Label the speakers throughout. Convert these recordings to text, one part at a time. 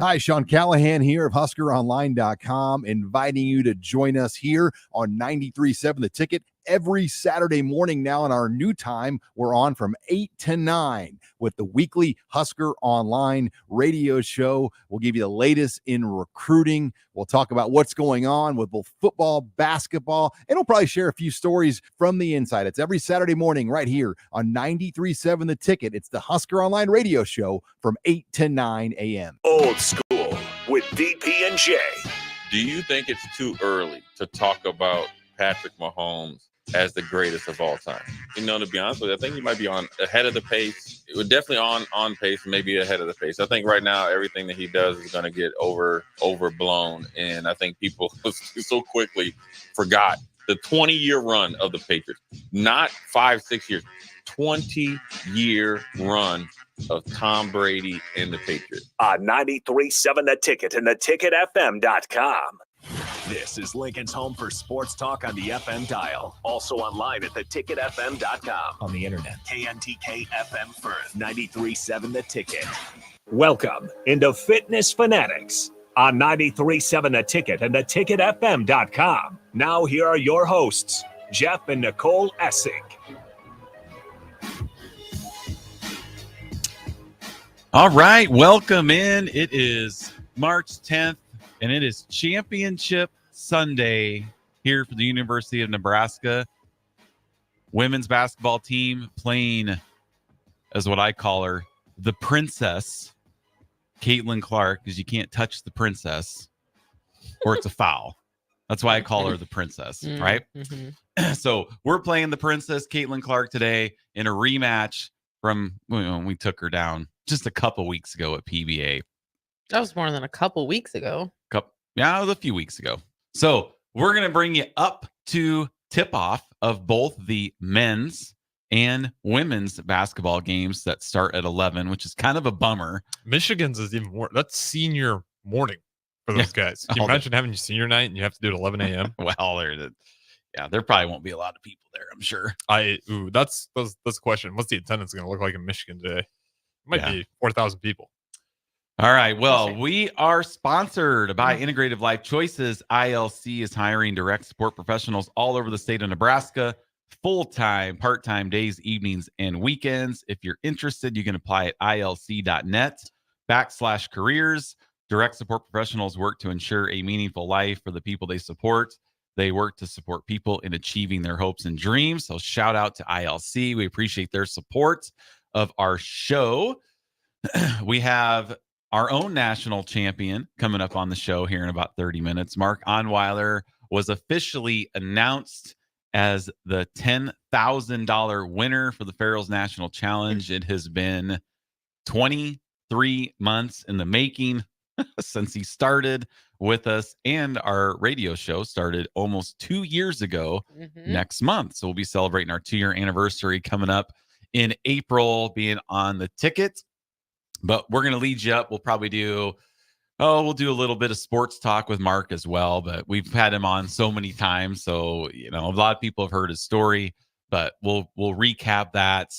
Speaker 1: Hi, Sean Callahan here of HuskerOnline.com, inviting you to join us here on 93.7 The Ticket every Saturday morning now in our new time. We're on from 8 to 9 with the weekly Husker Online radio show. We'll give you the latest in recruiting. We'll talk about what's going on with both football, basketball, and we'll probably share a few stories from the inside. It's every Saturday morning right here on 93.7 The Ticket. It's the Husker Online radio show from 8 to 9 a.m.
Speaker 2: Old School with DP and J.
Speaker 3: Do you think it's too early to talk about Patrick Mahomes as the greatest of all time? You know, to be honest with you, I think he might be on ahead of the pace. It was definitely on pace, maybe ahead of the pace. I think right now everything that he does is going to get overblown, and I think people so quickly forgot the 20-year run of the Patriots. Not 5-6 years, 20-year run of Tom Brady and the Patriots.
Speaker 2: On 93.7 The Ticket and theticketfm.com. This is Lincoln's home for sports talk on the FM dial. Also online at theticketfm.com. On the internet, KNTK FM Firth, 93.7 The Ticket. Welcome into Fitness Fanatics on 93.7 The Ticket and theticketfm.com. Now here are your hosts, Jeff and Nicole Essig.
Speaker 4: All right, welcome in. It is March 10th, and it is Championship Sunday here for the University of Nebraska. Women's basketball team playing, as what I call her, the princess, Caitlin Clark, because you can't touch the princess or it's a foul. That's why I call her the princess, right? Mm-hmm. So we're playing the princess, Caitlin Clark, today in a rematch from when we took her down just a couple weeks ago at PBA.
Speaker 5: That was more than a couple weeks ago.
Speaker 4: Yeah, it was a few weeks ago. So we're going to bring you up to tip-off of both the men's and women's basketball games that start at 11, which is kind of a bummer.
Speaker 6: Michigan's is even more. That's senior morning for those guys. Can you imagine having your senior night and you have to do it at 11 a.m.?
Speaker 4: Well, there probably won't be a lot of people there, I'm sure.
Speaker 6: That's the question. What's the attendance going to look like in Michigan today? It might be 4,000 people.
Speaker 4: All right. Well, we are sponsored by Integrative Life Choices. ILC is hiring direct support professionals all over the state of Nebraska, full-time, part-time days, evenings, and weekends. If you're interested, you can apply at ilc.net/careers. Direct support professionals work to ensure a meaningful life for the people they support. They work to support people in achieving their hopes and dreams. So shout out to ILC. We appreciate their support of our show. We have our own national champion coming up on the show here in about 30 minutes. Mark Onweiler was officially announced as the $10,000 winner for the Farrell's National Challenge. It has been 23 months in the making since he started with us, and our radio show started almost 2 years ago next month. So we'll be celebrating our 2-year anniversary coming up in April, being on the ticket. But we're going to lead you up. We'll probably we'll do a little bit of sports talk with Mark as well, but we've had him on so many times. So, a lot of people have heard his story, but we'll recap that,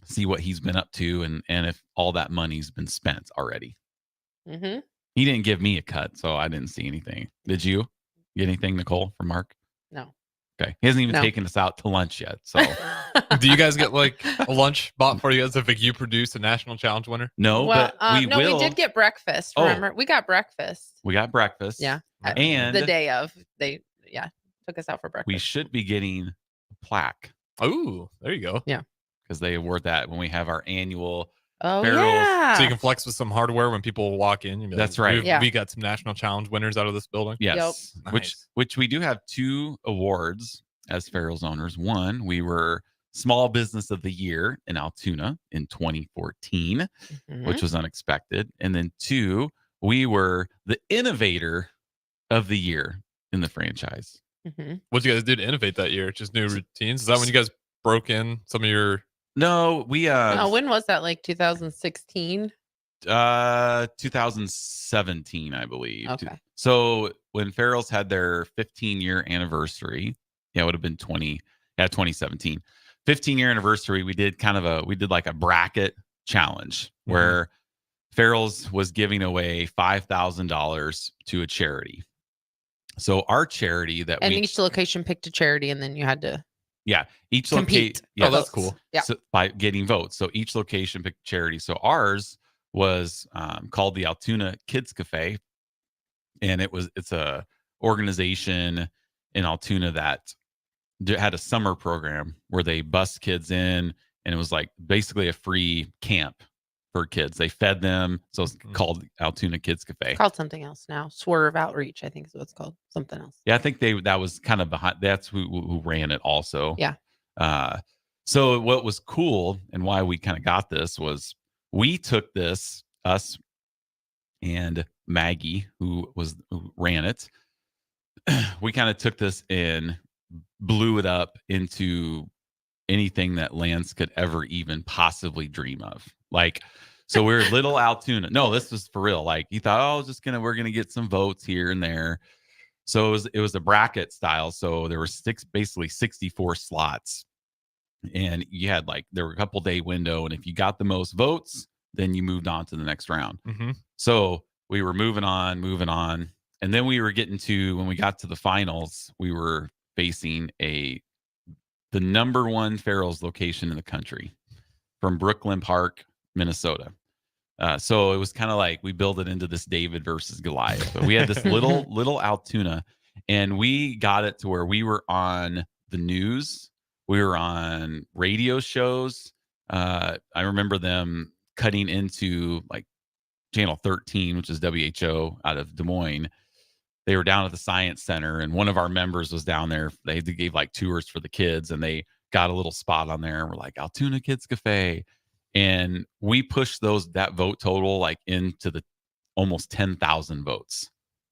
Speaker 4: see what he's been up to, and if all that money's been spent already.
Speaker 5: Mm-hmm.
Speaker 4: He didn't give me a cut, so I didn't see anything. Did you get anything, Nicole, from Mark?
Speaker 5: No.
Speaker 4: Okay. He hasn't even taken us out to lunch yet. So
Speaker 6: do you guys get like a lunch bought for you guys if you produce a national challenge winner?
Speaker 4: No, but we will.
Speaker 5: We did get breakfast. Remember? We got breakfast.
Speaker 4: We got breakfast.
Speaker 5: Yeah.
Speaker 4: And
Speaker 5: the day of, they took us out for breakfast.
Speaker 4: We should be getting a plaque.
Speaker 6: Oh, there you go.
Speaker 5: Yeah.
Speaker 4: Because they award that when we have our annual
Speaker 5: Farrell's. Yeah.
Speaker 6: So you can flex with some hardware when people walk in.
Speaker 4: That's right.
Speaker 6: We got some national challenge winners out of this building.
Speaker 4: Yes.
Speaker 5: Yep.
Speaker 6: Nice.
Speaker 4: Which we do have 2 awards as Farrell's owners. One, we were Small Business of the Year in Altoona in 2014, which was unexpected. And then 2, we were the Innovator of the Year in the franchise.
Speaker 6: What did you guys do to innovate that year? Just new routines? Is that when you guys broke in some of your...
Speaker 4: No, we
Speaker 5: when was that? Like 2016?
Speaker 4: 2017, I believe.
Speaker 5: Okay.
Speaker 4: So when Farrell's had their 15-year anniversary, it would have been 2017. 15-year anniversary, we did like a bracket challenge where Farrell's was giving away $5,000 to a charity. So our charity that
Speaker 5: And
Speaker 4: we
Speaker 5: each location picked a charity, and then you had to
Speaker 4: each
Speaker 5: compete.
Speaker 4: location. Yeah,
Speaker 6: Oh, that's cool.
Speaker 5: Yeah.
Speaker 4: So by getting votes. So each location picked a charity. So ours was called the Altoona Kids Cafe, and it's a organization in Altoona that had a summer program where they bus kids in, and it was like basically a free camp for kids. They fed them, so it's called Altoona Kids Cafe.
Speaker 5: It's called something else now. Swerve Outreach, I think is what it's called. Something else.
Speaker 4: Yeah, I think that was kind of behind. That's who ran it also.
Speaker 5: Yeah.
Speaker 4: So what was cool and why we kind of got this was we took this, us and Maggie, who ran it. We kind of took this and blew it up into anything that Lance could ever even possibly dream of. Like, so we're little Altoona. No, this was for real. Like, he thought, oh, we're gonna get some votes here and there. So it was a bracket style. So there were basically 64 slots, and you had there were a couple day window, and if you got the most votes, then you moved on to the next round.
Speaker 6: Mm-hmm.
Speaker 4: So we were moving on, and then we were getting to, when we got to the finals, we were facing the number one Farrell's location in the country from Brooklyn Park, Minnesota. So it was kind of like we built it into this David versus Goliath. But we had this little Altoona, and we got it to where we were on the news. We were on radio shows. I remember them cutting into Channel 13, which is WHO out of Des Moines. They were down at the Science Center, and one of our members was down there. They gave tours for the kids, and they got a little spot on there. And we're like, Altoona Kids Cafe. And we pushed that vote total into the almost 10,000 votes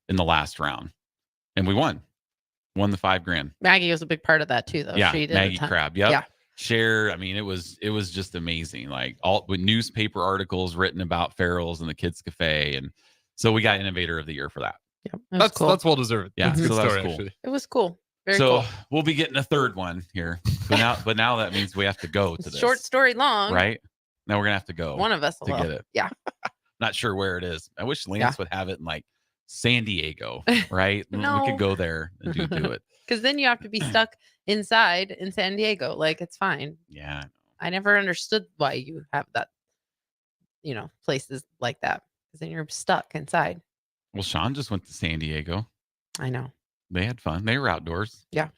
Speaker 4: in the last round. And we won the $5,000.
Speaker 5: Maggie was a big part of that too, though.
Speaker 4: Yeah,
Speaker 5: She did
Speaker 4: Maggie Crab. Yep.
Speaker 5: Yeah.
Speaker 4: Share. I mean, it was just amazing. All with newspaper articles written about Farrell's and the Kids Cafe. And so we got Innovator of the Year for that.
Speaker 5: Yep. That's cool.
Speaker 6: That's well deserved.
Speaker 4: Yeah,
Speaker 6: That's a good
Speaker 4: so that was
Speaker 6: story,
Speaker 4: cool.
Speaker 6: actually.
Speaker 5: It was cool. Very
Speaker 4: so
Speaker 5: cool.
Speaker 4: we'll be getting a third one here. But now that means we have to go to this.
Speaker 5: Short story long.
Speaker 4: Right? Now we're gonna have to go.
Speaker 5: One of us
Speaker 4: to
Speaker 5: will.
Speaker 4: get it.
Speaker 5: Yeah.
Speaker 4: Not sure where it is. I wish Lance would have it in San Diego, right?
Speaker 5: No.
Speaker 4: We could go there and do it.
Speaker 5: Because then you have to be stuck inside in San Diego. It's fine.
Speaker 4: Yeah.
Speaker 5: I never understood why you have that, places like that. Because then you're stuck inside.
Speaker 4: Well, Sean just went to San Diego.
Speaker 5: I know.
Speaker 4: They had fun. They were outdoors.
Speaker 5: Yeah.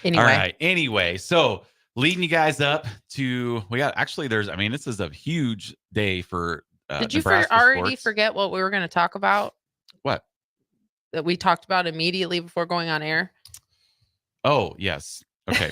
Speaker 5: Anyway.
Speaker 4: All right. Anyway, so leading you guys up to this is a huge day for
Speaker 5: Did you
Speaker 4: Nebraska
Speaker 5: already
Speaker 4: sports.
Speaker 5: forget what we were going to talk about?
Speaker 4: What?
Speaker 5: That we talked about immediately before going on air?
Speaker 4: Oh, yes. Okay.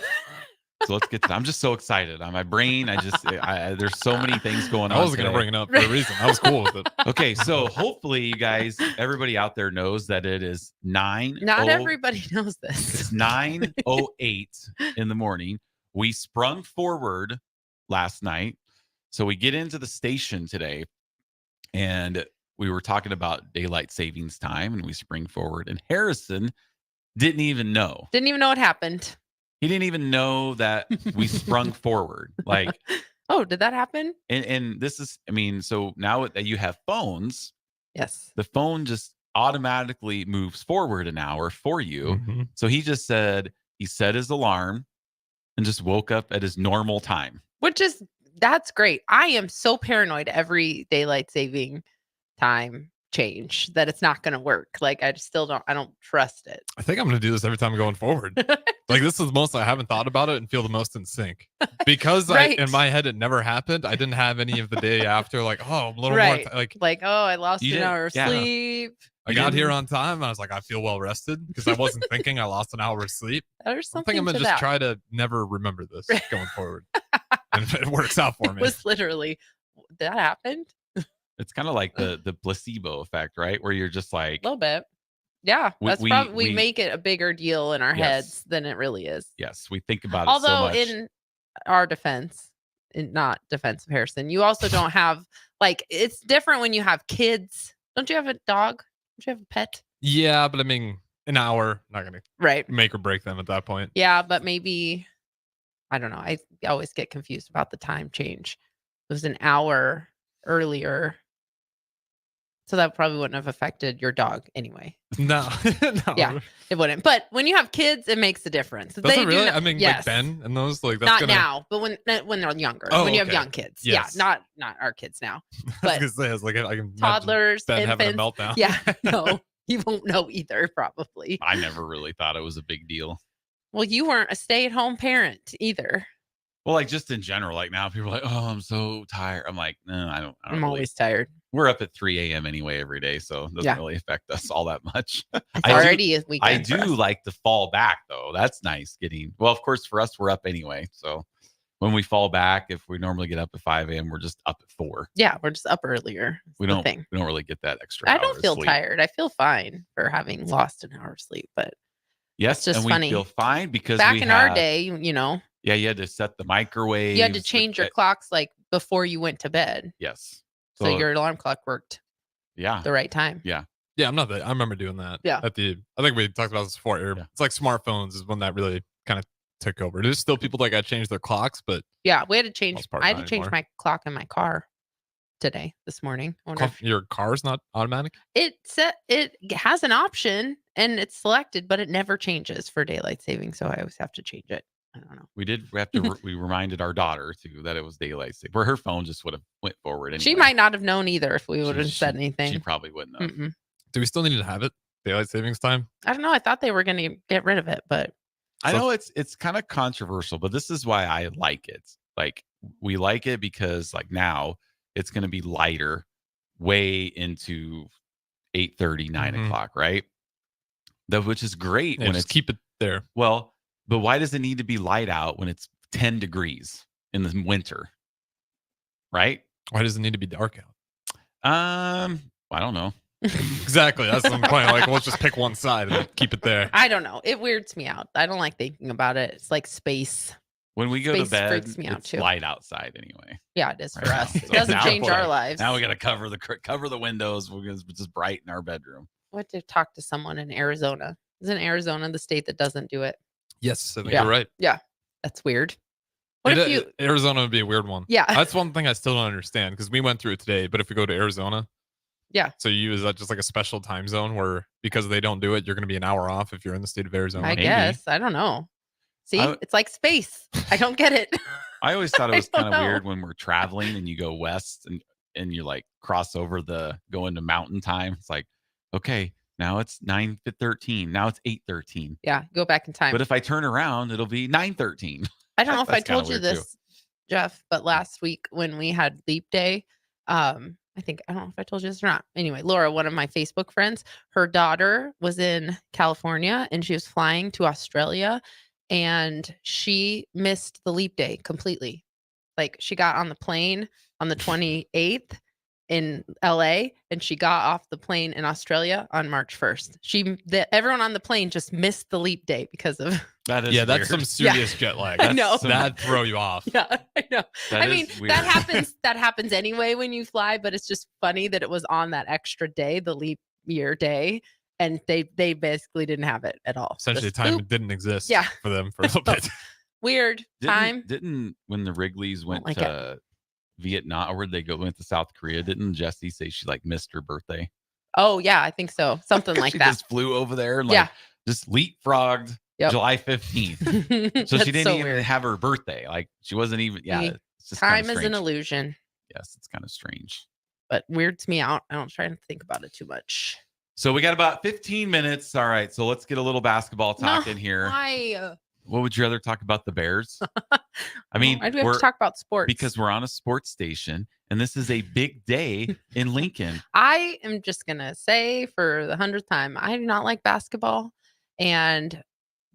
Speaker 4: So let's get to that. I'm just so excited. On my brain, there's so many things going on.
Speaker 6: I wasn't going to bring it up for a reason. I was cool with it.
Speaker 4: Okay, so hopefully you guys, everybody out there knows that it is 9.
Speaker 5: Not everybody knows this.
Speaker 4: It's 9:08 in the morning. We sprung forward last night. So we get into the station today, and we were talking about daylight savings time, and we spring forward. And Harrison didn't even know.
Speaker 5: Didn't even know what happened.
Speaker 4: He didn't even know that we sprung forward.
Speaker 5: Oh, did that happen?
Speaker 4: And this is, so now that you have phones,
Speaker 5: yes,
Speaker 4: the phone just automatically moves forward an hour for you.
Speaker 6: Mm-hmm.
Speaker 4: So he set his alarm and just woke up at his normal time.
Speaker 5: That's great. I am so paranoid every daylight saving time change that it's not going to work. I just still don't trust it.
Speaker 6: I think I'm going to do this every time going forward. This is the most I haven't thought about it and feel the most in sync. Because
Speaker 5: right.
Speaker 6: in my head, it never happened. I didn't have any of the day after, I'm a little
Speaker 5: right.
Speaker 6: more,
Speaker 5: I lost an hour of sleep.
Speaker 6: I got here on time. And I was like, I feel well rested because I wasn't thinking I lost an hour of sleep.
Speaker 5: There's
Speaker 6: I
Speaker 5: something
Speaker 6: think I'm going
Speaker 5: to
Speaker 6: to just
Speaker 5: that.
Speaker 6: try to never remember this going forward. And it works out for me.
Speaker 5: It was literally, that happened?
Speaker 4: It's kind of like the placebo effect, right? Where you're just
Speaker 5: A little bit. Yeah. We make it a bigger deal in our heads than it really is.
Speaker 4: Yes. We think about
Speaker 5: it so much. Although in our defense, not defense of Harrison, you also don't have, it's different when you have kids. Don't you have a dog? Don't you have a pet?
Speaker 6: Yeah, but an hour, not going to make or break them at that point.
Speaker 5: Yeah, but maybe, I don't know. I always get confused about the time change. It was an hour earlier So that probably wouldn't have affected your dog anyway.
Speaker 6: No, no.
Speaker 5: Yeah. It wouldn't. But when you have kids, it makes a difference.
Speaker 6: Does it really?
Speaker 5: Not,
Speaker 6: I mean,
Speaker 5: yes.
Speaker 6: like Ben and those, like that's
Speaker 5: not
Speaker 6: gonna...
Speaker 5: now, but when they're younger,
Speaker 6: Oh,
Speaker 5: when you have
Speaker 6: okay.
Speaker 5: young kids.
Speaker 6: Yes.
Speaker 5: Yeah, not our kids now.
Speaker 6: I was
Speaker 5: But
Speaker 6: gonna say, I was like, I can
Speaker 5: toddlers,
Speaker 6: imagine Ben having a
Speaker 5: infants.
Speaker 6: meltdown.
Speaker 5: Yeah, no, you won't know either, probably.
Speaker 4: I never really thought it was a big deal.
Speaker 5: Well, you weren't a stay-at-home parent either.
Speaker 4: Well, like just in general, like now people are like, "Oh, I'm so tired." I'm like, no, I don't
Speaker 5: I'm
Speaker 4: really.
Speaker 5: always tired.
Speaker 4: We're up at 3 a.m. anyway every day, so it doesn't really affect us all that much.
Speaker 5: It's
Speaker 4: I
Speaker 5: already a
Speaker 4: I
Speaker 5: weekend. for
Speaker 4: do
Speaker 5: us.
Speaker 4: like to fall back though. That's nice getting. Well, of course, for us, we're up anyway. So when we fall back, if we normally get up at 5 a.m., we're just up at 4.
Speaker 5: Yeah, we're just up earlier.
Speaker 4: We
Speaker 5: That's
Speaker 4: don't.
Speaker 5: the thing.
Speaker 4: We don't really get that extra.
Speaker 5: I
Speaker 4: hour
Speaker 5: don't
Speaker 4: of
Speaker 5: feel
Speaker 4: sleep.
Speaker 5: tired. I feel fine for having lost an hour of sleep. But
Speaker 4: Yes,
Speaker 5: just
Speaker 4: and we
Speaker 5: funny.
Speaker 4: feel fine because
Speaker 5: back
Speaker 4: we
Speaker 5: in our
Speaker 4: had-
Speaker 5: day, you know,
Speaker 4: Yeah, you had to set the microwave.
Speaker 5: you had to change your clocks like before you went to bed,
Speaker 4: Yes.
Speaker 5: so your alarm clock worked
Speaker 4: Yeah.
Speaker 5: the right time.
Speaker 6: Yeah, I'm not that. I remember doing that.
Speaker 5: Yeah.
Speaker 6: I think we talked about this before.
Speaker 4: Yeah.
Speaker 6: It's like smartphones is when that really kind of took over. There's still people that got to change their clocks, but
Speaker 5: Yeah, we had to change.
Speaker 6: Most part
Speaker 5: I had to
Speaker 6: not
Speaker 5: change
Speaker 6: anymore.
Speaker 5: my clock in my car this morning. I wonder if
Speaker 6: your car's not automatic.
Speaker 5: it has an option and it's selected, but it never changes for daylight saving. So I always have to change it. I don't know.
Speaker 4: We did have to. We reminded our daughter too that it was daylight saving. Where her phone just would have went forward. Anyway.
Speaker 5: She might not have known either if we would have said
Speaker 4: She
Speaker 5: anything.
Speaker 4: probably wouldn't have.
Speaker 5: Mm-mm.
Speaker 6: Do we still need to have it? Daylight savings time?
Speaker 5: I don't know. I thought they were going to get rid of it, but
Speaker 4: I
Speaker 6: So-
Speaker 4: know it's kind of controversial, but this is why I like it. Like we like it because like now it's going to be lighter, way into 8:30, 9
Speaker 6: Mhm.
Speaker 4: o'clock, right? Which is great
Speaker 6: Yeah,
Speaker 4: when
Speaker 6: just
Speaker 4: it's
Speaker 6: keep it there.
Speaker 4: well. But why does it need to be light out when it's 10 degrees in the winter? Right?
Speaker 6: Why does it need to be dark out?
Speaker 4: I don't know.
Speaker 6: Exactly. That's what I'm playing. Like, let's just pick one side and keep it there.
Speaker 5: I don't know. It weirds me out. I don't like thinking about it. It's like space.
Speaker 4: When we go
Speaker 5: Space
Speaker 4: to bed,
Speaker 5: freaks me out,
Speaker 4: it's
Speaker 5: too.
Speaker 4: light outside anyway.
Speaker 5: Yeah, it is for
Speaker 4: Right
Speaker 5: us.
Speaker 4: now.
Speaker 5: It
Speaker 4: So
Speaker 5: doesn't
Speaker 4: now
Speaker 5: change
Speaker 4: we're-
Speaker 5: our lives.
Speaker 4: Now we got to cover the windows because it's just bright in our bedroom.
Speaker 5: I went to talk to someone in Arizona. Isn't Arizona the state that doesn't do it?
Speaker 6: Yes, I think
Speaker 5: Yeah.
Speaker 6: you're right.
Speaker 5: That's weird. What if you?
Speaker 6: Arizona would be a weird one.
Speaker 5: Yeah.
Speaker 6: That's one thing I still don't understand because we went through it today. But if we go to Arizona,
Speaker 5: Yeah.
Speaker 6: So you use that just like a special time zone where because they don't do it, you're going to be an hour off if you're in the state of Arizona.
Speaker 5: I
Speaker 4: maybe.
Speaker 5: guess. I don't know. See,
Speaker 4: I-
Speaker 5: it's like space. I don't get it.
Speaker 4: I always thought it
Speaker 5: I
Speaker 4: was
Speaker 5: don't
Speaker 4: kind of
Speaker 5: know.
Speaker 4: weird when we're traveling and you go west and you like cross over go into mountain time. It's like, okay, now it's 9:13. Now it's 8:13.
Speaker 5: Yeah, go back in time.
Speaker 4: But if I turn around, it'll be 9:13.
Speaker 5: I don't know if I
Speaker 4: That's kinda
Speaker 5: told you
Speaker 4: weird, too.
Speaker 5: this, Jeff, but last week when we had leap day, I don't know if I told you this or not. Anyway, Laura, one of my Facebook friends, her daughter was in California and she was flying to Australia and she missed the leap day completely. Like she got on the plane on the 28th in LA and she got off the plane in Australia on March 1st. Everyone on the plane just missed the leap day because of
Speaker 4: That is
Speaker 6: Yeah, that's
Speaker 4: weird.
Speaker 6: some serious jet lag.
Speaker 5: I know.
Speaker 6: That'd throw you off.
Speaker 5: Yeah, I know.
Speaker 4: That
Speaker 5: I mean,
Speaker 4: is weird.
Speaker 5: that happens anyway when you fly, but it's just funny that it was on that extra day, the leap year day, and they basically didn't have it at all.
Speaker 6: Essentially,
Speaker 5: Just,
Speaker 6: time
Speaker 5: oop,
Speaker 6: didn't exist
Speaker 5: Yeah.
Speaker 6: for them for a little bit.
Speaker 5: weird time.
Speaker 4: Didn't when the Wrigleys went
Speaker 5: like
Speaker 4: to Vietnam or where'd they go? Went to South Korea. Didn't Jessie say she like missed her birthday?
Speaker 5: Oh yeah, I think so. Something like
Speaker 4: she
Speaker 5: that.
Speaker 4: just flew over there and
Speaker 5: Yeah.
Speaker 4: like just leapfrogged
Speaker 5: Yep.
Speaker 4: July 15th. So
Speaker 5: That's
Speaker 4: she didn't
Speaker 5: so
Speaker 4: even
Speaker 5: weird.
Speaker 4: have her birthday. Like she wasn't even. Yeah,
Speaker 5: See,
Speaker 4: it's just kinda
Speaker 5: Time is an
Speaker 4: strange.
Speaker 5: illusion,
Speaker 4: Yes, it's kind of strange.
Speaker 5: but weirds me out. I don't try to think about it too much.
Speaker 4: So we got about 15 minutes. All right, so let's get a little basketball talk in here.
Speaker 5: Why?
Speaker 4: What would you rather talk about? The Bears? I mean,
Speaker 5: Why do we have
Speaker 4: we're
Speaker 5: to talk about sports?
Speaker 4: because we're on a sports station, and this is a big day in Lincoln.
Speaker 5: I am just gonna say for the 100th time, I do not like basketball, and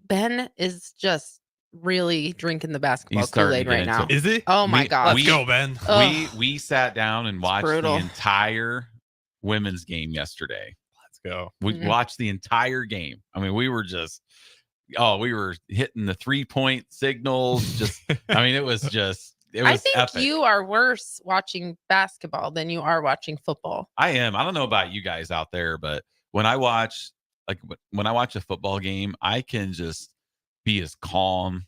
Speaker 5: Ben is just really drinking the basketball
Speaker 4: starting to
Speaker 5: Kool-Aid
Speaker 4: get
Speaker 5: right
Speaker 4: into
Speaker 5: now.
Speaker 6: Is he?
Speaker 5: Oh my
Speaker 4: We-
Speaker 5: god!
Speaker 6: Let's go, Ben.
Speaker 5: Ugh.
Speaker 4: We sat down and watched the
Speaker 5: brutal.
Speaker 4: entire women's game yesterday.
Speaker 6: Let's go.
Speaker 4: We
Speaker 5: Mhm.
Speaker 4: watched the entire game. I mean, we were just we were hitting the 3-point signals. Just I mean, it was
Speaker 5: I think
Speaker 4: epic.
Speaker 5: you are worse watching basketball than you are watching football.
Speaker 4: I am. I don't know about you guys out there, but when I watch when I watch a football game, I can just be as calm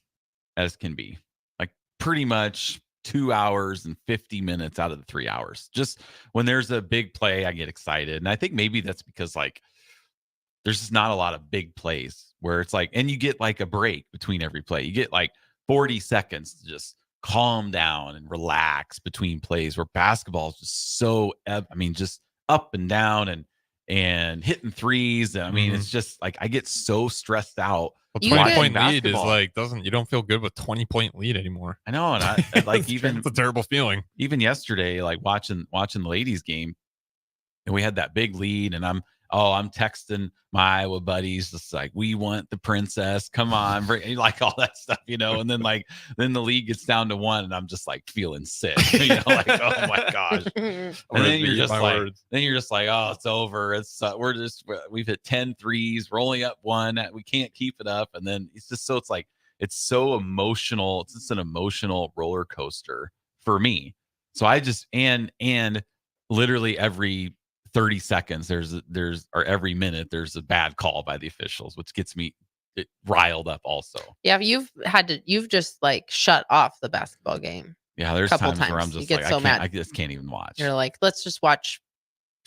Speaker 4: as can be. Like pretty much 2 hours and 50 minutes out of the 3 hours. Just when there's a big play, I get excited. And I think maybe that's because like there's just not a lot of big plays where it's like, and you get like a break between every play. You get like 40 seconds to just calm down and relax between plays, where basketball is just so, just up and down and hitting threes. I mean, it's just like I get so stressed out.
Speaker 6: Well,
Speaker 5: You
Speaker 6: 20-point
Speaker 5: get-
Speaker 6: lead is like you don't feel good with 20-point lead anymore.
Speaker 4: I know, and I like
Speaker 6: It's a terrible feeling.
Speaker 4: even yesterday, like watching the ladies game, and we had that big lead, and I'm texting my Iowa buddies, just like, we want the princess, come on, like all that stuff, and then the lead gets down to 1, and I'm just like feeling sick, like, oh my gosh. And then you're just like, oh, it's over. It's we've hit 10 threes, we're only up 1, we can't keep it up, and then it's just it's so emotional. It's just an emotional roller coaster for me. So I just and literally every 30 seconds or every minute there's a bad call by the officials, which gets me riled up also.
Speaker 5: Yeah, you've just like shut off the basketball game.
Speaker 4: Yeah, there's
Speaker 5: Couple
Speaker 4: times where I'm
Speaker 5: times. You
Speaker 4: just
Speaker 5: get
Speaker 4: like,
Speaker 5: so mad.
Speaker 4: I just can't even watch.
Speaker 5: You're like, let's just watch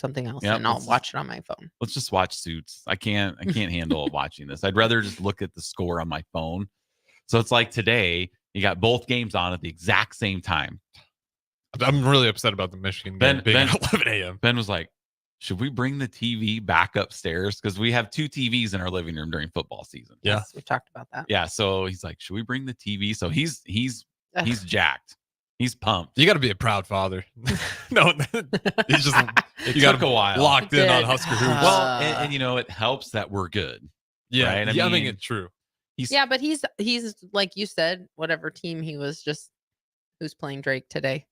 Speaker 5: something else,
Speaker 4: Yep,
Speaker 5: and I'll watch it on my phone.
Speaker 4: Let's just watch Suits. I can't handle watching this. I'd rather just look at the score on my phone. So it's like today, you got both games on at the exact same time.
Speaker 6: I'm really upset about the Michigan game being at 11 a.m.
Speaker 4: Ben was like, should we bring the TV back upstairs? Because we have 2 TVs in our living room during football season.
Speaker 6: Yeah.
Speaker 5: Yes, we talked about that.
Speaker 4: Yeah. So he's like, should we bring the TV? So he's jacked. He's pumped.
Speaker 6: You got to be a proud father. No, he's just
Speaker 4: It
Speaker 6: you got
Speaker 4: took a while.
Speaker 6: locked in on
Speaker 5: did.
Speaker 6: Husker hoops.
Speaker 4: Well, and it helps that we're good.
Speaker 6: yeah,
Speaker 4: right?
Speaker 6: I think it's true.
Speaker 5: Yeah, but he's like you said, whatever team he was who's playing Drake today.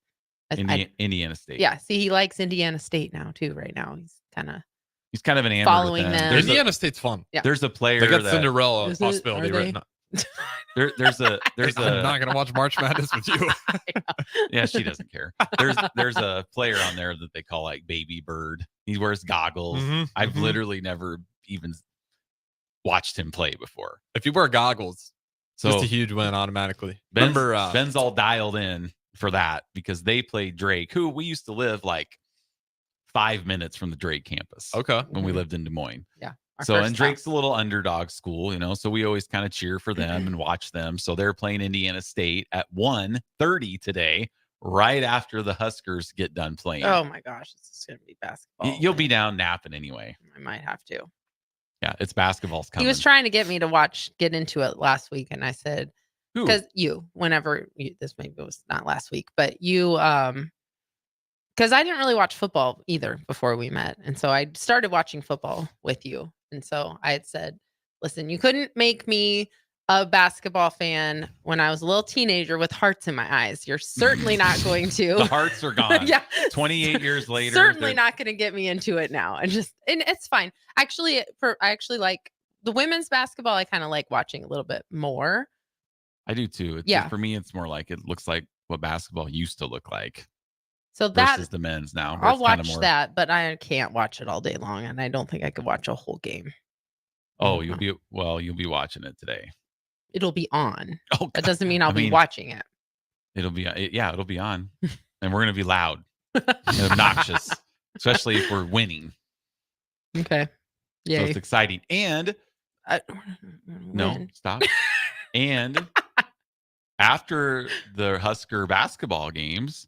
Speaker 4: Indiana State.
Speaker 5: Yeah, see, he likes Indiana State now too. Right now, he's kind of
Speaker 4: enamored
Speaker 5: following
Speaker 4: with
Speaker 5: them.
Speaker 4: There's
Speaker 6: Indiana State's fun.
Speaker 5: Yeah.
Speaker 4: There's a player
Speaker 6: They got
Speaker 4: that
Speaker 6: Cinderella
Speaker 5: Is it-
Speaker 6: possibility
Speaker 5: are they?
Speaker 6: written.
Speaker 4: there's a
Speaker 6: I'm not gonna watch March Madness with you.
Speaker 4: yeah, she doesn't care. There's a player on there that they call like Baby Bird. He wears goggles. I've literally never even watched him play before.
Speaker 6: If you wear goggles,
Speaker 4: So
Speaker 6: just a huge win automatically.
Speaker 4: Ben's all dialed in for that because they played Drake, who we used to live like 5 minutes from the Drake campus.
Speaker 6: Okay.
Speaker 4: When we lived in Des Moines.
Speaker 5: Yeah.
Speaker 4: So, and Drake's a little underdog school, so we always kind of cheer for them and watch them. So they're playing Indiana State at 1:30 today, right after the Huskers get done playing.
Speaker 5: Oh my gosh, this is gonna be basketball.
Speaker 4: You'll be down napping anyway.
Speaker 5: I might have to.
Speaker 4: Yeah, it's basketball's coming.
Speaker 5: He was trying to get me to get into it last week, and I said,
Speaker 4: Who?
Speaker 5: because this maybe was not last week, but you, because I didn't really watch football either before we met, and so I started watching football with you, and so I had said, listen, you couldn't make me a basketball fan when I was a little teenager with hearts in my eyes. You're certainly not going to.
Speaker 4: The hearts are gone.
Speaker 5: Yeah.
Speaker 4: 28 years later.
Speaker 5: Certainly not going to get me into it now. And it's fine. Actually, I actually like the women's basketball. I kind of like watching a little bit more.
Speaker 4: I do too.
Speaker 5: Yeah.
Speaker 4: For me, it's more like it looks like what basketball used to look like.
Speaker 5: So that
Speaker 4: versus the men's now.
Speaker 5: I'll watch that, but I can't watch it all day long, and I don't think I could watch a whole game.
Speaker 4: Oh, you'll be watching it today.
Speaker 5: It'll be on.
Speaker 4: Oh,
Speaker 5: That doesn't mean I'll be watching it.
Speaker 4: It'll be on, and we're gonna be loud and obnoxious, especially if we're winning.
Speaker 5: Okay. Yeah.
Speaker 4: So it's exciting. And no, stop. And after the Husker basketball games,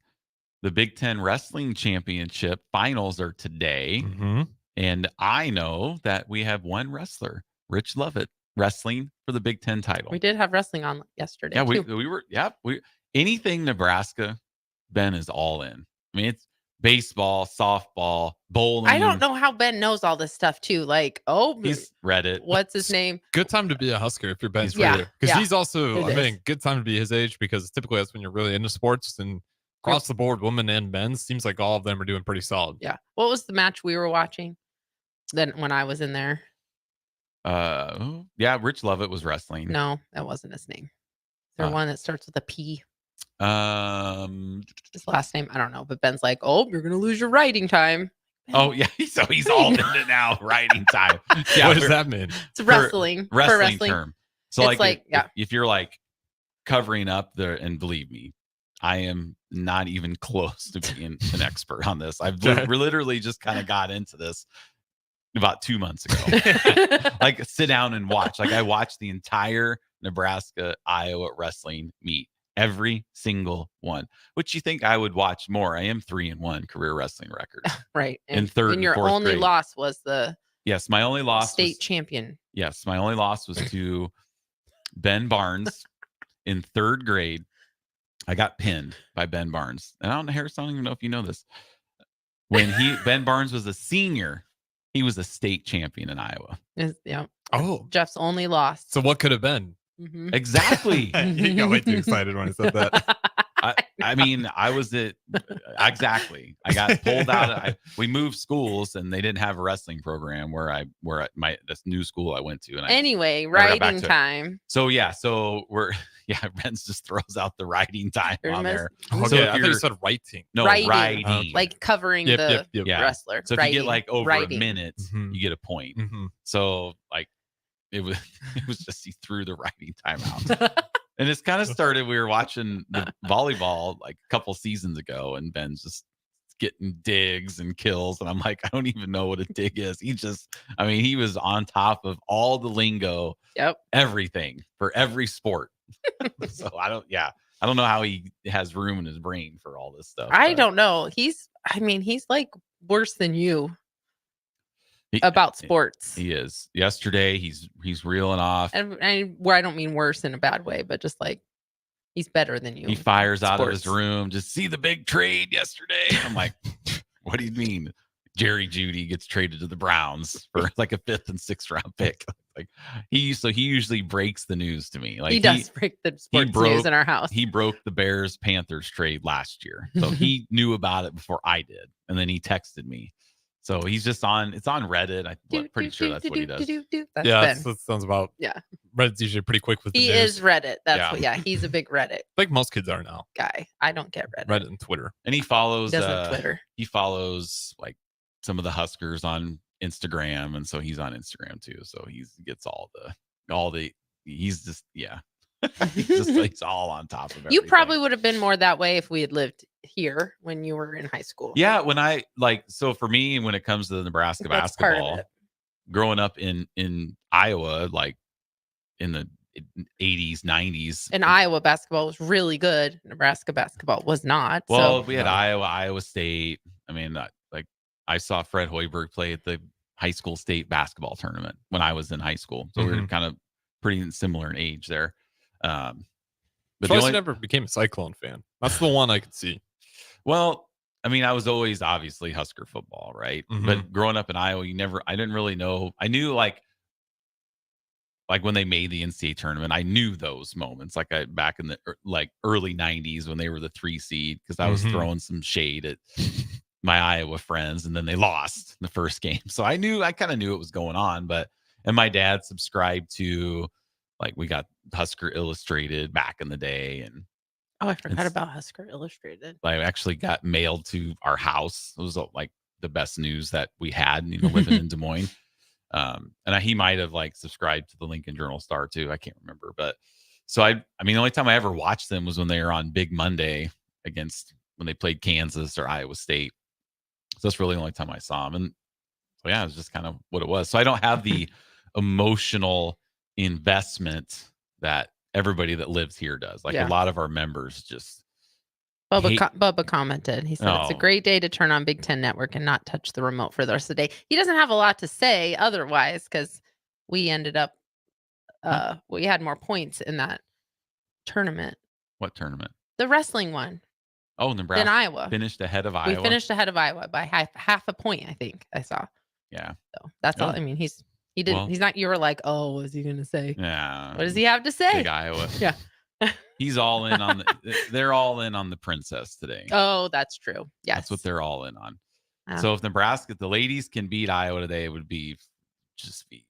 Speaker 4: the Big Ten Wrestling Championship finals are today. And I know that we have one wrestler, Rich Lovett, wrestling for the Big Ten title.
Speaker 5: We did have wrestling on yesterday.
Speaker 4: Yeah,
Speaker 5: too.
Speaker 4: we were. Yeah, anything Nebraska, Ben is all in. I mean, it's baseball, softball, bowling.
Speaker 5: I don't know how Ben knows all this stuff too. Like,
Speaker 4: he's read it.
Speaker 5: What's his name?
Speaker 6: Good time to be a Husker if you're Ben
Speaker 5: Yeah,
Speaker 6: Sprague. Because
Speaker 5: yeah,
Speaker 6: he's also,
Speaker 5: it
Speaker 6: I mean,
Speaker 5: is.
Speaker 6: good time to be his age because typically that's when you're really into sports and across the board, women and men, seems like all of them are doing pretty solid.
Speaker 5: Yeah. What was the match we were watching then when I was in there?
Speaker 4: Yeah, Rich Lovett was wrestling.
Speaker 5: No, that wasn't his name. Is there one that starts with a P? His last name, I don't know. But Ben's like, oh, you're gonna lose your writing time.
Speaker 4: Oh yeah, so he's all in it now. Writing time. Yeah,
Speaker 6: What does that mean?
Speaker 5: It's wrestling. For
Speaker 4: wrestling term. So
Speaker 5: It's
Speaker 4: like
Speaker 5: yeah.
Speaker 4: if you're like covering up there, and believe me, I am not even close to being an expert on this. I've literally just kind of got into this about 2 months ago. Like sit down and watch. Like I watched the entire Nebraska Iowa wrestling meet, every single one. Which you think I would watch more? I am 3-1 career wrestling record.
Speaker 5: Right.
Speaker 4: In third
Speaker 5: and your
Speaker 4: and fourth
Speaker 5: only
Speaker 4: grade.
Speaker 5: loss was the
Speaker 4: Yes, my only loss
Speaker 5: state
Speaker 4: was,
Speaker 5: champion.
Speaker 4: Yes, my only loss was to Ben Barnes in third grade. I got pinned by Ben Barnes. And I don't know, Harris, I don't even know if you know this. When Ben Barnes was a senior, he was a state champion in Iowa.
Speaker 5: Yeah.
Speaker 6: Oh,
Speaker 5: Jeff's only loss.
Speaker 6: so what could have been?
Speaker 5: Mhm.
Speaker 4: Exactly.
Speaker 6: He got way too excited when I said that.
Speaker 4: I mean, I was it exactly. I got pulled out. We moved schools, and they didn't have a wrestling program where this new school I went to. And
Speaker 5: anyway,
Speaker 4: never got back
Speaker 5: writing
Speaker 4: to it.
Speaker 5: time.
Speaker 4: So Ben's just throws out the writing time on there.
Speaker 6: Okay,
Speaker 4: So if
Speaker 6: I thought you said writing.
Speaker 4: No,
Speaker 5: Writing.
Speaker 4: writing.
Speaker 6: Okay.
Speaker 5: Like covering
Speaker 6: Yep,
Speaker 5: the
Speaker 6: yep, yep.
Speaker 4: Yeah.
Speaker 5: wrestler.
Speaker 4: So if you get like over
Speaker 5: writing.
Speaker 4: a minute,
Speaker 6: Mhm.
Speaker 4: you get a point.
Speaker 6: Mm-hmm.
Speaker 4: So like it was just he threw the writing time out. And it's kind of started. We were watching the volleyball like a couple seasons ago, and Ben's just getting digs and kills. And I'm like, I don't even know what a dig is. He was on top of all the lingo,
Speaker 5: Yep.
Speaker 4: everything for every sport. So I don't know how he has room in his brain for all this stuff.
Speaker 5: I don't know. He's like worse than you about sports.
Speaker 4: He is. Yesterday, he's reeling off.
Speaker 5: And where I don't mean worse in a bad way, but just like he's better than you.
Speaker 4: He fires out of his
Speaker 5: Sports.
Speaker 4: room. Just see the big trade yesterday. I'm like, what do you mean? Jerry Jeudy gets traded to the Browns for like a 5th and 6th round pick. Like he usually breaks the news to me. Like
Speaker 5: he does break the sports news in our house.
Speaker 4: He broke the Bears Panthers trade last year, so he knew about it before I did, and then he texted me. So he's just on. It's on Reddit. I'm pretty sure that's what he does.
Speaker 5: That's
Speaker 6: Yeah,
Speaker 5: Ben.
Speaker 6: that sounds about.
Speaker 5: Yeah.
Speaker 6: Reddit's usually pretty quick with the
Speaker 5: He
Speaker 6: news.
Speaker 5: is Reddit. That's
Speaker 4: Yeah.
Speaker 5: what. Yeah, he's a big Reddit
Speaker 6: Like most kids are now.
Speaker 5: guy. I don't get Reddit.
Speaker 6: Reddit and Twitter.
Speaker 4: And he follows.
Speaker 5: He doesn't Twitter.
Speaker 4: He follows like some of the Huskers on Instagram, and so he's on Instagram too. So he gets all the. He's just he's all on top of everything.
Speaker 5: You probably would have been more that way if we had lived here when you were in high school.
Speaker 4: Yeah, when I so for me, when it comes to the Nebraska
Speaker 5: That's part of
Speaker 4: basketball,
Speaker 5: it.
Speaker 4: growing up in Iowa, like in the 80s, 90s.
Speaker 5: And Iowa basketball was really good. Nebraska basketball was not.
Speaker 4: Well,
Speaker 5: So
Speaker 4: we had Iowa State. I mean, I saw Fred Hoiberg play at the high school state basketball tournament when I was in high school. So we were kind of pretty similar in age there. But
Speaker 6: I never became a Cyclone fan. That's the one I could see.
Speaker 4: Well, I mean, I was always obviously Husker football, right?
Speaker 6: Mhm.
Speaker 4: But growing up in Iowa, I didn't really know. I knew like when they made the NCAA tournament, I knew those moments back in the early 90s when they were the 3 seed, because I was throwing some shade at my Iowa friends, and then they lost the first game. So I kind of knew what was going on. And my dad subscribed to, like, we got Husker Illustrated back in the day, and
Speaker 5: I forgot about Husker Illustrated.
Speaker 4: I actually got mailed to our house. It was like the best news that we had, living in Des Moines. And he might have subscribed to the Lincoln Journal-Star too. I can't remember, but so I mean, the only time I ever watched them was when they were on Big Monday when they played Kansas or Iowa State. So that's really the only time I saw them. And so, yeah, it was just kind of what it was. So I don't have the emotional investment that everybody that lives here does. A lot of our members just.
Speaker 5: Bubba commented. He said, It's a great day to turn on Big Ten Network and not touch the remote for the rest of the day. He doesn't have a lot to say otherwise, because we ended up, we had more points in that tournament.
Speaker 4: What tournament?
Speaker 5: The wrestling one.
Speaker 4: Oh, Nebraska.
Speaker 5: In Iowa.
Speaker 4: Finished ahead of Iowa.
Speaker 5: We finished ahead of Iowa by half a point, I think I saw.
Speaker 4: Yeah.
Speaker 5: So that's all. I mean, he didn't,
Speaker 4: well,
Speaker 5: he's not, you were like, oh, what is he going to say?
Speaker 4: Yeah.
Speaker 5: What does he have to say?
Speaker 4: Big Iowa.
Speaker 5: Yeah.
Speaker 4: He's all in on they're all in on the princess today.
Speaker 5: Oh, that's true. Yes.
Speaker 4: That's what they're all in on. So if Nebraska, the ladies can beat Iowa today, it would just be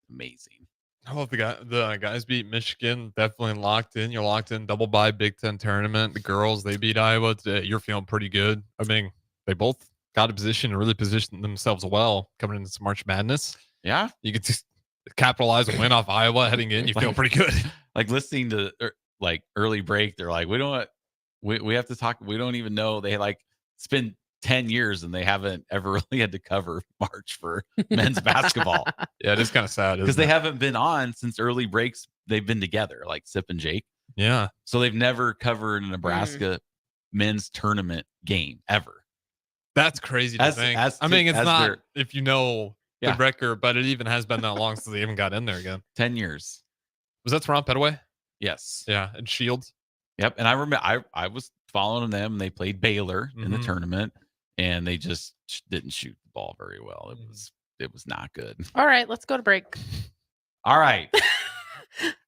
Speaker 4: amazing.
Speaker 6: Oh, if the guys beat Michigan, definitely locked in. You're locked in. Double bye Big Ten tournament. The girls, they beat Iowa today. You're feeling pretty good. I mean, they both got a position and really positioned themselves well coming into March Madness.
Speaker 4: Yeah.
Speaker 6: You could just capitalize and win off Iowa heading in. You feel pretty good.
Speaker 4: Like listening to early break, they're like, we don't We have to talk. We don't even know. It's been 10 years and they haven't ever really had to cover March for men's basketball.
Speaker 6: Yeah, it is kind of sad
Speaker 4: because they haven't been on since early breaks. They've been together, like Sip and Jake.
Speaker 6: Yeah.
Speaker 4: So they've never covered a Nebraska men's tournament game ever.
Speaker 6: That's crazy to think. It's not if you know the record, but it even has been that long since they even got in there again.
Speaker 4: 10 years.
Speaker 6: Was that Toronto Petaway?
Speaker 4: Yes.
Speaker 6: Yeah, and Shields.
Speaker 4: Yep. And I remember I was following them. They played Baylor in the tournament, and they just didn't shoot the ball very well. It was not good.
Speaker 5: All right, let's go to break.
Speaker 4: All right.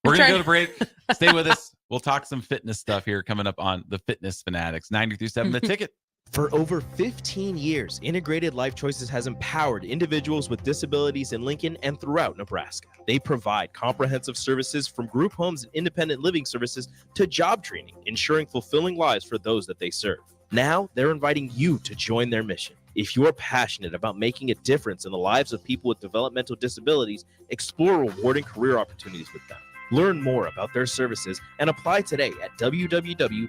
Speaker 4: We're going to go to break. Stay with us. We'll talk some fitness stuff here coming up on the Fitness Fanatics. 93.7 The Ticket.
Speaker 7: For over 15 years, Integrated Life Choices has empowered individuals with disabilities in Lincoln and throughout Nebraska. They provide comprehensive services from group homes and independent living services to job training, ensuring fulfilling lives for those that they serve. Now, they're inviting you to join their mission. If you're passionate about making a difference in the lives of people with developmental disabilities, explore rewarding career opportunities with them. Learn more about their services and apply today at www.ilc.net.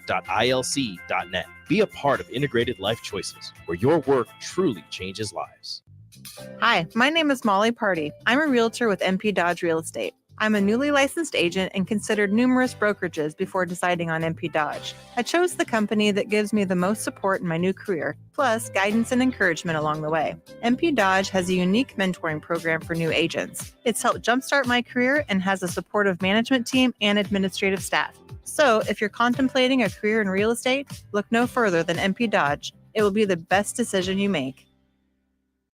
Speaker 7: Be a part of Integrated Life Choices, where your work truly changes lives.
Speaker 8: Hi, my name is Molly Party. I'm a realtor with MP Dodge Real Estate. I'm a newly licensed agent and considered numerous brokerages before deciding on MP Dodge. I chose the company that gives me the most support in my new career, plus guidance and encouragement along the way. MP Dodge has a unique mentoring program for new agents. It's helped jumpstart my career and has a supportive management team and administrative staff. So if you're contemplating a career in real estate, look no further than MP Dodge. It will be the best decision you make.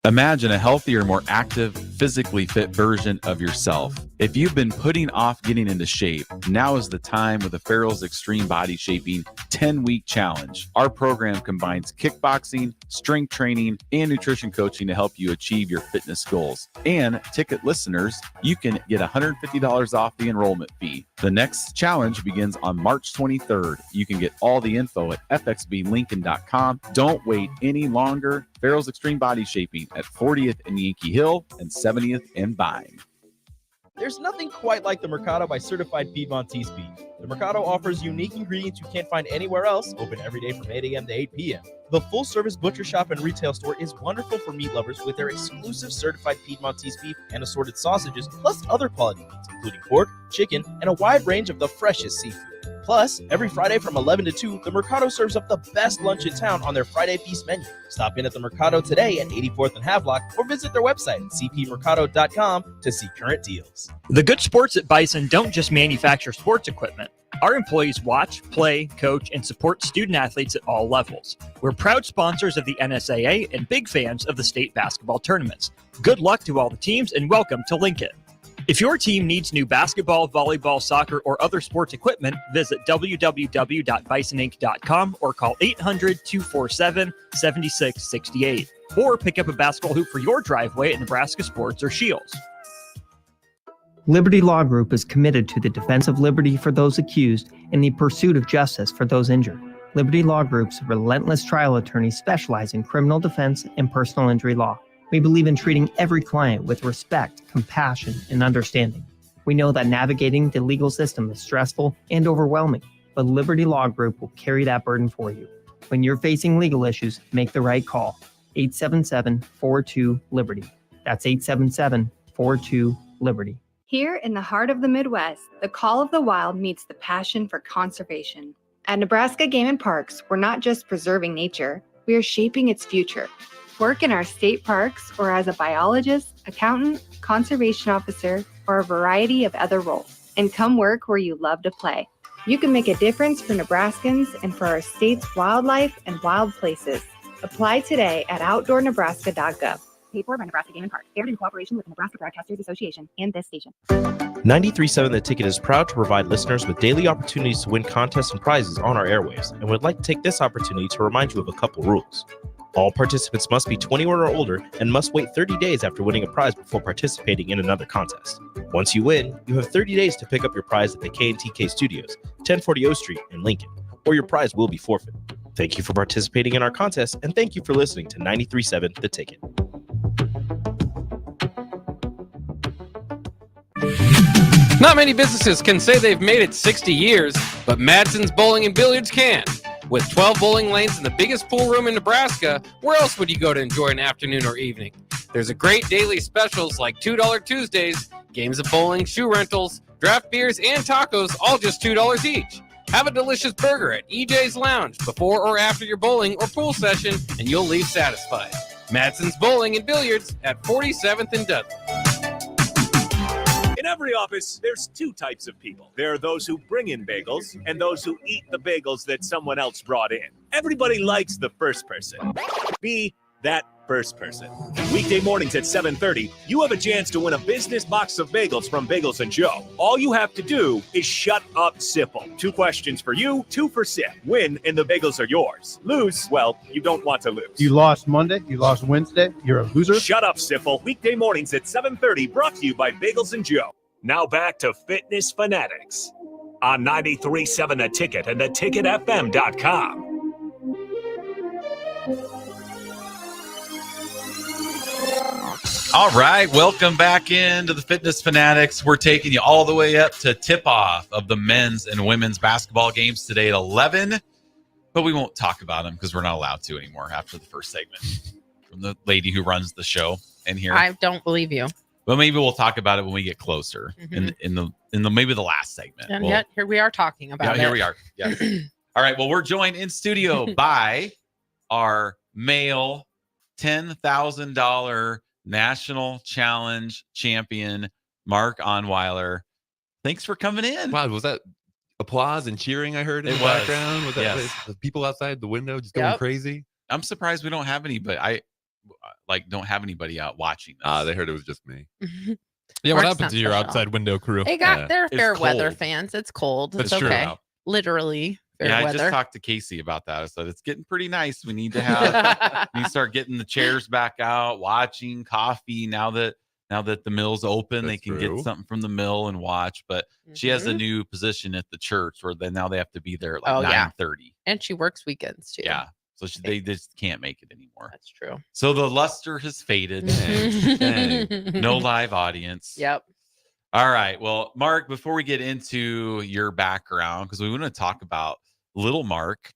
Speaker 4: Imagine a healthier, more active, physically fit version of yourself. If you've been putting off getting into shape, now is the time with the Farrell's Extreme Body Shaping 10-Week Challenge. Our program combines kickboxing, strength training, and nutrition coaching to help you achieve your fitness goals. And ticket listeners, you can get $150 off the enrollment fee. The next challenge begins on March 23rd. You can get all the info at fxblincoln.com. Don't wait any longer. Farrell's Extreme Body Shaping at 40th and Yankee Hill and 70th and Vine.
Speaker 7: There's nothing quite like the Mercado by Certified Piedmontese Beef. The Mercado offers unique ingredients you can't find anywhere else, open every day from 8 a.m. to 8 p.m. The full-service butcher shop and retail store is wonderful for meat lovers with their exclusive certified Piedmontese beef and assorted sausages, plus other quality meats, including pork, chicken, and a wide range of the freshest seafood. Plus, every Friday from 11 to 2, the Mercado serves up the best lunch in town on their Friday Feast menu. Stop in at the Mercado today at 84th and Havelock or visit their website at cpmercado.com to see current deals.
Speaker 9: The good sports at Bison don't just manufacture sports equipment. Our employees watch, play, coach, and support student athletes at all levels. We're proud sponsors of the NSAA and big fans of the state basketball tournaments. Good luck to all the teams and welcome to Lincoln. If your team needs new basketball, volleyball, soccer, or other sports equipment, visit www.bisoninc.com or call 800-247-7668. Or pick up a basketball hoop for your driveway at Nebraska Sports or Shields.
Speaker 10: Liberty Law Group is committed to the defense of liberty for those accused and the pursuit of justice for those injured. Liberty Law Group's relentless trial attorneys specialize in criminal defense and personal injury law. We believe in treating every client with respect, compassion, and understanding. We know that navigating the legal system is stressful and overwhelming, but Liberty Law Group will carry that burden for you. When you're facing legal issues, make the right call. 877-42-LIBERTY. That's 877-42-LIBERTY.
Speaker 11: Here in the heart of the Midwest, the call of the wild meets the passion for conservation. At Nebraska Game and Parks, we're not just preserving nature, we are shaping its future. Work in our state parks or as a biologist, accountant, conservation officer, or a variety of other roles. And come work where you love to play. You can make a difference for Nebraskans and for our state's wildlife and wild places. Apply today at outdoornebraska.gov. Paid for by Nebraska Game and Parks. Aired in cooperation with the Nebraska Broadcasters Association and this station.
Speaker 7: 93.7 The Ticket is proud to provide listeners with daily opportunities to win contests and prizes on our airwaves, and would like to take this opportunity to remind you of a couple rules. All participants must be 21 or older and must wait 30 days after winning a prize before participating in another contest. Once you win, you have 30 days to pick up your prize at the K&TK Studios, 1040 O Street in Lincoln, or your prize will be forfeit. Thank you for participating in our contest, and thank you for listening to 93.7 The Ticket.
Speaker 12: Not many businesses can say they've made it 60 years, but Madsen's Bowling and Billiards can. With 12 bowling lanes and the biggest pool room in Nebraska, where else would you go to enjoy an afternoon or evening? There's a great daily specials like $2 Tuesdays, games of bowling, shoe rentals, draft beers, and tacos, all just $2 each. Have a delicious burger at EJ's Lounge before or after your bowling or pool session, and you'll leave satisfied. Madsen's Bowling and Billiards at 47th and Dudley.
Speaker 2: In every office, there's two types of people. There are those who bring in bagels and those who eat the bagels that someone else brought in. Everybody likes the first person. Be that first person. Weekday mornings at 7:30, you have a chance to win a business box of bagels from Bagels & Joe. All you have to do is shut up, Sipple. 2 questions for you, 2 for Sip. Win, and the bagels are yours. Lose, well, you don't want to lose.
Speaker 13: You lost Monday, you lost Wednesday, you're a loser.
Speaker 2: Shut up, Sipple. Weekday mornings at 7:30, brought to you by Bagels & Joe. Now back to Fitness Fanatics on 93.7 The Ticket and theticketfm.com.
Speaker 4: All right, welcome back into the Fitness Fanatics. We're taking you all the way up to tip-off of the men's and women's basketball games today at 11, but we won't talk about them because we're not allowed to anymore after the first segment from the lady who runs the show in here.
Speaker 5: I don't believe you.
Speaker 4: But maybe we'll talk about it when we get closer in the maybe the last segment.
Speaker 5: And yet here we are talking about it.
Speaker 4: Here we are. Yeah. All right. Well, we're joined in studio by our male $10,000 National Challenge champion, Mark Onweiler. Thanks for coming in.
Speaker 14: Wow, was that applause and cheering I heard in the background? Was that the people outside the window just going crazy?
Speaker 4: I'm surprised we don't have anybody. Don't have anybody out watching this.
Speaker 14: They heard it was just me.
Speaker 6: Yeah,
Speaker 5: Mark's
Speaker 6: what happened to your outside window crew?
Speaker 5: They're fair weather fans. It's cold.
Speaker 6: That's
Speaker 5: it's
Speaker 6: true.
Speaker 5: okay. Literally fair
Speaker 4: I
Speaker 5: weather.
Speaker 4: just talked to Casey about that. I said it's getting pretty nice. We need to have we start getting the chairs back out, watching coffee. Now that the mill's open, they can get something from the mill and watch. But she has a new position at the church where now they have to be there at 9:30.
Speaker 5: And she works weekends too.
Speaker 4: Yeah. So they just can't make it anymore.
Speaker 5: That's true.
Speaker 4: So the luster has faded. No live audience.
Speaker 5: Yep.
Speaker 4: All right. Well, Mark, before we get into your background, because we want to talk about little Mark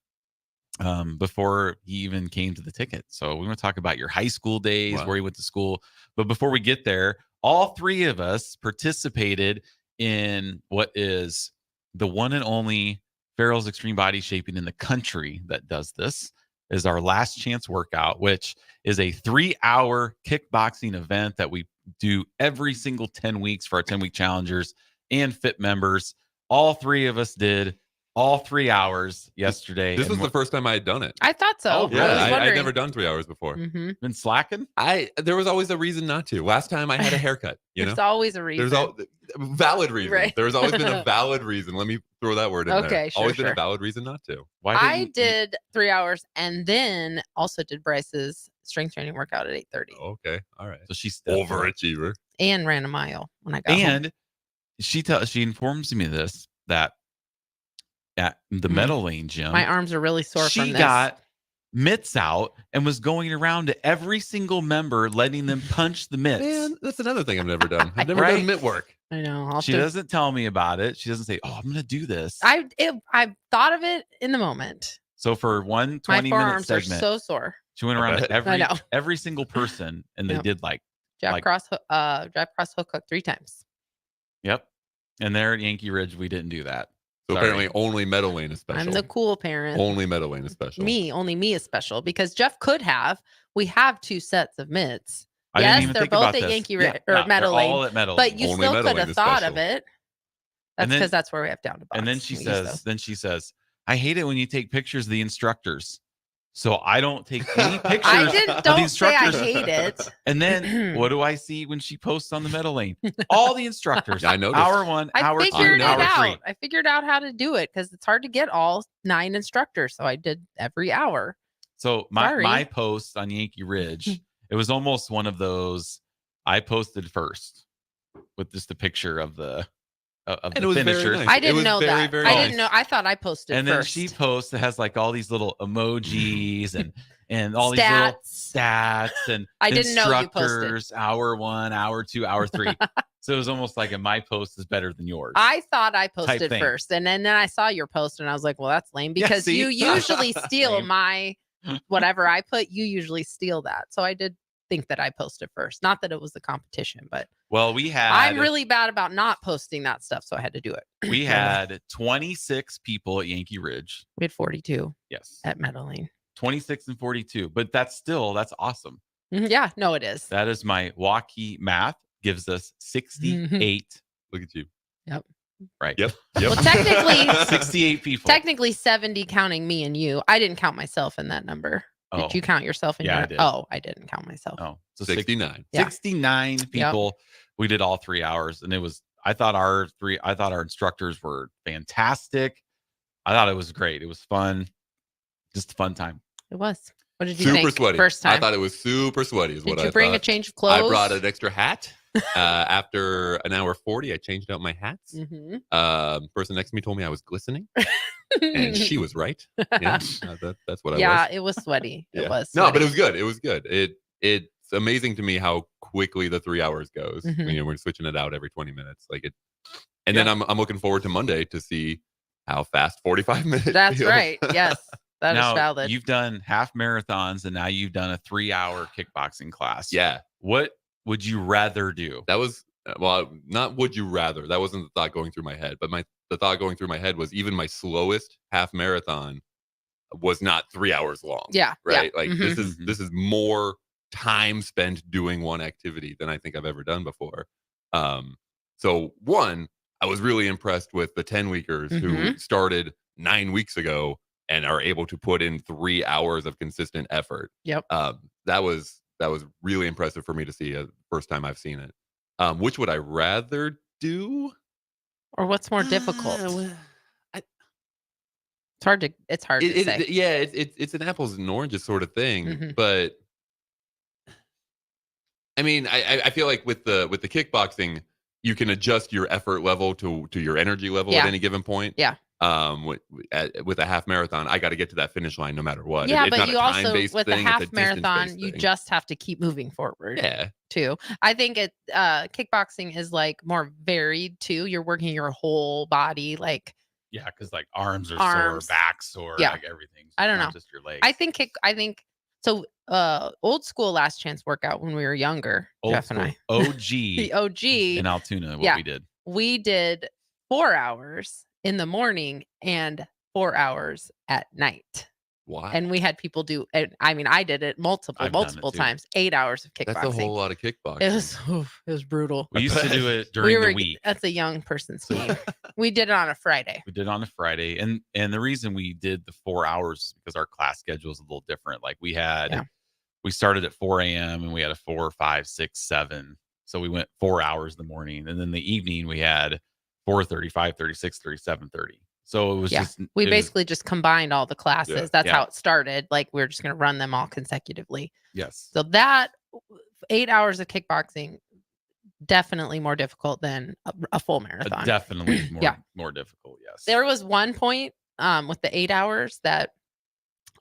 Speaker 4: before he even came to the ticket. So we want to talk about your high school days, where he went to school. But before we get there, all three of us participated in what is the one and only Farrell's Extreme Body Shaping in the country that does this. Is our Last Chance workout, which is a 3-hour kickboxing event that we do every single 10 weeks for our 10-week challengers and fit members. All three of us did all 3 hours yesterday.
Speaker 14: This was the first time I had done it.
Speaker 5: I thought so.
Speaker 14: Oh, yeah, I'd never done 3 hours before.
Speaker 4: Been slacking?
Speaker 14: There was always a reason not to. Last time I had a haircut.
Speaker 5: There's always a reason.
Speaker 14: There's valid reason.
Speaker 5: Right.
Speaker 14: There's always been a valid reason. Let me throw that word in there.
Speaker 5: Okay, sure,
Speaker 14: always been
Speaker 5: sure.
Speaker 14: a valid reason not to.
Speaker 5: I did 3 hours and then also did Bryce's strength training workout at 8:30.
Speaker 14: Okay, all right.
Speaker 4: So she's
Speaker 14: overachiever
Speaker 5: and ran a mile when I got home.
Speaker 4: And she informs me this that at the Meadow Lane gym,
Speaker 5: My arms are really sore
Speaker 4: she
Speaker 5: from this.
Speaker 4: got mitts out and was going around to every single member, letting them punch the mitts.
Speaker 14: Man, that's another thing I've never done. I've never done mitt work.
Speaker 5: I know.
Speaker 4: She doesn't tell me about it. She doesn't say, "Oh, I'm going to do this."
Speaker 5: I thought of it in the moment.
Speaker 4: So for one
Speaker 5: My
Speaker 4: 20-minute
Speaker 5: forearms are
Speaker 4: segment,
Speaker 5: so sore.
Speaker 4: she went around to
Speaker 5: I know.
Speaker 4: every single person, and they
Speaker 5: Yep.
Speaker 4: did like
Speaker 5: Jab cross hook 3 times.
Speaker 4: Yep. And there at Yankee Ridge, we didn't do that.
Speaker 14: So
Speaker 4: Sorry.
Speaker 14: apparently only Meadow Lane is special.
Speaker 5: I'm the cool parent.
Speaker 14: Only Meadow Lane is special.
Speaker 5: Only me is special because Jeff could have. We have 2 sets of mitts.
Speaker 4: I didn't
Speaker 5: Yes,
Speaker 4: even
Speaker 5: they're
Speaker 4: think
Speaker 5: both
Speaker 4: about
Speaker 5: at
Speaker 4: this.
Speaker 5: Yankee
Speaker 4: Yeah,
Speaker 5: or
Speaker 4: they're
Speaker 5: Meadow Lane.
Speaker 4: all at Meadow
Speaker 5: But
Speaker 4: Lane.
Speaker 5: you
Speaker 14: Only
Speaker 5: still
Speaker 14: Meadow
Speaker 5: could
Speaker 14: Lane
Speaker 5: have
Speaker 14: is
Speaker 5: thought
Speaker 14: special.
Speaker 5: of it. That's
Speaker 4: And then-
Speaker 5: because that's where we have down to box.
Speaker 4: And then she
Speaker 5: We use
Speaker 4: says, "I hate it when you take pictures of the instructors." So I don't take any pictures
Speaker 5: I
Speaker 4: of the
Speaker 5: don't say I
Speaker 4: instructors.
Speaker 5: hate it.
Speaker 4: And then what do I see when she posts on the Meadow Lane? All the instructors.
Speaker 14: Yeah, I noticed.
Speaker 4: Hour 1,
Speaker 5: I
Speaker 4: hour 2,
Speaker 5: figured it
Speaker 4: hour 3.
Speaker 5: out. I figured out how to do it because it's hard to get all 9 instructors. So I did every hour.
Speaker 4: So my
Speaker 5: Sorry.
Speaker 4: post on Yankee Ridge, it was almost one of those I posted first with just a picture of the
Speaker 14: And it was very
Speaker 4: finishers.
Speaker 14: nice.
Speaker 5: I
Speaker 14: It
Speaker 5: didn't
Speaker 14: was
Speaker 5: know
Speaker 14: very,
Speaker 5: that.
Speaker 14: very
Speaker 5: I
Speaker 14: nice.
Speaker 5: didn't know. I thought I posted
Speaker 4: And then
Speaker 5: first.
Speaker 4: she posts it has like all these little emojis and all these
Speaker 5: Stats.
Speaker 4: little stats and
Speaker 5: I didn't know you posted.
Speaker 4: instructors, hour 1, hour 2, hour 3. So it was almost like my post is better than yours.
Speaker 5: I thought I posted
Speaker 4: thing.
Speaker 5: first, and then I saw your post, and I was like, well, that's lame because
Speaker 4: see?
Speaker 5: you usually steal
Speaker 4: Lame.
Speaker 5: my whatever I put. You usually steal that, so I did think that I posted first. Not that it was the competition, but
Speaker 4: Well, we had.
Speaker 5: I'm really bad about not posting that stuff, so I had to do it.
Speaker 4: We had 26 people at Yankee Ridge.
Speaker 5: We had 42
Speaker 4: Yes,
Speaker 5: at Meadow Lane.
Speaker 4: 26 and 42, but that's awesome.
Speaker 5: Yeah, no, it is.
Speaker 4: That is my walkie math gives us 68.
Speaker 14: Look at you.
Speaker 5: Yep.
Speaker 4: Right.
Speaker 14: Yep.
Speaker 5: Well, technically,
Speaker 4: 68 people.
Speaker 5: Technically 70 counting me and you. I didn't count myself in that number.
Speaker 4: Oh.
Speaker 5: Did you count yourself in
Speaker 4: Yeah,
Speaker 5: your?
Speaker 4: I did.
Speaker 5: Oh, I didn't count myself.
Speaker 4: Oh, so
Speaker 14: 69.
Speaker 5: Yeah.
Speaker 4: 69 people. We did all 3 hours, and it was. I thought our instructors were fantastic. I thought it was great. It was fun. Just a fun time.
Speaker 5: It was. What did you
Speaker 14: Super
Speaker 5: think?
Speaker 14: sweaty.
Speaker 5: First time.
Speaker 14: I thought it was super sweaty.
Speaker 5: Did you bring a change of clothes?
Speaker 14: I brought an extra hat. After an hour 40, I changed out my hats. Person next to me told me I was glistening, and she was right. Yeah, that's what I was.
Speaker 5: Yeah, it was sweaty. It was.
Speaker 14: No, but it was good. It was good. It's amazing to me how quickly the 3 hours goes. We're switching it out every 20 minutes, like it. And then I'm looking forward to Monday to see how fast 45 minutes.
Speaker 5: That's
Speaker 14: feels.
Speaker 5: right. Yes, that is valid.
Speaker 4: You've done half marathons, and now you've done a 3-hour kickboxing class.
Speaker 14: Yeah.
Speaker 4: What would you rather do?
Speaker 14: That was not would you rather. That wasn't the thought going through my head, but the thought going through my head was even my slowest half marathon was not 3 hours long.
Speaker 5: Yeah.
Speaker 14: Right.
Speaker 5: Yeah.
Speaker 14: Like this is more time spent doing one activity than I think I've ever done before. So one, I was really impressed with the 10-weekers who started 9 weeks ago and are able to put in 3 hours of consistent effort.
Speaker 5: Yep.
Speaker 14: That was really impressive for me to see. First time I've seen it. Which would I rather do?
Speaker 5: Or what's more difficult? It's hard to say.
Speaker 14: Yeah, it's an apples and oranges sort of thing. But I mean, I feel like with the kickboxing, you can adjust your effort level to your energy level at any given point.
Speaker 5: Yeah.
Speaker 14: With a half marathon, I got to get to that finish line no matter what.
Speaker 5: Yeah,
Speaker 14: it's
Speaker 5: but
Speaker 14: not
Speaker 5: you
Speaker 14: a
Speaker 5: also
Speaker 14: time-based
Speaker 5: with
Speaker 14: thing,
Speaker 5: the half
Speaker 14: it's a
Speaker 5: marathon,
Speaker 14: distance-based
Speaker 5: you
Speaker 14: thing.
Speaker 5: just have to keep moving forward.
Speaker 14: Yeah.
Speaker 5: Too. I think kickboxing is like more varied too. You're working your whole body, like
Speaker 4: because like arms are
Speaker 5: Arms.
Speaker 4: sore, back sore,
Speaker 5: Yeah.
Speaker 4: like everything.
Speaker 5: I don't
Speaker 4: not
Speaker 5: know.
Speaker 4: Just your legs.
Speaker 5: I think so. Old school last chance workout when we were younger.
Speaker 4: Old
Speaker 5: Jeff
Speaker 4: school.
Speaker 5: and I.
Speaker 4: OG.
Speaker 5: The OG
Speaker 4: in Altoona. What we did.
Speaker 5: We did 4 hours in the morning and 4 hours at night.
Speaker 14: Why?
Speaker 5: And we had people do. I mean, I did it multiple
Speaker 4: I've done it too.
Speaker 5: times. 8 hours of kickboxing.
Speaker 14: That's a whole lot of kickboxing.
Speaker 5: It was brutal.
Speaker 4: We used to do it during the week.
Speaker 5: That's a young person's game. We did it on a Friday.
Speaker 4: We did it on a Friday, and the reason we did the 4 hours is because our class schedule is a little different. Like we started at 4 a.m. and we had a 4, 5, 6, 7. So we went 4 hours in the morning, and then the evening we had 4:30, 5:30, 6:30, 7:30. So it was
Speaker 5: we basically just combined all the classes.
Speaker 14: Yeah.
Speaker 5: That's how it started. Like we were just going to run them all consecutively.
Speaker 4: Yes.
Speaker 5: So that 8 hours of kickboxing, definitely more difficult than a full marathon.
Speaker 4: Definitely more difficult. Yes.
Speaker 5: There was one point with the 8 hours that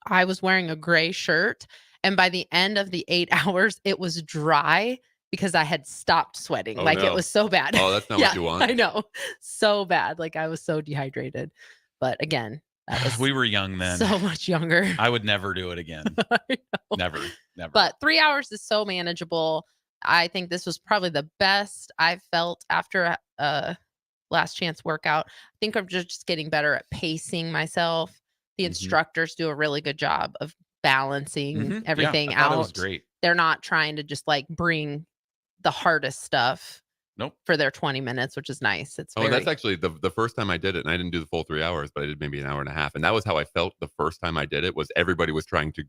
Speaker 5: I was wearing a gray shirt, and by the end of the 8 hours, it was dry because I had stopped sweating. It was so bad.
Speaker 14: Oh, that's not what you want.
Speaker 5: I know. So bad. Like I was so dehydrated. But again, that was
Speaker 4: we were young then.
Speaker 5: so much younger.
Speaker 4: I would never do it again.
Speaker 5: I know.
Speaker 4: Never.
Speaker 5: But 3 hours is so manageable. I think this was probably the best I've felt after a last chance workout. I think I'm just getting better at pacing myself. The instructors do a really good job of balancing everything
Speaker 4: I thought
Speaker 5: out.
Speaker 4: It was great.
Speaker 5: They're not trying to just like bring the hardest stuff for their 20 minutes, which is nice. It's
Speaker 14: that's actually the first time I did it, and I didn't do the full 3 hours, but I did maybe an hour and a half, and that was how I felt the first time I did it. Was everybody was trying to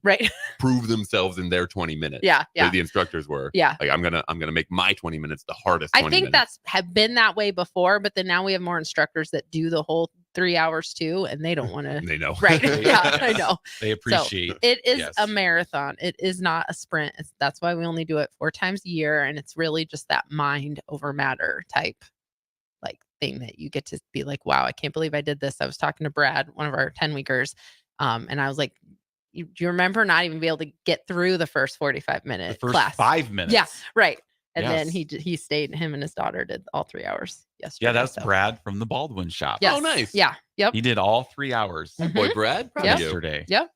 Speaker 14: prove themselves in their 20 minutes.
Speaker 5: Yeah.
Speaker 14: The instructors were.
Speaker 5: Yeah.
Speaker 14: Like I'm gonna make my 20 minutes the hardest.
Speaker 5: I think that's have been that way before, but then now we have more instructors that do the whole 3 hours too, and they don't want to.
Speaker 14: They know.
Speaker 5: Right. Yeah, I know.
Speaker 4: They appreciate.
Speaker 5: So it is a marathon. It is not a sprint. That's why we only do it 4 times a year, and it's really just that mind over matter type like thing that you get to be like, wow, I can't believe I did this. I was talking to Brad, one of our 10-weekers, and I was like, do you remember not even be able to get through the first 45 minute
Speaker 4: The first
Speaker 5: class?
Speaker 4: 5 minutes.
Speaker 5: Yeah, right. And then
Speaker 4: Yes.
Speaker 5: he stayed. Him and his daughter did all 3 hours yesterday.
Speaker 4: Yeah, that's
Speaker 5: so.
Speaker 4: Brad from the Baldwin shop.
Speaker 5: Yes.
Speaker 14: Oh, nice.
Speaker 5: Yeah. Yep.
Speaker 4: He did all 3 hours
Speaker 14: Boy, Brad, proud of you.
Speaker 4: yesterday.
Speaker 5: Yep.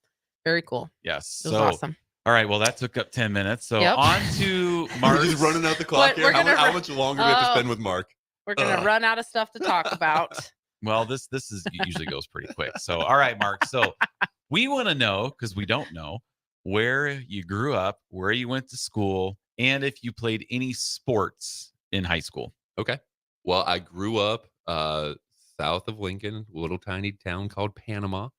Speaker 5: Very cool.
Speaker 4: Yes.
Speaker 5: It was
Speaker 4: So,
Speaker 5: awesome.
Speaker 4: all right. Well, that took up 10 minutes. So
Speaker 5: Yep.
Speaker 4: on to
Speaker 14: We're
Speaker 4: Mark.
Speaker 14: just running out the clock
Speaker 5: But
Speaker 14: here.
Speaker 5: we're
Speaker 14: How,
Speaker 5: gonna
Speaker 14: how
Speaker 5: run-
Speaker 14: much longer do we have to
Speaker 5: Oh.
Speaker 14: spend with Mark?
Speaker 5: We're gonna
Speaker 14: Ugh.
Speaker 5: run out of stuff to talk about.
Speaker 4: Well, this is usually goes pretty quick. So, all right, Mark. So we want to know, because we don't know, where you grew up, where you went to school, and if you played any sports in high school.
Speaker 14: Okay. Well, I grew up south of Lincoln, a little tiny town called Panama.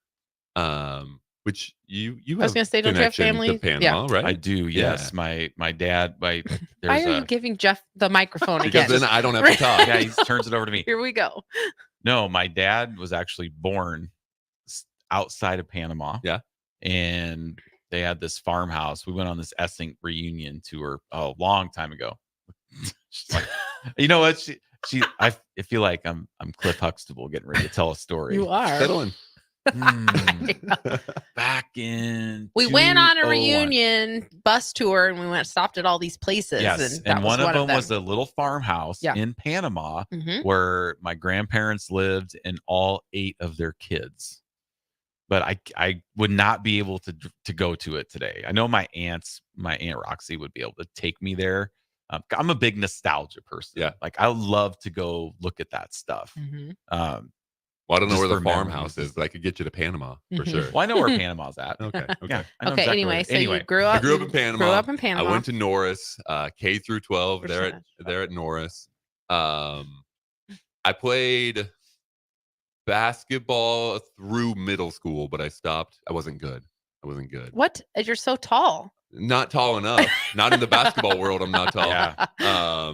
Speaker 14: Which you
Speaker 5: I was
Speaker 14: have
Speaker 5: gonna say, don't you have
Speaker 14: connection
Speaker 5: family?
Speaker 14: to Panama, right?
Speaker 4: I do. Yes. My dad.
Speaker 5: Why
Speaker 4: There's
Speaker 5: are you giving Jeff the microphone
Speaker 14: because
Speaker 5: again?
Speaker 14: then I don't have to talk.
Speaker 4: yeah, he turns it over to me.
Speaker 5: Here we go.
Speaker 4: No, my dad was actually born outside of Panama.
Speaker 14: Yeah.
Speaker 4: And they had this farmhouse. We went on this Essink reunion tour a long time ago. She's like, you know what? I feel like I'm Cliff Huxtable getting ready to tell a story.
Speaker 5: You are.
Speaker 14: Settle in.
Speaker 4: Back in
Speaker 5: We went on a
Speaker 4: 2001.
Speaker 5: reunion bus tour and we stopped at all these places.
Speaker 4: Yes,
Speaker 5: and, that
Speaker 4: and
Speaker 5: was
Speaker 4: one of them was a little farmhouse
Speaker 5: Yeah.
Speaker 4: in Panama
Speaker 5: Mhm.
Speaker 4: where my grandparents lived and all 8 of their kids. But I would not be able to go to it today. I know my Aunt Roxy would be able to take me there. I'm a big nostalgia person.
Speaker 14: Yeah.
Speaker 4: Like I love to go look at that stuff.
Speaker 5: Mhm.
Speaker 14: Well, I don't know
Speaker 4: Just
Speaker 14: where the
Speaker 4: for memories.
Speaker 14: farmhouse is, but I could get you to Panama for
Speaker 5: Mhm.
Speaker 14: sure.
Speaker 4: Well, I know where Panama's at.
Speaker 14: Okay. Okay.
Speaker 4: Yeah. I know
Speaker 5: Okay,
Speaker 4: exactly
Speaker 5: anyway,
Speaker 4: where-
Speaker 5: so you grew
Speaker 14: I
Speaker 5: up.
Speaker 14: grew up in Panama.
Speaker 5: Grew up in Panama.
Speaker 14: I went to Norris, K through 12 there
Speaker 5: Percentage.
Speaker 14: there at Norris. I played basketball through middle school, but I stopped. I wasn't good.
Speaker 5: What? You're so tall.
Speaker 14: Not tall enough. Not in the basketball world. I'm not tall.
Speaker 4: Yeah.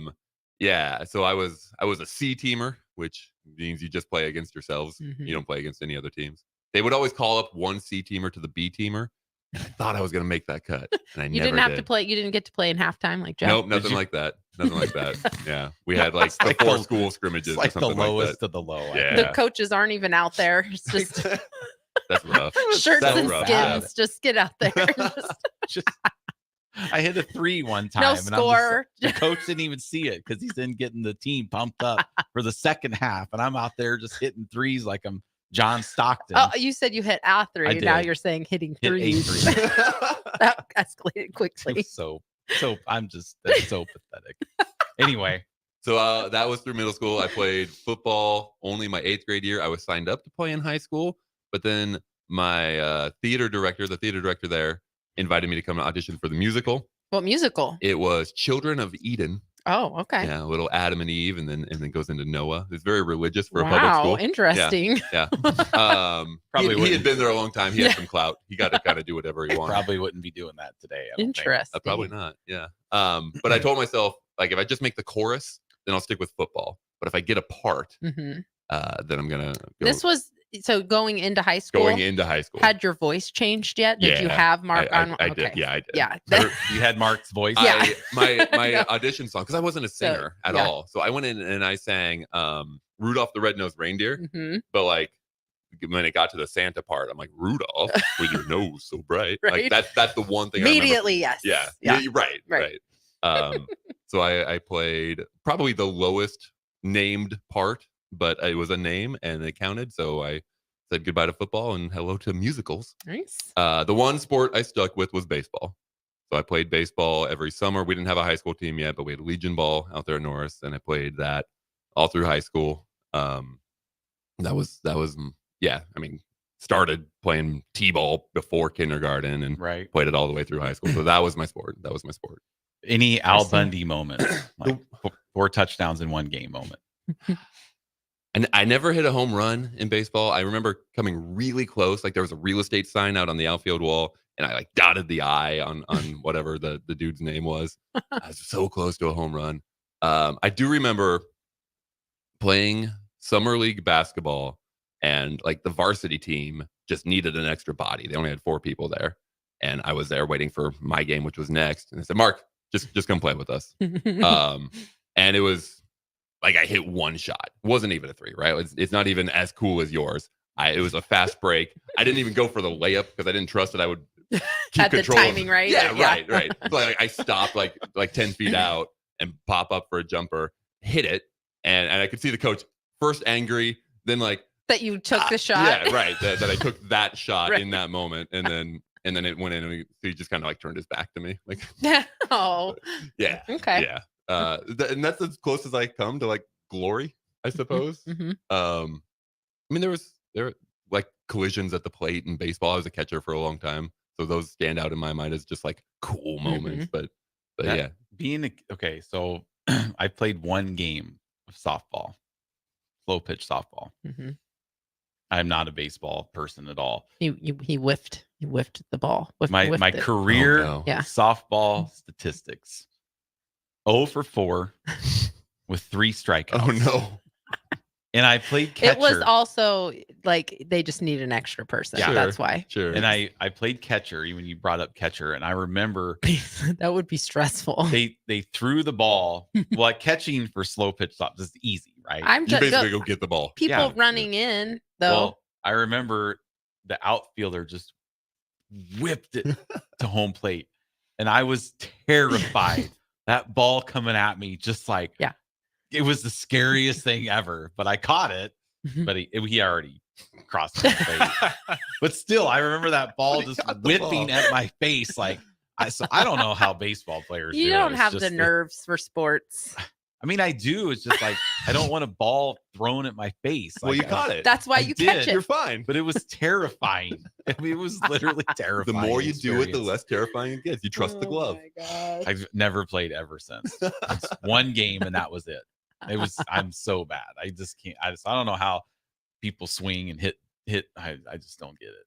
Speaker 14: Yeah. So I was a C teamer, which means you just play against yourselves.
Speaker 5: Mhm.
Speaker 14: You don't play against any other teams. They would always call up one C teamer to the B teamer. And I thought I was going to make that cut. And I
Speaker 5: You
Speaker 14: never
Speaker 5: didn't have
Speaker 14: did.
Speaker 5: to play. You didn't get to play in halftime like Jeff.
Speaker 14: Nope, nothing
Speaker 4: you?
Speaker 14: like that. Nothing like that. Yeah. We had like the
Speaker 4: like
Speaker 14: 4
Speaker 4: the-
Speaker 14: school scrimmages
Speaker 4: It's like
Speaker 14: or
Speaker 4: the
Speaker 14: something
Speaker 4: lowest
Speaker 14: like that.
Speaker 4: of the low. I
Speaker 14: Yeah.
Speaker 5: The coaches aren't even out there. It's just
Speaker 14: That's rough.
Speaker 5: shirts
Speaker 14: That's
Speaker 5: and
Speaker 14: rough,
Speaker 5: skins.
Speaker 14: yeah.
Speaker 5: Just get out there.
Speaker 4: Just I hit a 3 one time.
Speaker 5: No
Speaker 4: and I'm
Speaker 5: score.
Speaker 4: the coach didn't even see it because he's in getting the team pumped up for the second half, and I'm out there just hitting threes like I'm John Stockton.
Speaker 5: Oh, you said you hit a 3.
Speaker 4: I
Speaker 5: Now
Speaker 4: did.
Speaker 5: you're saying hitting
Speaker 4: Hit 8
Speaker 5: threes.
Speaker 4: threes.
Speaker 5: That escalated quickly.
Speaker 4: so that's so pathetic. Anyway,
Speaker 14: So that was through middle school. I played football only my 8th grade year. I was signed up to play in high school, but then my the theater director there, invited me to come audition for the musical.
Speaker 5: What musical?
Speaker 14: It was Children of Eden.
Speaker 5: Oh, okay.
Speaker 14: Yeah, a little Adam and Eve, and then goes into Noah. It's very religious for a public
Speaker 5: Wow,
Speaker 14: school.
Speaker 5: interesting.
Speaker 14: Yeah.
Speaker 4: Probably
Speaker 14: he had
Speaker 4: wouldn't.
Speaker 14: been there a long time. He
Speaker 5: Yeah.
Speaker 14: had some clout. He got to kind of do whatever he wanted.
Speaker 4: probably wouldn't be doing that today. I don't think.
Speaker 5: Interesting.
Speaker 14: Probably not. Yeah. But I told myself, like, if I just make the chorus, then I'll stick with football. But if I get a part,
Speaker 5: Mhm.
Speaker 14: then I'm gonna go
Speaker 5: This was so going into high school.
Speaker 14: going into high school.
Speaker 5: Had your voice changed yet? Did you
Speaker 14: Yeah,
Speaker 5: have Mark
Speaker 14: I
Speaker 5: on?
Speaker 14: I
Speaker 5: okay.
Speaker 14: did. Yeah, I did.
Speaker 5: Yeah.
Speaker 4: You had Mark's voice.
Speaker 5: Yeah.
Speaker 14: My audition song, because I wasn't a singer at
Speaker 5: yeah.
Speaker 14: all. So I went in and I sang Rudolph the Red-Nosed Reindeer.
Speaker 5: Mhm.
Speaker 14: But like when it got to the Santa part, I'm like, Rudolph, with your nose so bright.
Speaker 5: Right.
Speaker 14: Like that's the one thing I remember.
Speaker 5: Immediately, yes.
Speaker 14: Yeah.
Speaker 5: Yeah.
Speaker 14: You're right.
Speaker 5: Right.
Speaker 14: So I played probably the lowest named part, but it was a name and it counted. So I said goodbye to football and hello to musicals.
Speaker 5: Nice.
Speaker 14: The one sport I stuck with was baseball. So I played baseball every summer. We didn't have a high school team yet, but we had Legion ball out there at Norris, and I played that all through high school. That was yeah. I mean, started playing t-ball before kindergarten and
Speaker 4: Right.
Speaker 14: played it all the way through high school. So that was my sport.
Speaker 4: Any Al
Speaker 5: Interesting.
Speaker 4: Bundy moments? Like 4 touchdowns in one game moment.
Speaker 14: And I never hit a home run in baseball. I remember coming really close. Like there was a real estate sign out on the outfield wall, and I like dotted the I on whatever the dude's name was. I was so close to a home run. I do remember playing summer league basketball, and like the varsity team just needed an extra body. They only had 4 people there, and I was there waiting for my game, which was next. And I said, "Mark, just come play with us." And it was like I hit one shot. It wasn't even a 3, right? It's not even as cool as yours. It was a fast break. I didn't even go for the layup because I didn't trust that I would keep
Speaker 5: Had the
Speaker 14: control of-
Speaker 5: timing right.
Speaker 14: Yeah, right. So, like I stopped like 10 feet out, and pop up for a jumper, hit it, and I could see the coach first angry, then like
Speaker 5: that you took the shot.
Speaker 14: Yeah, right. That I took that shot
Speaker 5: Right.
Speaker 14: in that moment, and then it went in, and he just kind of like turned his back to me, like
Speaker 5: Oh,
Speaker 14: yeah,
Speaker 5: okay.
Speaker 14: yeah. And that's as close as I come to like glory, I suppose.
Speaker 5: Mhm.
Speaker 14: I mean, there were like collisions at the plate in baseball. I was a catcher for a long time, so those stand out in my mind as just like cool moments. But yeah,
Speaker 4: okay. So I played one game of softball, slow pitch softball.
Speaker 5: Mhm.
Speaker 4: I'm not a baseball person at all.
Speaker 5: He whiffed. He whiffed the ball.
Speaker 4: My
Speaker 5: Whiffed it.
Speaker 4: career
Speaker 5: Yeah.
Speaker 4: softball statistics: 0 for 4 with 3 strikeouts.
Speaker 14: oh no.
Speaker 4: And I played catcher.
Speaker 5: It was also like they just need an extra person.
Speaker 4: Yeah.
Speaker 5: That's why.
Speaker 14: Sure.
Speaker 4: And I played catcher when you brought up catcher, and I remember
Speaker 5: That would be stressful.
Speaker 4: they threw the ball. Well, like catching for slow pitch stops is easy, right?
Speaker 5: I'm
Speaker 14: You
Speaker 5: just
Speaker 14: basically go get the ball.
Speaker 5: people
Speaker 4: Yeah.
Speaker 5: running in though.
Speaker 4: Well, I remember the outfielder just whipped it to home plate, and I was terrified. That ball coming at me, just like
Speaker 5: Yeah.
Speaker 4: it was the scariest thing ever. But I caught it, but he already crossed my face. But still, I remember that ball just
Speaker 14: caught the
Speaker 4: whipping
Speaker 14: ball.
Speaker 4: at my face. Like I don't know how baseball players.
Speaker 5: You
Speaker 4: do
Speaker 5: don't
Speaker 4: it. It's
Speaker 5: have
Speaker 4: just
Speaker 5: the nerves for sports.
Speaker 4: I mean, I do. It's just like I don't want a ball thrown at my face.
Speaker 14: Well,
Speaker 4: Like,
Speaker 14: you caught it.
Speaker 5: That's why
Speaker 4: I
Speaker 5: you
Speaker 4: did.
Speaker 5: catch
Speaker 14: You're
Speaker 5: it.
Speaker 14: fine.
Speaker 4: but it was terrifying. I mean, it was literally
Speaker 14: The
Speaker 4: terrifying.
Speaker 14: more you do it, the
Speaker 4: experience.
Speaker 14: less terrifying it gets. You trust the glove.
Speaker 4: I've never played ever since. It's one game and that was it. I'm so bad. I just can't. I don't know how people swing and hit. I just don't get it.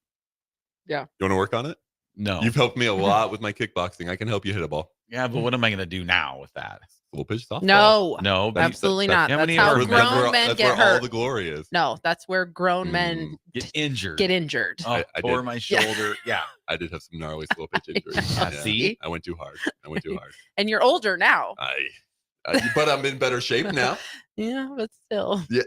Speaker 14: You want to work on it?
Speaker 4: No.
Speaker 14: You've helped me a lot with my kickboxing. I can help you hit a ball.
Speaker 4: Yeah, but what am I going to do now with that?
Speaker 14: Little pitch softball.
Speaker 5: No,
Speaker 4: No, but
Speaker 5: absolutely
Speaker 4: that's-
Speaker 5: not.
Speaker 4: how many
Speaker 5: That's how
Speaker 4: of our-
Speaker 5: grown men
Speaker 14: that's
Speaker 5: get
Speaker 14: where all
Speaker 5: hurt.
Speaker 14: the glory is.
Speaker 5: No, that's where grown men
Speaker 4: get injured.
Speaker 5: get injured.
Speaker 4: Oh,
Speaker 14: I
Speaker 4: tore
Speaker 14: did.
Speaker 4: my
Speaker 5: Yeah.
Speaker 4: shoulder. Yeah.
Speaker 14: I did have some gnarly slow pitch injuries.
Speaker 4: Yeah, see?
Speaker 14: I went too hard.
Speaker 5: And you're older now.
Speaker 14: But I'm in better shape now.
Speaker 5: Yeah, but still,
Speaker 14: Yeah.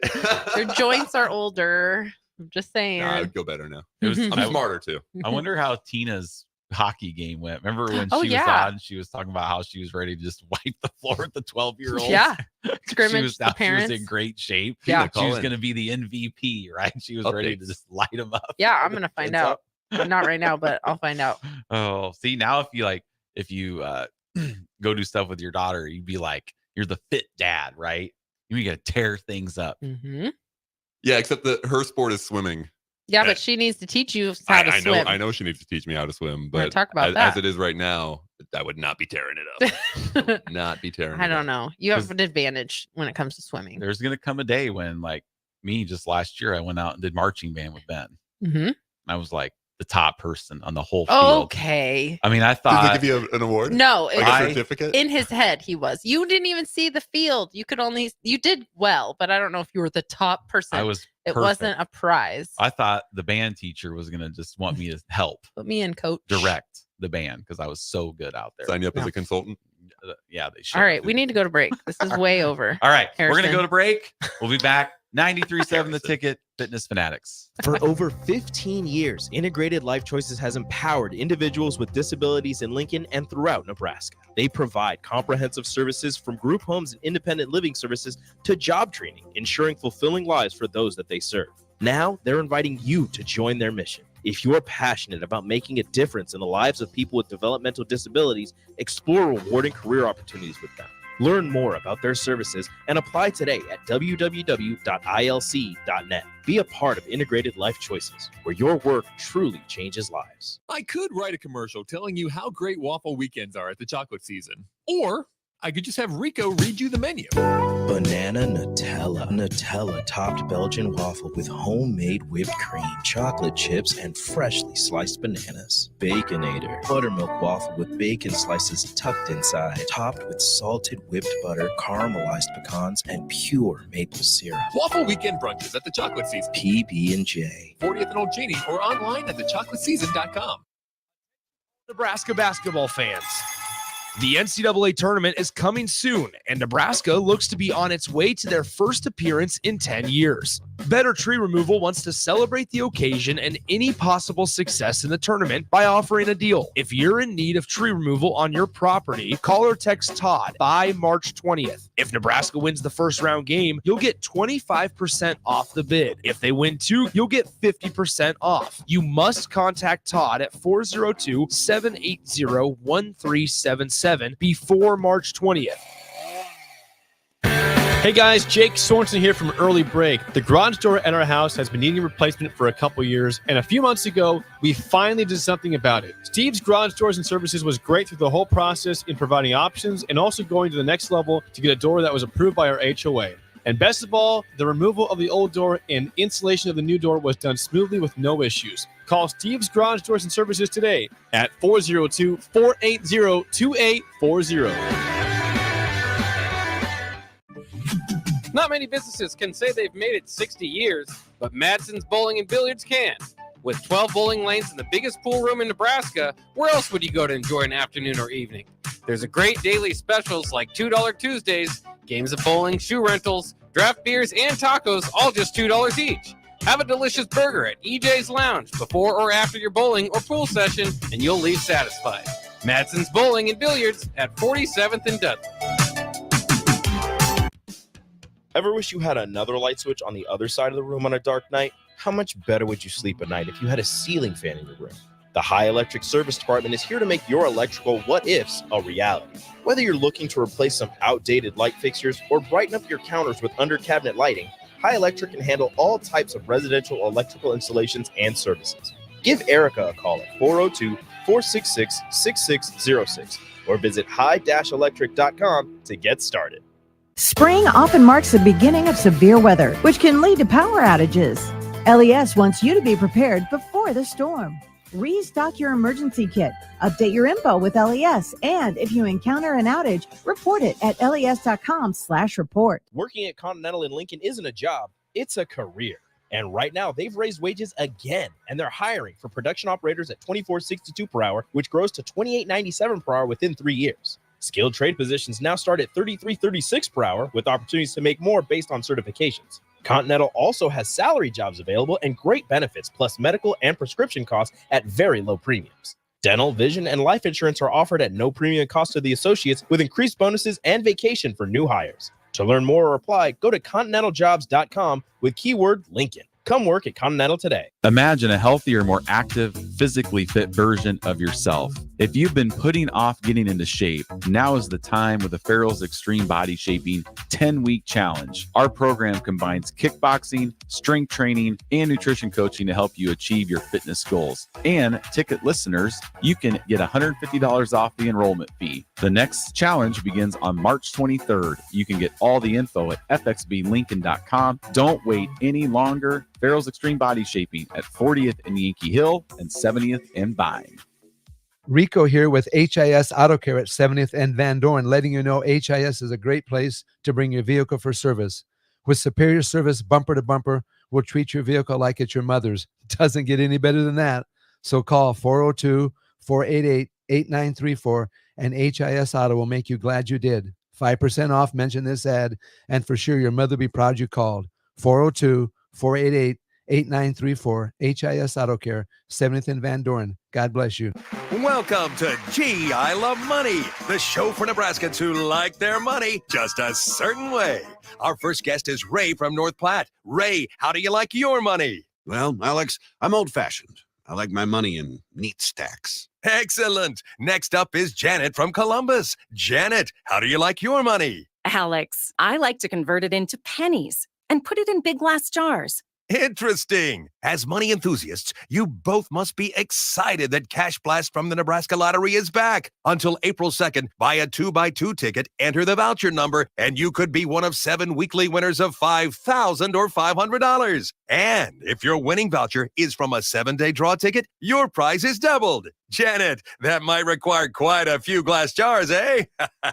Speaker 5: your joints are older. I'm just saying.
Speaker 14: Nah, I would go better now.
Speaker 4: It was,
Speaker 14: I'm smarter too.
Speaker 4: I wonder how Tina's hockey game went. Remember when
Speaker 5: Oh,
Speaker 4: she
Speaker 5: yeah.
Speaker 4: was on, she was talking about how she was ready to just wipe the floor with the 12-year-olds.
Speaker 5: Yeah.
Speaker 4: she
Speaker 5: Scrimmage
Speaker 4: was,
Speaker 5: the
Speaker 4: now she
Speaker 5: parents.
Speaker 4: was in great shape.
Speaker 5: Yeah.
Speaker 4: She
Speaker 14: Call
Speaker 4: was
Speaker 14: in.
Speaker 4: going to be the MVP, right? She was ready to
Speaker 14: Updates.
Speaker 4: just light them up.
Speaker 5: Yeah, I'm gonna find
Speaker 4: Heads
Speaker 5: out.
Speaker 4: up.
Speaker 5: Not right now, but I'll find out.
Speaker 4: Oh, see, now if you go do stuff with your daughter, you'd be like, you're the fit dad, right? You got to tear things up.
Speaker 5: Hmm.
Speaker 14: Yeah, except that her sport is swimming.
Speaker 5: Yeah, but she needs to teach you how to swim.
Speaker 14: I know she needs to teach me how to swim,
Speaker 5: We're gonna
Speaker 14: but
Speaker 5: talk about
Speaker 14: as
Speaker 5: that.
Speaker 14: it is right now, I would not be tearing it up. Would not be tearing
Speaker 5: I
Speaker 14: it
Speaker 5: don't
Speaker 14: up.
Speaker 5: know. You have an advantage when it comes to swimming.
Speaker 4: There's going to come a day when, like me, just last year, I went out and did marching band with Ben.
Speaker 5: Hmm.
Speaker 4: I was like the top person on the whole field.
Speaker 5: Okay.
Speaker 4: I mean, I
Speaker 14: Did
Speaker 4: thought
Speaker 14: they give you an award?
Speaker 5: No,
Speaker 14: Like
Speaker 5: it's
Speaker 14: a certificate?
Speaker 5: in his head. He was. You didn't even see the field. You did well, but I don't know if you were the top person.
Speaker 4: I was.
Speaker 5: It
Speaker 4: perfect.
Speaker 5: wasn't a prize.
Speaker 4: I thought the band teacher was going to just want me to help
Speaker 5: Put me in, coach.
Speaker 4: direct the band because I was so good out there.
Speaker 14: Sign you up as
Speaker 5: Yeah.
Speaker 14: a consultant.
Speaker 4: Yeah, they should.
Speaker 5: All right, we need to go to break. This is way over.
Speaker 4: All right, we're going to
Speaker 5: Harrison.
Speaker 4: go to break. We'll be back. 93.7 The Ticket, Fitness Fanatics.
Speaker 7: For over 15 years, Integrated Life Choices has empowered individuals with disabilities in Lincoln and throughout Nebraska. They provide comprehensive services from group homes and independent living services to job training, ensuring fulfilling lives for those that they serve. Now, they're inviting you to join their mission. If you're passionate about making a difference in the lives of people with developmental disabilities, explore rewarding career opportunities with them. Learn more about their services and apply today at www.ilc.net. Be a part of Integrated Life Choices, where your work truly changes lives.
Speaker 15: I could write a commercial telling you how great waffle weekends are at the chocolate season. Or I could just have Rico read you the menu.
Speaker 7: Banana Nutella. Nutella topped Belgian waffle with homemade whipped cream, chocolate chips, and freshly sliced bananas. Baconator. Buttermilk waffle with bacon slices tucked inside, topped with salted whipped butter, caramelized pecans, and pure maple syrup.
Speaker 15: Waffle weekend brunches at the chocolate season.
Speaker 7: PB&J.
Speaker 15: 40th and Old Cheney or online at thechocolatseason.com.
Speaker 16: Nebraska basketball fans. The NCAA tournament is coming soon, and Nebraska looks to be on its way to their first appearance in 10 years. Better Tree Removal wants to celebrate the occasion and any possible success in the tournament by offering a deal. If you're in need of tree removal on your property, call or text Todd by March 20th. If Nebraska wins the first round game, you'll get 25% off the bid. If they win two, you'll get 50% off. You must contact Todd at 402-780-1377 before March 20th.
Speaker 17: Hey guys, Jake Sorensen here from Early Break. The garage door at our house has been needing replacement for a couple years, and a few months ago, we finally did something about it. Steve's Garage Doors and Services was great through the whole process in providing options and also going to the next level to get a door that was approved by our HOA. And best of all, the removal of the old door and installation of the new door was done smoothly with no issues. Call Steve's Garage Doors and Services today at 402-480-2840.
Speaker 12: Not many businesses can say they've made it 60 years, but Madsen's Bowling and Billiards can. With 12 bowling lanes and the biggest pool room in Nebraska, where else would you go to enjoy an afternoon or evening? There's a great daily specials like $2 Tuesdays, games of bowling, shoe rentals, draft beers, and tacos, all just $2 each. Have a delicious burger at EJ's Lounge before or after your bowling or pool session, and you'll leave satisfied. Madsen's Bowling and Billiards at 47th and Dudley.
Speaker 7: Ever wish you had another light switch on the other side of the room on a dark night? How much better would you sleep at night if you had a ceiling fan in your room? The High Electric Service Department is here to make your electrical what-ifs a reality. Whether you're looking to replace some outdated light fixtures or brighten up your counters with under-cabinet lighting, High Electric can handle all types of residential electrical installations and services. Give Erica a call at 402-466-6606 or visit high-electric.com to get started.
Speaker 18: Spring often marks the beginning of severe weather, which can lead to power outages. LES wants you to be prepared before the storm. Restock your emergency kit, update your info with LES, and if you encounter an outage, report it at les.com/report.
Speaker 7: Working at Continental in Lincoln isn't a job, it's a career. And right now, they've raised wages again, and they're hiring for production operators at $24.62 per hour, which grows to $28.97 per hour within 3 years. Skilled trade positions now start at $33.36 per hour, with opportunities to make more based on certifications. Continental also has salary jobs available and great benefits, plus medical and prescription costs at very low premiums. Dental, vision, and life insurance are offered at no premium cost to the associates, with increased bonuses and vacation for new hires. To learn more or apply, go to continentaljobs.com with keyword Lincoln. Come work at Continental today.
Speaker 4: Imagine a healthier, more active, physically fit version of yourself. If you've been putting off getting into shape, now is the time with the Farrell's Extreme Body Shaping 10-Week Challenge. Our program combines kickboxing, strength training, and nutrition coaching to help you achieve your fitness goals. And ticket listeners, you can get $150 off the enrollment fee. The next challenge begins on March 23rd. You can get all the info at fxblincoln.com. Don't wait any longer. Farrell's Extreme Body Shaping at 40th and Yankee Hill and 70th and Vine.
Speaker 13: Rico here with HIS Auto Care at 70th and Van Dorn, letting you know HIS is a great place to bring your vehicle for service. With superior service bumper to bumper, we'll treat your vehicle like it's your mother's. It doesn't get any better than that. So call 402-488-8934 and HIS Auto will make you glad you did. 5% off, mention this ad, and for sure your mother will be proud you called. 402-488-8934, HIS Auto Care, 70th and Van Dorn. God bless you.
Speaker 2: Welcome to Gee, I Love Money, the show for Nebraskans who like their money just a certain way. Our first guest is Ray from North Platte. Ray, how do you like your money?
Speaker 19: Well, Alex, I'm old-fashioned. I like my money in neat stacks.
Speaker 2: Excellent. Next up is Janet from Columbus. Janet, how do you like your money?
Speaker 20: Alex, I like to convert it into pennies and put it in big glass jars.
Speaker 2: Interesting. As money enthusiasts, you both must be excited that Cash Blast from the Nebraska Lottery is back. Until April 2nd, buy a 2x2 ticket, enter the voucher number, and you could be one of 7 weekly winners of $5,000 or $500. And if your winning voucher is from a 7-day draw ticket, your prize is doubled. Janet, that might require quite a few glass jars, eh?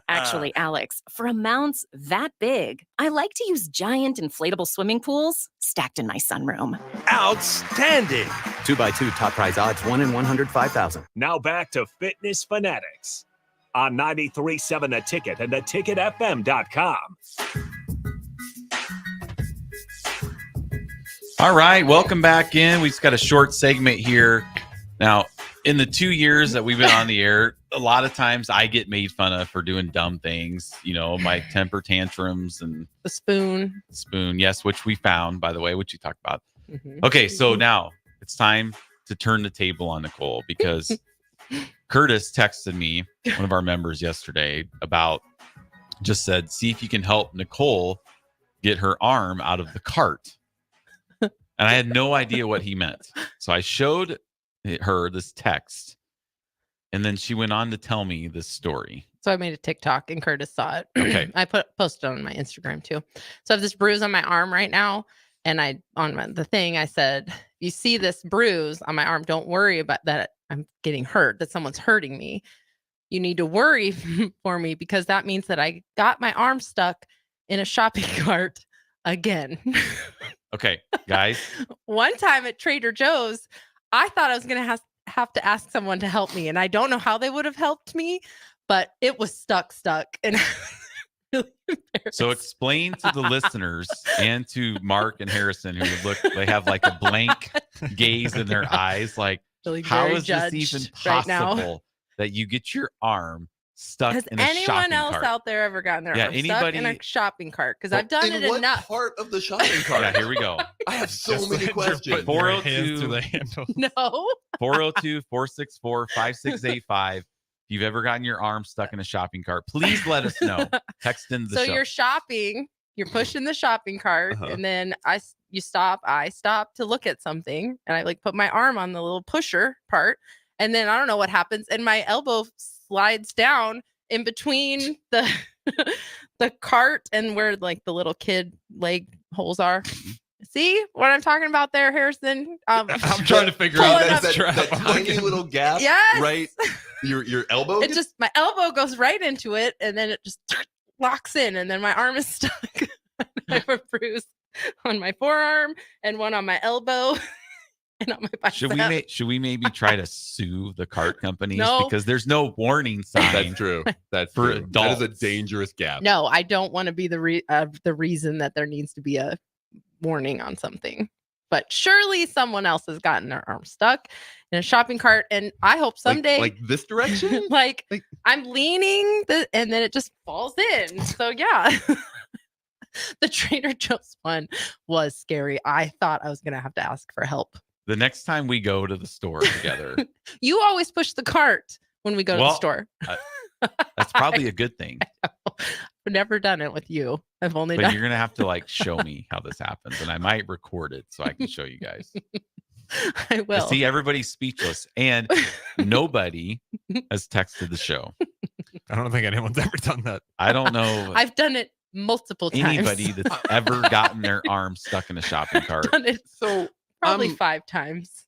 Speaker 20: Actually, Alex, for amounts that big, I like to use giant inflatable swimming pools stacked in my sunroom.
Speaker 2: Outstanding.
Speaker 21: 2x2 top prize odds, 1 in 105,000.
Speaker 2: Now back to Fitness Fanatics. on 93.7 The Ticket and theticketfm.com.
Speaker 4: All right, welcome back in. We just got a short segment here. Now, in the 2 years that we've been on the air, a lot of times I get made fun of for doing dumb things, my temper tantrums and
Speaker 5: the spoon,
Speaker 4: yes, which we found, by the way, which you talked about.
Speaker 5: Mhm.
Speaker 4: Okay, so now it's time to turn the table on Nicole because Curtis texted me, one of our members yesterday, just said, see if you can help Nicole get her arm out of the cart. And I had no idea what he meant. So I showed her this text, and then she went on to tell me this story.
Speaker 5: So I made a TikTok and Curtis saw it.
Speaker 4: Okay.
Speaker 5: I posted it on my Instagram too. So I have this bruise on my arm right now. And the thing I said, if you see this bruise on my arm, don't worry about that. I'm getting hurt, that someone's hurting me. You need to worry for me because that means that I got my arm stuck in a shopping cart again.
Speaker 4: Okay, guys.
Speaker 5: One time at Trader Joe's, I thought I was going to have to ask someone to help me. And I don't know how they would have helped me, but it was stuck. And really embarrassed.
Speaker 4: So explain to the listeners and to Mark and Harrison they have like a blank gaze in their eyes. Like,
Speaker 5: Feeling
Speaker 4: how
Speaker 5: very
Speaker 4: is this even
Speaker 5: judged right now.
Speaker 4: possible that you get your arm stuck
Speaker 5: Has
Speaker 4: in a shopping
Speaker 5: anyone else
Speaker 4: cart?
Speaker 5: out there ever gotten their arm stuck in a shopping cart? Because I've done it enough.
Speaker 14: Part of the shopping cart?
Speaker 4: Yeah, here we go.
Speaker 14: I have so many questions.
Speaker 4: 402
Speaker 5: No.
Speaker 4: 402-464-5685. If you've ever gotten your arm stuck in a shopping cart, please let us know. Text in the
Speaker 5: So
Speaker 4: show.
Speaker 5: you're shopping, you're pushing the shopping cart, and then I stop to look at something, and I put my arm on the little pusher part, and then I don't know what happens, and my elbow slides down in between the the cart and where the little kid leg holes are. See what I'm talking about there, Harrison?
Speaker 6: I'm trying to figure out
Speaker 14: that tiny little gap,
Speaker 5: Yes.
Speaker 14: right? Your elbow.
Speaker 5: My elbow goes right into it, and then it just locks in, and then my arm is stuck. I have a bruise on my forearm and one on my elbow and on my bicep.
Speaker 4: Should we maybe try to sue the cart companies
Speaker 5: No.
Speaker 4: because there's no warning sign?
Speaker 14: That's true. That's
Speaker 4: for
Speaker 14: true.
Speaker 4: adults.
Speaker 14: That is a dangerous gap.
Speaker 5: No, I don't want to be the reason that there needs to be a warning on something. But surely someone else has gotten their arm stuck in a shopping cart, and I hope someday,
Speaker 14: like this direction,
Speaker 5: I'm leaning, and then it just falls in. So yeah, the Trader Joe's one was scary. I thought I was gonna have to ask for help.
Speaker 4: The next time we go to the store together,
Speaker 5: You always push the cart when we go to the store.
Speaker 4: That's probably a good thing.
Speaker 5: I've never done it with you. I've only
Speaker 4: But
Speaker 5: done.
Speaker 4: you're gonna have to show me how this happens, and I might record it so I can show you guys.
Speaker 5: I will.
Speaker 4: See, everybody's speechless, and nobody has texted the show.
Speaker 6: I don't think anyone's ever done that.
Speaker 4: I don't know
Speaker 5: I've done it multiple times.
Speaker 4: anybody that's ever gotten their arm stuck in a shopping cart.
Speaker 5: Done it probably 5 times.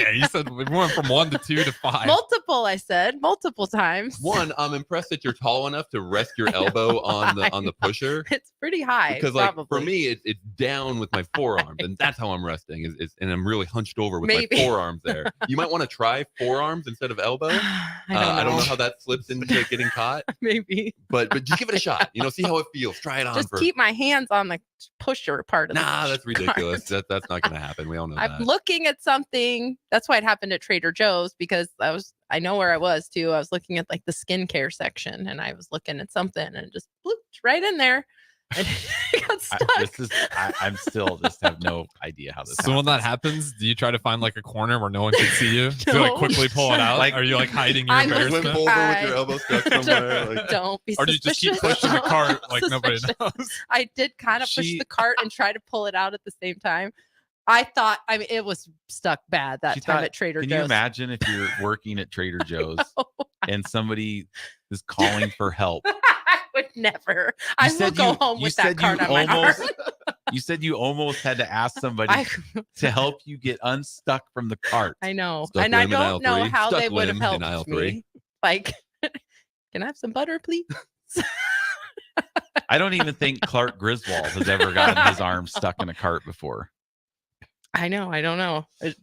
Speaker 6: You said we went from 1 to 2 to 5.
Speaker 5: Multiple, I said multiple times.
Speaker 14: One, I'm impressed that you're tall enough to rest your elbow on the pusher.
Speaker 5: It's pretty high.
Speaker 14: Because
Speaker 5: probably.
Speaker 14: for me, it's down with my forearms, and that's how I'm resting. And I'm really hunched over with
Speaker 5: Maybe.
Speaker 14: my forearms there. You might want to try forearms instead of elbow. I don't know how that slips into getting caught.
Speaker 5: Maybe.
Speaker 14: But just give it a shot. See how it feels. Try it on.
Speaker 5: Just keep my hands on the pusher part of the
Speaker 14: That's ridiculous. That's not going to happen. We all know
Speaker 5: I'm
Speaker 14: that.
Speaker 5: looking at something. That's why it happened at Trader Joe's, because I know where I was too. I was looking at the skincare section, and I was looking at something and just blooped right in there. And it got stuck.
Speaker 4: I'm still just have no idea how this.
Speaker 6: So when that happens, do you try to find a corner where no one can see you to
Speaker 5: No.
Speaker 6: quickly pull it out? Are you hiding your
Speaker 5: I'm
Speaker 6: embarrassment?
Speaker 14: Limp over with your elbow stuck somewhere.
Speaker 5: Don't be
Speaker 6: Or do you just keep
Speaker 5: suspicious.
Speaker 6: pushing the cart like nobody knows?
Speaker 5: I did kind of push the cart and try to pull it out at the same time. I thought, it was stuck bad that time at Trader
Speaker 4: Can
Speaker 5: Joe's.
Speaker 4: you imagine if you're working at Trader Joe's and somebody is calling for help?
Speaker 5: I would never. I will go home with that cart on my arm.
Speaker 4: You said you almost had to ask somebody to help you get unstuck from the cart.
Speaker 5: I know.
Speaker 14: Stuck
Speaker 5: And I
Speaker 14: limb in aisle
Speaker 5: don't know
Speaker 14: three.
Speaker 5: how
Speaker 14: Stuck
Speaker 5: they would have
Speaker 14: limb in aisle
Speaker 5: helped
Speaker 14: three.
Speaker 5: me. Can I have some butter, please?
Speaker 4: I don't even think Clark Griswold has ever gotten his arm stuck in a cart before.
Speaker 5: I know. I don't know. It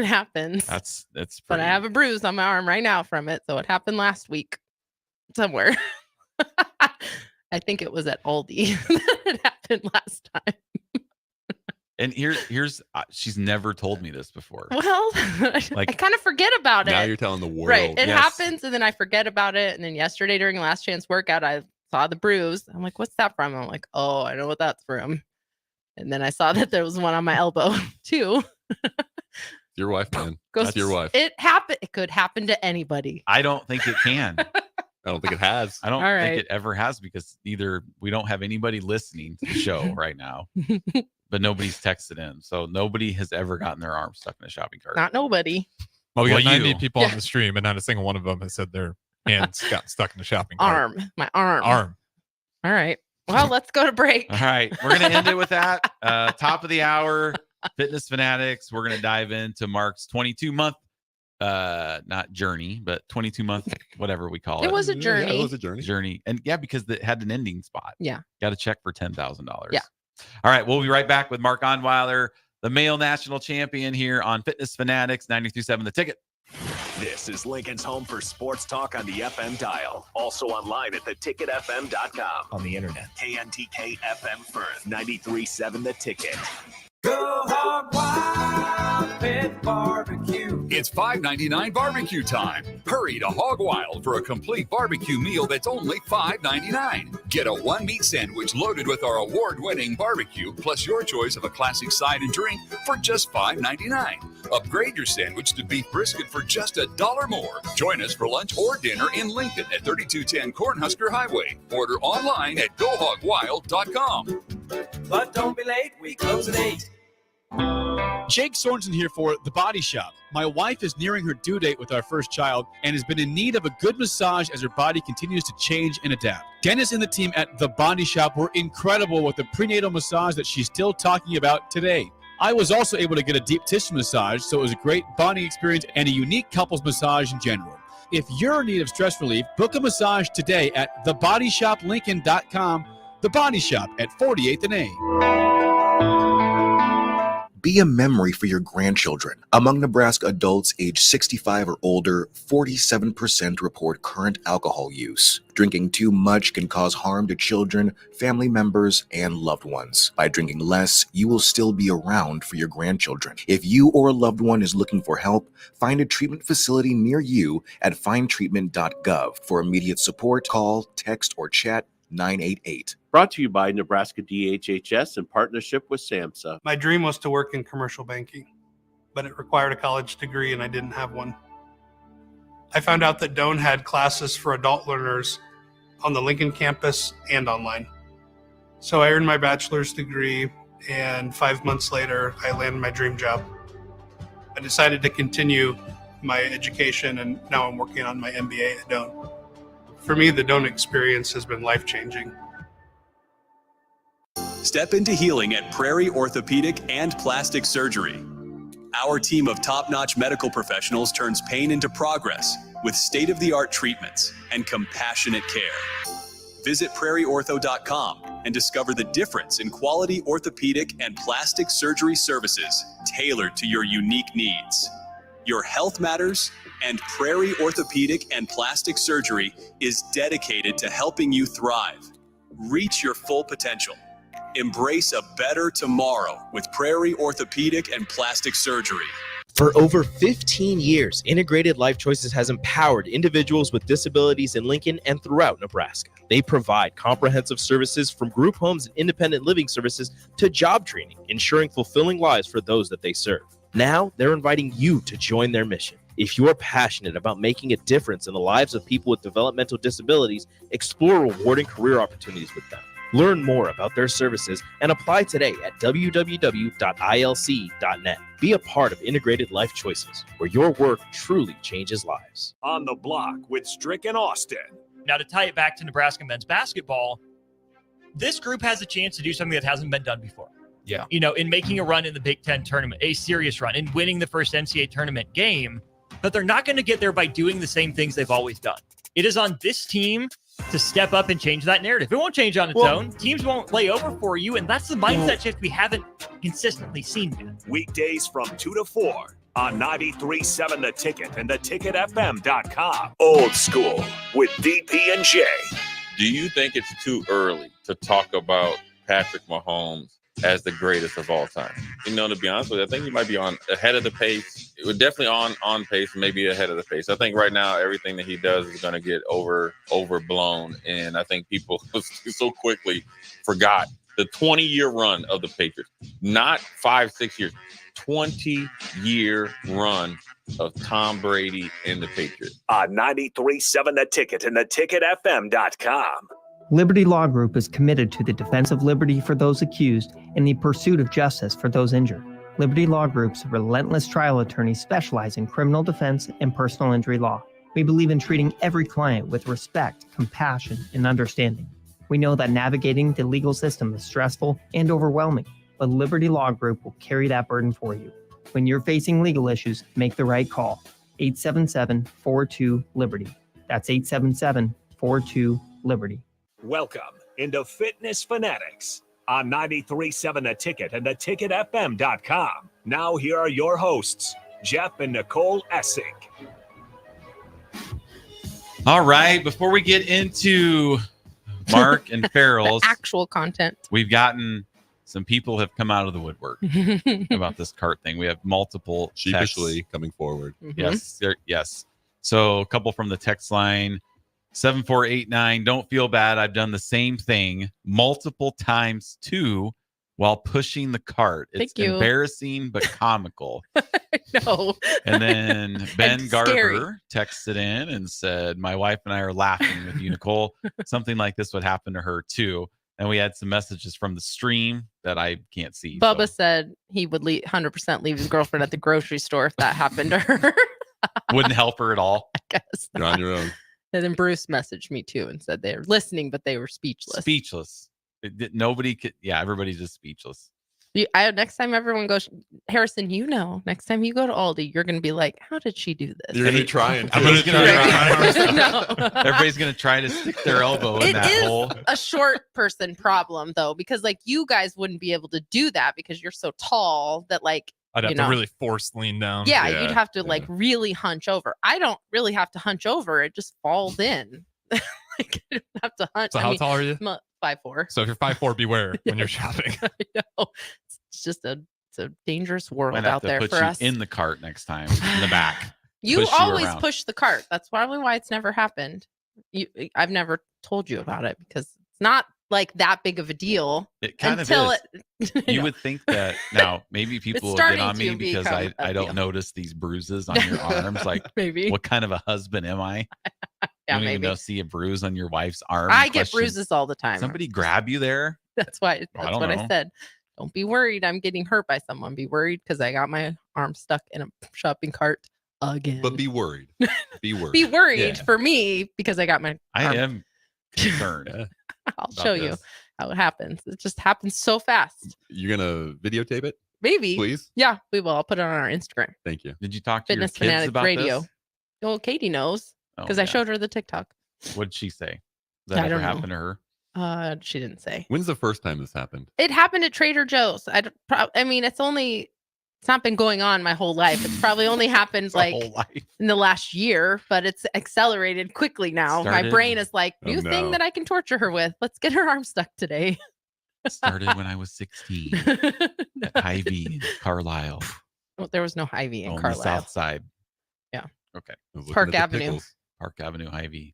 Speaker 5: happens.
Speaker 4: That's
Speaker 5: But I
Speaker 4: pretty.
Speaker 5: have a bruise on my arm right now from it. So it happened last week somewhere. I think it was at Aldi that it happened last time.
Speaker 4: And here's she's never told me this before.
Speaker 5: Well,
Speaker 4: Like,
Speaker 5: I kind of forget about
Speaker 14: Now
Speaker 5: it.
Speaker 14: you're telling the world.
Speaker 5: Right. It
Speaker 4: Yes.
Speaker 5: happens and then I forget about it. And then yesterday during Last Chance workout, I saw the bruise. I'm like, what's that from? I'm like, oh, I know what that's from. And then I saw that there was one on my elbow too.
Speaker 14: Your wife, man.
Speaker 5: Goes,
Speaker 14: That's your wife.
Speaker 5: It happened. It could happen to anybody.
Speaker 4: I don't think it can.
Speaker 14: I don't think it has.
Speaker 4: I don't
Speaker 5: All
Speaker 4: think
Speaker 5: right.
Speaker 4: it ever has because either we don't have anybody listening to the show right now, but nobody's texted in. So nobody has ever gotten their arm stuck in a shopping cart.
Speaker 5: Not nobody.
Speaker 6: Well, we got
Speaker 4: Well,
Speaker 6: 90
Speaker 4: you.
Speaker 6: people
Speaker 5: Yeah.
Speaker 6: on the stream, and not a single one of them has said their hands got stuck in the shopping cart.
Speaker 5: Arm. My arm.
Speaker 6: Arm.
Speaker 5: All right. Well, let's go to break.
Speaker 4: All right. We're going to end it with that. Top of the hour, Fitness Fanatics. We're going to dive into Mark's 22-month, not journey, but 22-month, whatever we call it.
Speaker 5: It was a journey.
Speaker 14: Yeah, it was a journey.
Speaker 4: Journey. And yeah, because it had an ending spot.
Speaker 5: Yeah.
Speaker 4: Got to check for $10,000.
Speaker 5: Yeah.
Speaker 4: All right. We'll be right back with Mark Onweiler, the male national champion here on Fitness Fanatics, 93.7 The Ticket.
Speaker 2: This is Lincoln's home for sports talk on the FM dial. Also online at theticketfm.com. On the internet. KNTK FM Firth, 93.7 The Ticket.
Speaker 21: Go hog wild, pit barbecue.
Speaker 22: It's $5.99 barbecue time. Hurry to Hog Wild for a complete barbecue meal that's only $5.99. Get a one-meat sandwich loaded with our award-winning barbecue, plus your choice of a classic side and drink for just $5.99. Upgrade your sandwich to beef brisket for just $1 more. Join us for lunch or dinner in Lincoln at 3210 Cornhusker Highway. Order online at GoHogWild.com.
Speaker 21: But don't be late, we close at 8.
Speaker 23: Jake Sorensen here for The Body Shop. My wife is nearing her due date with our first child and has been in need of a good massage as her body continues to change and adapt. Dennis and the team at The Body Shop were incredible with the prenatal massage that she's still talking about today. I was also able to get a deep tissue massage, so it was a great bonding experience and a unique couples massage in general. If you're in need of stress relief, book a massage today at thebodyshoplincoln.com. The Body Shop at 48th and A.
Speaker 24: Be a memory for your grandchildren. Among Nebraska adults age 65 or older, 47% report current alcohol use. Drinking too much can cause harm to children, family members, and loved ones. By drinking less, you will still be around for your grandchildren. If you or a loved one is looking for help, find a treatment facility near you at findtreatment.gov. For immediate support, call, text, or chat 988.
Speaker 25: Brought to you by Nebraska DHHS in partnership with SAMHSA.
Speaker 26: My dream was to work in commercial banking, but it required a college degree and I didn't have one. I found out that Doane had classes for adult learners on the Lincoln campus and online. So I earned my bachelor's degree, and 5 months later, I landed my dream job. I decided to continue my education, and now I'm working on my MBA at Doane. For me, the Doane experience has been life-changing.
Speaker 27: Step into healing at Prairie Orthopedic and Plastic Surgery. Our team of top-notch medical professionals turns pain into progress with state-of-the-art treatments and compassionate care. Visit prairieortho.com and discover the difference in quality orthopedic and plastic surgery services tailored to your unique needs. Your health matters, and Prairie Orthopedic and Plastic Surgery is dedicated to helping you thrive. Reach your full potential. Embrace a better tomorrow with Prairie Orthopedic and Plastic Surgery.
Speaker 7: For over 15 years, Integrated Life Choices has empowered individuals with disabilities in Lincoln and throughout Nebraska. They provide comprehensive services from group homes and independent living services to job training, ensuring fulfilling lives for those that they serve. Now, they're inviting you to join their mission. If you're passionate about making a difference in the lives of people with developmental disabilities, explore rewarding career opportunities with them. Learn more about their services and apply today at www.ilc.net. Be a part of Integrated Life Choices, where your work truly changes lives.
Speaker 2: On the block with Strick and Austin.
Speaker 9: Now, to tie it back to Nebraska men's basketball, this group has a chance to do something that hasn't been done before.
Speaker 6: Yeah.
Speaker 9: You know, in making a run in the Big Ten tournament, a serious run, in winning the first NCAA tournament game, but they're not going to get there by doing the same things they've always done. It is on this team to step up and change that narrative. It won't change on its own. Teams won't lay over for you, and that's the mindset shift we haven't consistently seen yet.
Speaker 2: Weekdays from 2 to 4 on 93.7 The Ticket and theticketfm.com. Old School with DP and J.
Speaker 1: Do you think it's too early to talk about Patrick Mahomes as the greatest of all time? You know, to be honest with you, I think he might be on ahead of the pace. It was definitely on pace, maybe ahead of the pace. I think right now everything that he does is going to get overblown, and I think people so quickly forgot the 20-year run of the Patriots. Not 5-6 years, 20-year run of Tom Brady and the Patriots.
Speaker 2: On 93.7 The Ticket and theticketfm.com.
Speaker 3: Liberty Law Group is committed to the defense of liberty for those accused and the pursuit of justice for those injured. Liberty Law Group's relentless trial attorneys specialize in criminal defense and personal injury law. We believe in treating every client with respect, compassion, and understanding. We know that navigating the legal system is stressful and overwhelming, but Liberty Law Group will carry that burden for you. When you're facing legal issues, make the right call. 877-42-LIBERTY. That's 877-42-LIBERTY.
Speaker 2: Welcome into Fitness Fanatics on 93.7 The Ticket and theticketfm.com. Now here are your hosts, Jeff and Nicole Essig.
Speaker 4: All right, before we get into Mark and Farrell's
Speaker 5: actual content,
Speaker 4: we've gotten some people have come out of the woodwork about this cart thing. We have multiple
Speaker 14: sheepishly
Speaker 4: texts.
Speaker 14: coming forward.
Speaker 4: Yes. So a couple from the text line 7489. Don't feel bad. I've done the same thing multiple times too while pushing the cart. It's embarrassing but comical.
Speaker 5: No.
Speaker 4: And then Ben
Speaker 5: It's
Speaker 4: Garber
Speaker 5: scary.
Speaker 4: texted in and said, my wife and I are laughing with you, Nicole. Something like this would happen to her too. And we had some messages from the stream that I can't see.
Speaker 5: Bubba said he would 100% leave his girlfriend at the grocery store if that happened to her.
Speaker 4: Wouldn't help her at all.
Speaker 5: I guess.
Speaker 14: You're on your own.
Speaker 5: And then Bruce messaged me too and said they were listening, but they were speechless.
Speaker 4: Speechless. Nobody could. Yeah, everybody's just speechless.
Speaker 5: Next time everyone goes, Harrison, next time you go to Aldi, you're going to be like, how did she do this?
Speaker 14: You're going to try and
Speaker 4: I'm going to try.
Speaker 5: No.
Speaker 4: Everybody's going to try to stick their elbow in that hole.
Speaker 5: It is a short person problem though, because like you guys wouldn't be able to do that because you're so tall that like,
Speaker 6: I'd have to really force lean down.
Speaker 5: Yeah, you'd have to like really hunch over. I don't really have to hunch over. It just falls in. Like, I don't have to hunch.
Speaker 6: So how tall are you?
Speaker 5: 5'4".
Speaker 6: So if you're 5'4", beware when you're shopping.
Speaker 5: I know. It's just a dangerous world
Speaker 4: Might have
Speaker 5: out
Speaker 4: to
Speaker 5: there
Speaker 4: put
Speaker 5: for
Speaker 4: you
Speaker 5: us.
Speaker 4: in the cart next time, in the back.
Speaker 5: You always
Speaker 4: around.
Speaker 5: push the cart. That's probably why it's never happened. I've never told you about it because it's not like that big of a deal.
Speaker 4: It kind
Speaker 5: until
Speaker 4: of is. You would think that now maybe people will get on me
Speaker 5: to
Speaker 4: because
Speaker 5: become
Speaker 4: I
Speaker 5: a
Speaker 4: don't
Speaker 5: deal.
Speaker 4: notice these bruises on your arms. Like,
Speaker 5: Maybe.
Speaker 4: what kind of a husband am I?
Speaker 5: Yeah,
Speaker 4: you don't even
Speaker 5: maybe.
Speaker 4: see a bruise on your wife's arm.
Speaker 5: I
Speaker 4: and
Speaker 5: get
Speaker 4: question,
Speaker 5: bruises all the time.
Speaker 4: Somebody grab you there?
Speaker 5: That's why.
Speaker 4: I
Speaker 5: That's
Speaker 4: don't
Speaker 5: what I
Speaker 4: know.
Speaker 5: said. Don't be worried. I'm getting hurt by someone. Be worried because I got my arm stuck in a shopping cart again.
Speaker 14: But be worried. Be worried.
Speaker 5: Be worried
Speaker 4: Yeah.
Speaker 5: for me because I got my.
Speaker 4: I
Speaker 5: arm.
Speaker 4: am concerned.
Speaker 5: I'll
Speaker 14: about
Speaker 5: show you
Speaker 14: this.
Speaker 5: how it happens. It just happens so fast.
Speaker 14: You're going to videotape it?
Speaker 5: Maybe.
Speaker 14: Please?
Speaker 5: Yeah, we will. I'll put it on our Instagram.
Speaker 14: Thank you.
Speaker 4: Did you talk to
Speaker 5: Fitness
Speaker 4: your kids
Speaker 5: Fanatics
Speaker 4: about
Speaker 5: Radio.
Speaker 4: this?
Speaker 5: Well, Katie knows
Speaker 4: Oh,
Speaker 5: because I
Speaker 4: yeah.
Speaker 5: showed her the TikTok.
Speaker 4: What did she say? Does that
Speaker 5: I
Speaker 4: ever
Speaker 5: don't know.
Speaker 4: happen to her?
Speaker 5: She didn't say.
Speaker 14: When's the first time this happened?
Speaker 5: It happened at Trader Joe's. I mean, it's not been going on my whole life. It's probably only happened like
Speaker 4: whole life.
Speaker 5: in the last year, but it's accelerated quickly now. My
Speaker 4: Started-
Speaker 5: brain is like,
Speaker 14: Oh,
Speaker 5: new thing
Speaker 14: no.
Speaker 5: that I can torture her with. Let's get her arm stuck today.
Speaker 4: Started when I was 16 at Hy-Vee in Carlisle.
Speaker 5: Well, there was no Hy-Vee in
Speaker 4: on the
Speaker 5: Carlisle.
Speaker 4: south side.
Speaker 5: Yeah.
Speaker 4: Okay.
Speaker 14: I was looking
Speaker 5: Park
Speaker 14: at the
Speaker 5: Avenue.
Speaker 14: pickles.
Speaker 4: Park Avenue Hy-Vee.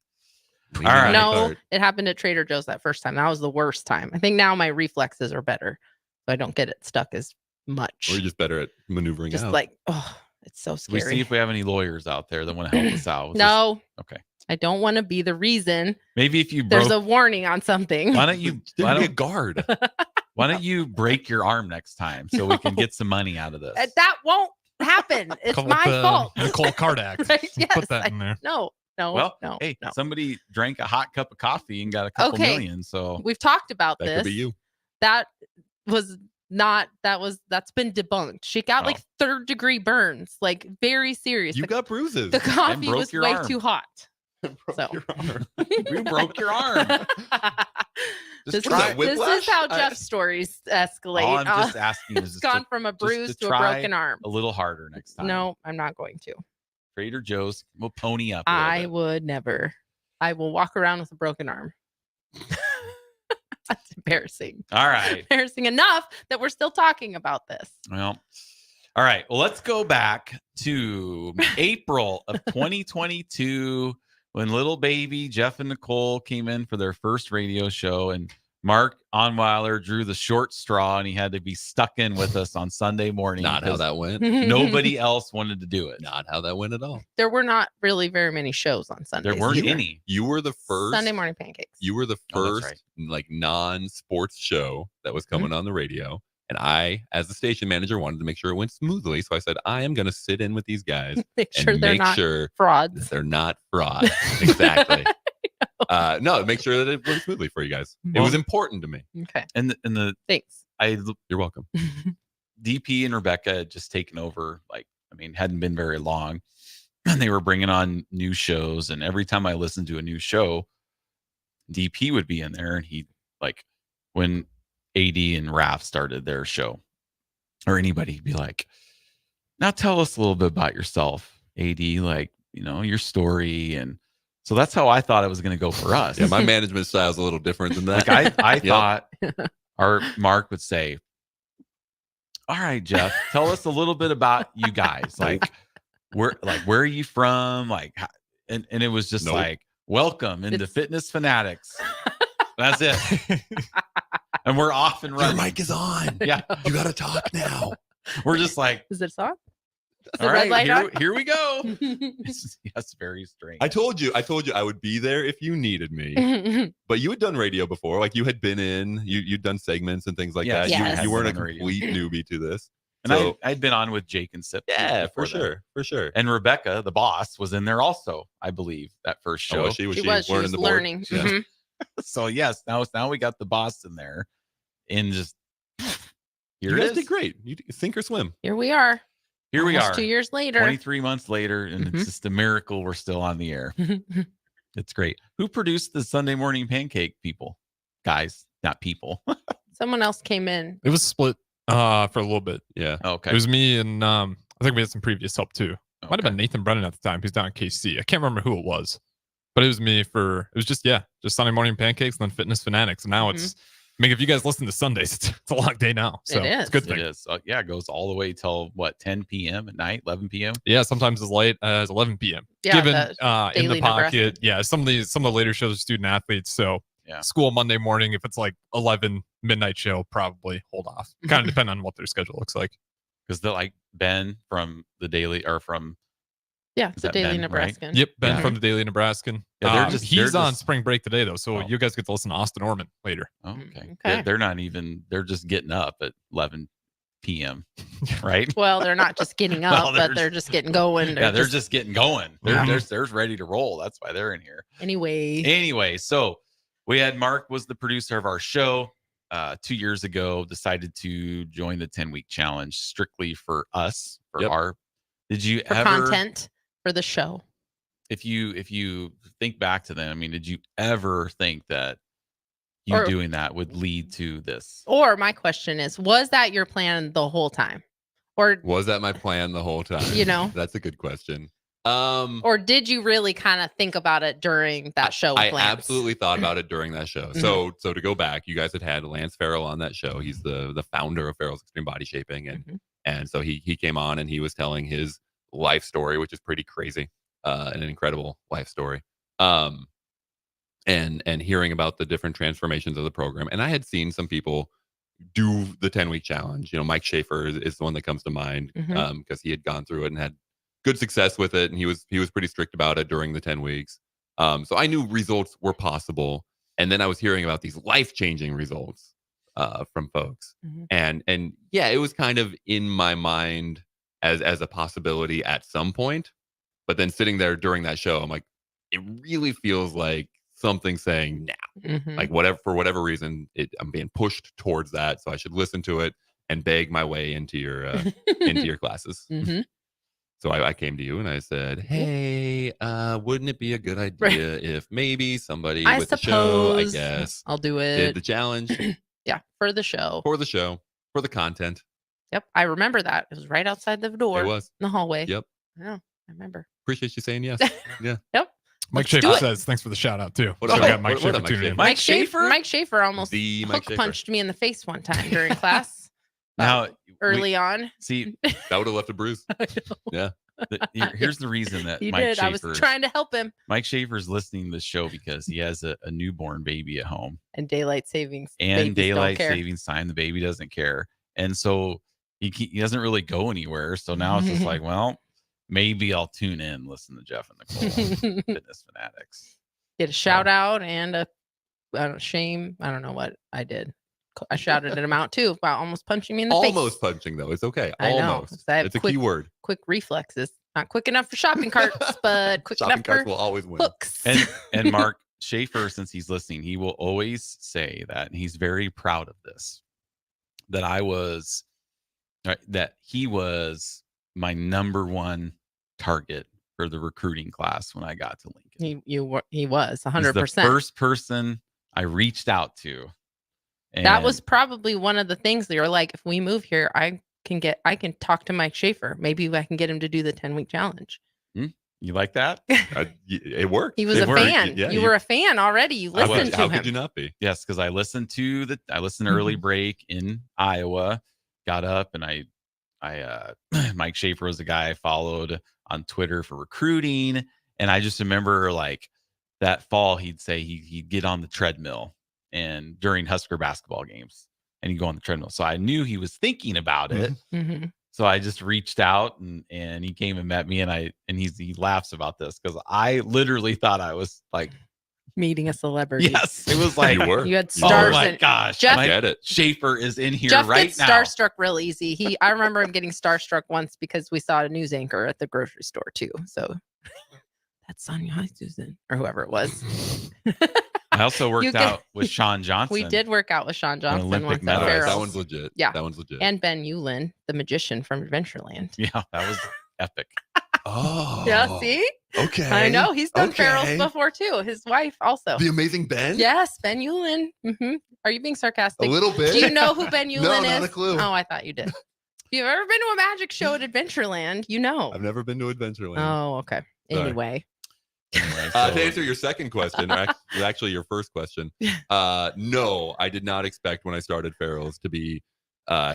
Speaker 14: Leaning
Speaker 4: All
Speaker 14: on
Speaker 4: right.
Speaker 14: the
Speaker 5: No,
Speaker 14: cart.
Speaker 5: it happened at Trader Joe's that first time. That was the worst time. I think now my reflexes are better, so I don't get it stuck as much.
Speaker 14: Or you're just better at maneuvering
Speaker 5: Just
Speaker 14: out.
Speaker 5: like, oh, it's so
Speaker 4: We
Speaker 5: scary.
Speaker 4: see if we have any lawyers out there that want to help us out. with this.
Speaker 5: No,
Speaker 4: Okay.
Speaker 5: I don't want to be the reason.
Speaker 4: Maybe if you
Speaker 5: There's
Speaker 4: broke,
Speaker 5: a warning on something.
Speaker 4: why don't you
Speaker 14: There'd
Speaker 4: why
Speaker 14: be a
Speaker 4: don't,
Speaker 14: guard.
Speaker 4: why don't you break your arm next time so we can get some money out of this?
Speaker 5: That won't happen. It's
Speaker 6: Call it
Speaker 5: my
Speaker 6: the
Speaker 5: fault.
Speaker 6: Nicole Card Act.
Speaker 5: Right? Yes,
Speaker 6: Put that in there.
Speaker 5: No,
Speaker 4: Well,
Speaker 5: no.
Speaker 4: hey,
Speaker 5: no.
Speaker 4: somebody drank a hot cup of coffee and got a couple
Speaker 5: Okay.
Speaker 4: million. So
Speaker 5: We've talked about
Speaker 14: That
Speaker 5: this.
Speaker 14: could be you.
Speaker 5: That was not. That's been debunked. She got like 3rd-degree burns, like very serious.
Speaker 14: You got bruises.
Speaker 5: The coffee
Speaker 4: broke
Speaker 5: was
Speaker 4: your
Speaker 5: way
Speaker 4: arm.
Speaker 5: too hot. So
Speaker 4: You broke your arm.
Speaker 5: this
Speaker 4: try.
Speaker 5: is how Jeff's stories escalate.
Speaker 4: All I'm just asking is
Speaker 5: It's gone from a bruise to a broken arm.
Speaker 4: A little harder next time.
Speaker 5: No, I'm not going to.
Speaker 4: Trader Joe's will pony up. A little
Speaker 5: I
Speaker 4: bit.
Speaker 5: would never. I will walk around with a broken arm. That's embarrassing.
Speaker 4: All right.
Speaker 5: Embarrassing enough that we're still talking about this.
Speaker 4: Well, all right. Well, let's go back to April of 2022 when little baby Jeff and Nicole came in for their first radio show, and Mark Onweiler drew the short straw, and he had to be stuck in with us on Sunday morning.
Speaker 14: Not how that went.
Speaker 4: Nobody else wanted to do it.
Speaker 14: Not how that went at all.
Speaker 5: There were not really very many shows on Sundays.
Speaker 4: There weren't any.
Speaker 14: You were the first
Speaker 5: Sunday morning pancakes.
Speaker 14: You were the
Speaker 4: Oh, that's
Speaker 14: first like non-sports show that was coming on the radio. And I, as the station manager, wanted to make sure it went smoothly. So I said, I am going to sit in with these guys
Speaker 5: Make sure
Speaker 14: and
Speaker 5: they're
Speaker 14: make
Speaker 5: not
Speaker 14: sure
Speaker 5: frauds.
Speaker 14: that they're not frauds. Exactly. No, make sure that it went smoothly for you guys. It was important to me.
Speaker 5: Okay.
Speaker 4: And the
Speaker 5: Thanks.
Speaker 14: You're welcome.
Speaker 4: DP and Rebecca had just taken over. Hadn't been very long, and they were bringing on new shows. And every time I listened to a new show, DP would be in there, and he when AD and Raph started their show, or anybody, he'd be like, "Now tell us a little bit about yourself, AD. Your story." And so that's how I thought it was going to go for us.
Speaker 14: Yeah, my management style is a little different than that.
Speaker 4: I thought our Mark would say, "All right, Jeff, tell us a little bit about you guys. Where are you from? And it was just welcome into Fitness Fanatics." That's it. And we're off and running.
Speaker 14: Your mic is on.
Speaker 4: Yeah.
Speaker 14: You got to talk now.
Speaker 4: We're just like,
Speaker 5: is it on?
Speaker 4: All right, here we go. Yes, very strange.
Speaker 14: I told you I would be there if you needed me. But you had done radio before. You had been in, you'd done segments and things like that.
Speaker 5: Yes.
Speaker 14: You weren't a
Speaker 4: Radio.
Speaker 14: complete newbie to this.
Speaker 4: And
Speaker 14: So,
Speaker 4: I'd been on with Jake and Sip.
Speaker 14: yeah,
Speaker 4: before
Speaker 14: for
Speaker 4: that.
Speaker 14: sure.
Speaker 4: And Rebecca, the boss, was in there also, I believe, that first show.
Speaker 14: Oh, was she? Was
Speaker 5: She
Speaker 14: she
Speaker 5: was
Speaker 14: learning the board?
Speaker 5: learning.
Speaker 14: Yeah.
Speaker 5: Mhm.
Speaker 4: So yes, now we got the boss in there, and just here
Speaker 14: You
Speaker 4: it
Speaker 14: guys
Speaker 4: is.
Speaker 14: did great. You sink or swim.
Speaker 5: Here we are.
Speaker 4: Here we
Speaker 5: Almost
Speaker 4: are.
Speaker 5: 2 years later.
Speaker 4: 23 months later, and it's just a miracle we're still on the air. It's great. Who produced the Sunday morning pancake people? Guys, not people.
Speaker 5: Someone else came in.
Speaker 6: It was split for a little bit.
Speaker 14: Yeah.
Speaker 4: Okay.
Speaker 6: It was me and I think we had some previous help too. Might have been Nathan Brennan at the time. He's down in KC. I can't remember who it was, but it was me it was just Sunday morning pancakes and then Fitness Fanatics. And now it's, if you guys listen to Sundays, it's a long day now. So it's a good thing.
Speaker 4: It is. It goes all the way till 10 p.m. at night, 11 p.m.
Speaker 6: Yeah, sometimes as late as 11 p.m.
Speaker 5: Yeah,
Speaker 6: Given
Speaker 5: the
Speaker 6: in the
Speaker 5: Daily
Speaker 6: pocket, some of the later shows are student athletes. So school Monday morning, if it's 11 midnight show, probably hold off. Kind of depend on what their schedule looks like.
Speaker 4: Because they're Ben from the Daily or from
Speaker 5: the Daily
Speaker 4: Ben,
Speaker 5: Nebraskan.
Speaker 4: right?
Speaker 6: Yep, Ben from the Daily Nebraskan.
Speaker 4: Yeah,
Speaker 6: he's on spring break today though, so you guys get to listen to Austin Orman later.
Speaker 4: Okay. They're not even. They're just getting up at 11 p.m. Right?
Speaker 5: Well, they're not just getting up,
Speaker 4: Well,
Speaker 5: but they're just getting going.
Speaker 4: They're just getting going. They're ready to roll. That's why they're in here.
Speaker 5: Anyway,
Speaker 4: so we had Mark was the producer of our show 2 years ago. Decided to join the 10-week challenge strictly for us our. Did you
Speaker 5: for
Speaker 4: ever
Speaker 5: content for the show?
Speaker 4: If you think back to them, did you ever think that you doing that would lead to this?
Speaker 5: Or my question is, was that your plan the whole time? Or
Speaker 14: was that my plan the whole time? That's a good question.
Speaker 5: Or did you really kind of think about it during that show?
Speaker 14: I absolutely thought about it during that show. So to go back, you guys had Lance Farrell on that show. He's the founder of Farrell's Extreme Body Shaping, and so he came on and he was telling his life story, which is pretty crazy, an incredible life story. And hearing about the different transformations of the program, and I had seen some people do the 10-week challenge. Mike Schaefer is the one that comes to mind because he had gone through it and had good success with it, and he was pretty strict about it during the 10 weeks. So I knew results were possible, and then I was hearing about these life-changing results from folks, and it was kind of in my mind as a possibility at some point. But then sitting there during that show, I'm like, it really feels like something saying now, for whatever reason, I'm being pushed towards that, so I should listen to it and beg my way into your into your classes. So I came to you and I said, hey, wouldn't it be a good idea if maybe somebody
Speaker 5: I
Speaker 14: with the show, I
Speaker 5: suppose
Speaker 14: guess,
Speaker 5: I'll do
Speaker 14: did
Speaker 5: it.
Speaker 14: the challenge
Speaker 5: Yeah, for the show.
Speaker 14: for the content?
Speaker 5: Yep, I remember that. It was right outside the door.
Speaker 14: It was.
Speaker 5: In the hallway.
Speaker 14: Yep.
Speaker 5: Yeah, I remember.
Speaker 14: Appreciate you saying yes. Yeah.
Speaker 5: Yep.
Speaker 6: Mike
Speaker 5: Let's do
Speaker 6: Schaefer
Speaker 5: it.
Speaker 6: says, thanks for the shout out, too.
Speaker 14: What
Speaker 6: So
Speaker 14: up,
Speaker 6: we got
Speaker 14: Mike?
Speaker 6: Mike
Speaker 14: What
Speaker 6: Schaefer
Speaker 14: up, Mike
Speaker 6: tuning in.
Speaker 14: Schaefer?
Speaker 5: Mike Schaefer almost
Speaker 14: The Mike
Speaker 5: hook
Speaker 14: Schaefer.
Speaker 5: punched me in the face one time during class.
Speaker 4: Now,
Speaker 5: early on.
Speaker 4: See,
Speaker 14: that would have left a bruise. Yeah.
Speaker 4: Here's the reason that
Speaker 5: He
Speaker 4: Mike
Speaker 5: did. I was
Speaker 4: Schaefer,
Speaker 5: trying to help him.
Speaker 4: Mike Schaefer's listening to the show because he has a newborn baby at home.
Speaker 5: And daylight savings.
Speaker 4: And
Speaker 5: babies
Speaker 4: daylight
Speaker 5: don't care.
Speaker 4: savings time, the baby doesn't care. And so he doesn't really go anywhere. So now it's just like, well, maybe I'll tune in, listen to Jeff and Nicole, Fitness Fanatics.
Speaker 5: Get a shout out and a shame. I don't know what I did. I shouted at him out too about almost punching me in the face.
Speaker 14: Almost punching, though. It's okay.
Speaker 5: I know,
Speaker 14: Almost.
Speaker 5: 'cause I have
Speaker 14: It's a key word.
Speaker 5: Quick reflexes. Not quick enough for shopping carts, but quick
Speaker 14: Shopping
Speaker 5: enough
Speaker 14: carts
Speaker 5: for
Speaker 14: will always win.
Speaker 5: hooks.
Speaker 4: And Mark Schaefer, since he's listening, he will always say that, and he's very proud of this, that he was my number one target for the recruiting class when I got to Lincoln.
Speaker 5: He was 100%.
Speaker 4: He's the first person I reached out to. And
Speaker 5: That was probably one of the things that you're like, if we move here, I can talk to Mike Schaefer. Maybe I can get him to do the 10-week challenge.
Speaker 4: You like that?
Speaker 14: It worked.
Speaker 5: He was a fan.
Speaker 14: Yeah,
Speaker 5: you were a fan already. You listened to
Speaker 14: How
Speaker 5: him.
Speaker 14: could you not be?
Speaker 4: Yes, because I listened to early break in Iowa, got up, and I Mike Schaefer was the guy I followed on Twitter for recruiting. And I just remember like that fall, he'd say he'd get on the treadmill and during Husker basketball games and he'd go on the treadmill. So I knew he was thinking about it.
Speaker 5: Mm-hmm.
Speaker 4: So I just reached out and he came and met me and he laughs about this because I literally thought I was like
Speaker 5: meeting a celebrity.
Speaker 4: Yes, it was like
Speaker 5: you had stars.
Speaker 4: Oh my
Speaker 5: in,
Speaker 4: gosh,
Speaker 5: Jeff,
Speaker 4: I get it. Schaefer is in here
Speaker 5: Jeff
Speaker 4: right
Speaker 5: gets
Speaker 4: now.
Speaker 5: starstruck real easy. I remember him getting starstruck once because we saw a news anchor at the grocery store too. So that's Sonia. Hi, Susan, or whoever it was.
Speaker 4: I also worked out with Sean Johnson.
Speaker 5: We did work out with Sean Johnson.
Speaker 4: Olympic
Speaker 5: once at
Speaker 4: medalist.
Speaker 5: Farrell's.
Speaker 14: That one's legit.
Speaker 5: Yeah,
Speaker 14: that one's legit.
Speaker 5: And Ben Eulin, the magician from Adventureland.
Speaker 4: Yeah, that was epic.
Speaker 14: Oh,
Speaker 5: yeah. See,
Speaker 14: okay.
Speaker 5: I know he's done Farrell's before too. His wife also.
Speaker 14: The amazing Ben.
Speaker 5: Yes, Ben Eulin. Mm-hmm. Are you being sarcastic?
Speaker 14: A little bit.
Speaker 5: Do you know who Ben Eulin
Speaker 14: No,
Speaker 5: is?
Speaker 14: not a clue.
Speaker 5: Oh, I thought you did. If you've ever been to a magic show at Adventureland, you know.
Speaker 14: I've never been to Adventureland.
Speaker 5: Oh, okay.
Speaker 14: Sorry.
Speaker 5: Anyway.
Speaker 14: To answer your second question, or actually your first question, no, I did not expect when I started Farrell's to be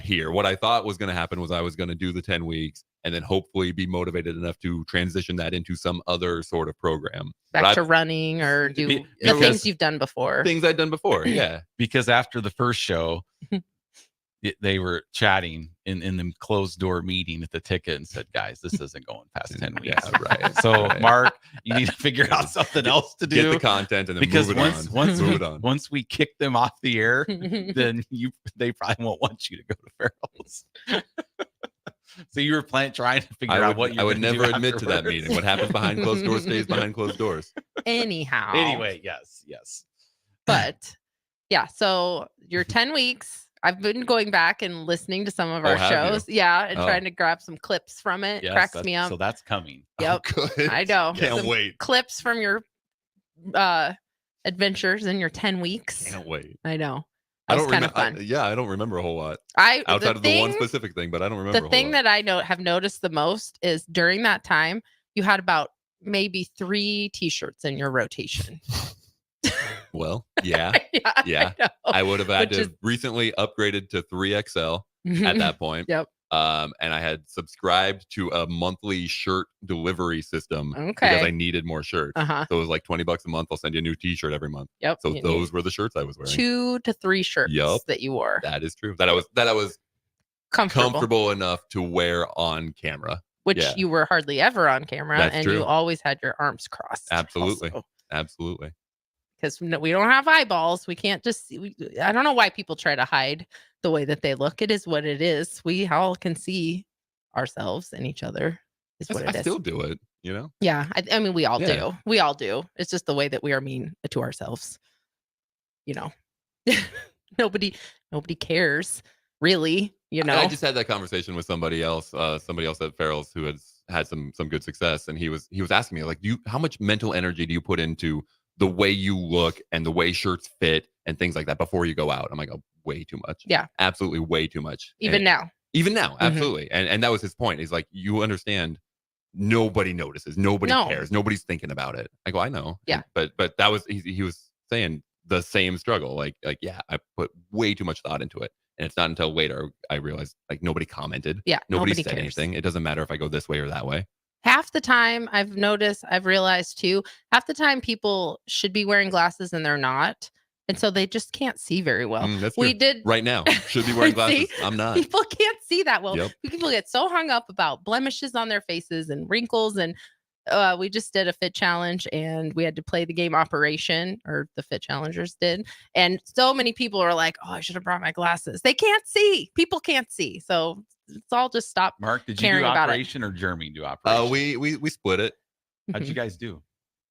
Speaker 14: here. What I thought was going to happen was I was going to do the 10 weeks and then hopefully be motivated enough to transition that into some other sort of program.
Speaker 5: Back to running or do the things you've done before.
Speaker 14: Things I'd done before, yeah.
Speaker 4: Because after the first show, they were chatting in the closed door meeting at the ticket and said, guys, this isn't going past 10 weeks.
Speaker 14: Yeah, right.
Speaker 4: So Mark, you need to figure out something else to do.
Speaker 14: Get the content and then
Speaker 4: because
Speaker 14: move it on.
Speaker 4: Once we kick them off the air, then they probably won't want you to go to Farrell's. So you were trying to figure out what you
Speaker 14: I would never admit to that
Speaker 4: afterwards.
Speaker 14: meeting. What happens behind closed doors stays behind closed doors.
Speaker 5: Anyhow.
Speaker 4: Anyway, yes.
Speaker 5: But yeah, so your 10 weeks. I've been going back and listening to some of our shows.
Speaker 14: You?
Speaker 5: Yeah, and trying to grab some clips from it.
Speaker 4: Yes,
Speaker 5: Cracks me up.
Speaker 4: So that's coming.
Speaker 5: Yep.
Speaker 14: Oh, good.
Speaker 5: I know.
Speaker 14: Can't
Speaker 5: Some
Speaker 14: wait.
Speaker 5: Clips from your adventures in your 10 weeks.
Speaker 14: Can't wait.
Speaker 5: I know.
Speaker 14: I
Speaker 5: That
Speaker 14: don't
Speaker 5: was kind of
Speaker 14: remember.
Speaker 5: fun.
Speaker 14: Yeah, I don't remember a whole lot.
Speaker 5: Outside
Speaker 14: of the one specific thing, but I don't remember.
Speaker 5: The thing that I have noticed the most is during that time, you had about maybe 3 T-shirts in your rotation.
Speaker 14: Well, yeah.
Speaker 5: I know.
Speaker 14: I would have had
Speaker 5: Which
Speaker 14: to
Speaker 5: is-
Speaker 14: recently upgraded to 3XL at that point.
Speaker 5: Yep.
Speaker 14: And I had subscribed to a monthly shirt delivery system because
Speaker 5: Okay.
Speaker 14: I needed more shirts.
Speaker 5: Uh-huh.
Speaker 14: So it was like $20 a month. I'll send you a new T-shirt every month.
Speaker 5: Yep.
Speaker 14: So
Speaker 5: You
Speaker 14: those
Speaker 5: need
Speaker 14: were the shirts I was wearing.
Speaker 5: 2 to 3 shirts
Speaker 14: Yup.
Speaker 5: that you wore.
Speaker 14: That is true. That I was
Speaker 5: Comfortable.
Speaker 14: enough to wear on camera.
Speaker 5: Which
Speaker 14: Yeah.
Speaker 5: you were hardly ever on camera,
Speaker 14: That's
Speaker 5: and
Speaker 14: true.
Speaker 5: you always had your arms crossed.
Speaker 14: Absolutely. Absolutely.
Speaker 5: Because we don't have eyeballs. We can't just see. I don't know why people try to hide the way that they look. It is what it is. We all can see ourselves and each other. Is what
Speaker 14: I
Speaker 5: it is.
Speaker 14: still do it, you know?
Speaker 5: Yeah, I mean, we all
Speaker 14: Yeah.
Speaker 5: do. We all do. It's just the way that we are mean to ourselves. You know, nobody cares really. You know,
Speaker 14: I just had that conversation with somebody else at Farrell's who has had some good success, and he was asking me like, how much mental energy do you put into the way you look and the way shirts fit and things like that before you go out? I'm like, oh, way too much.
Speaker 5: Yeah,
Speaker 14: absolutely way too much.
Speaker 5: Even now,
Speaker 14: absolutely. And that was his point. He's like, you understand, nobody notices, nobody cares, nobody's thinking about it. I go, I know.
Speaker 5: Yeah.
Speaker 14: But that was, he was saying the same struggle. Like, yeah, I put way too much thought into it. And it's not until later I realized like nobody commented.
Speaker 5: Yeah.
Speaker 14: Nobody said
Speaker 5: cares.
Speaker 14: anything. It doesn't matter if I go this way or that way.
Speaker 5: Half the time I've realized too, half the time people should be wearing glasses and they're not. And so they just can't see very well.
Speaker 14: That's
Speaker 5: we
Speaker 14: true.
Speaker 5: did
Speaker 14: right now. Should be wearing glasses. I'm not.
Speaker 5: People can't see that well.
Speaker 14: Yep.
Speaker 5: People get so hung up about blemishes on their faces and wrinkles. And we just did a fit challenge and we had to play the game Operation, or the fit challengers did. And so many people are like, oh, I should have brought my glasses. They can't see. People can't see. So it's all just stop.
Speaker 4: Mark, did you
Speaker 5: caring
Speaker 4: do
Speaker 5: about
Speaker 4: Operation or Jeremy do Operation?
Speaker 14: We split it.
Speaker 4: How'd you guys do?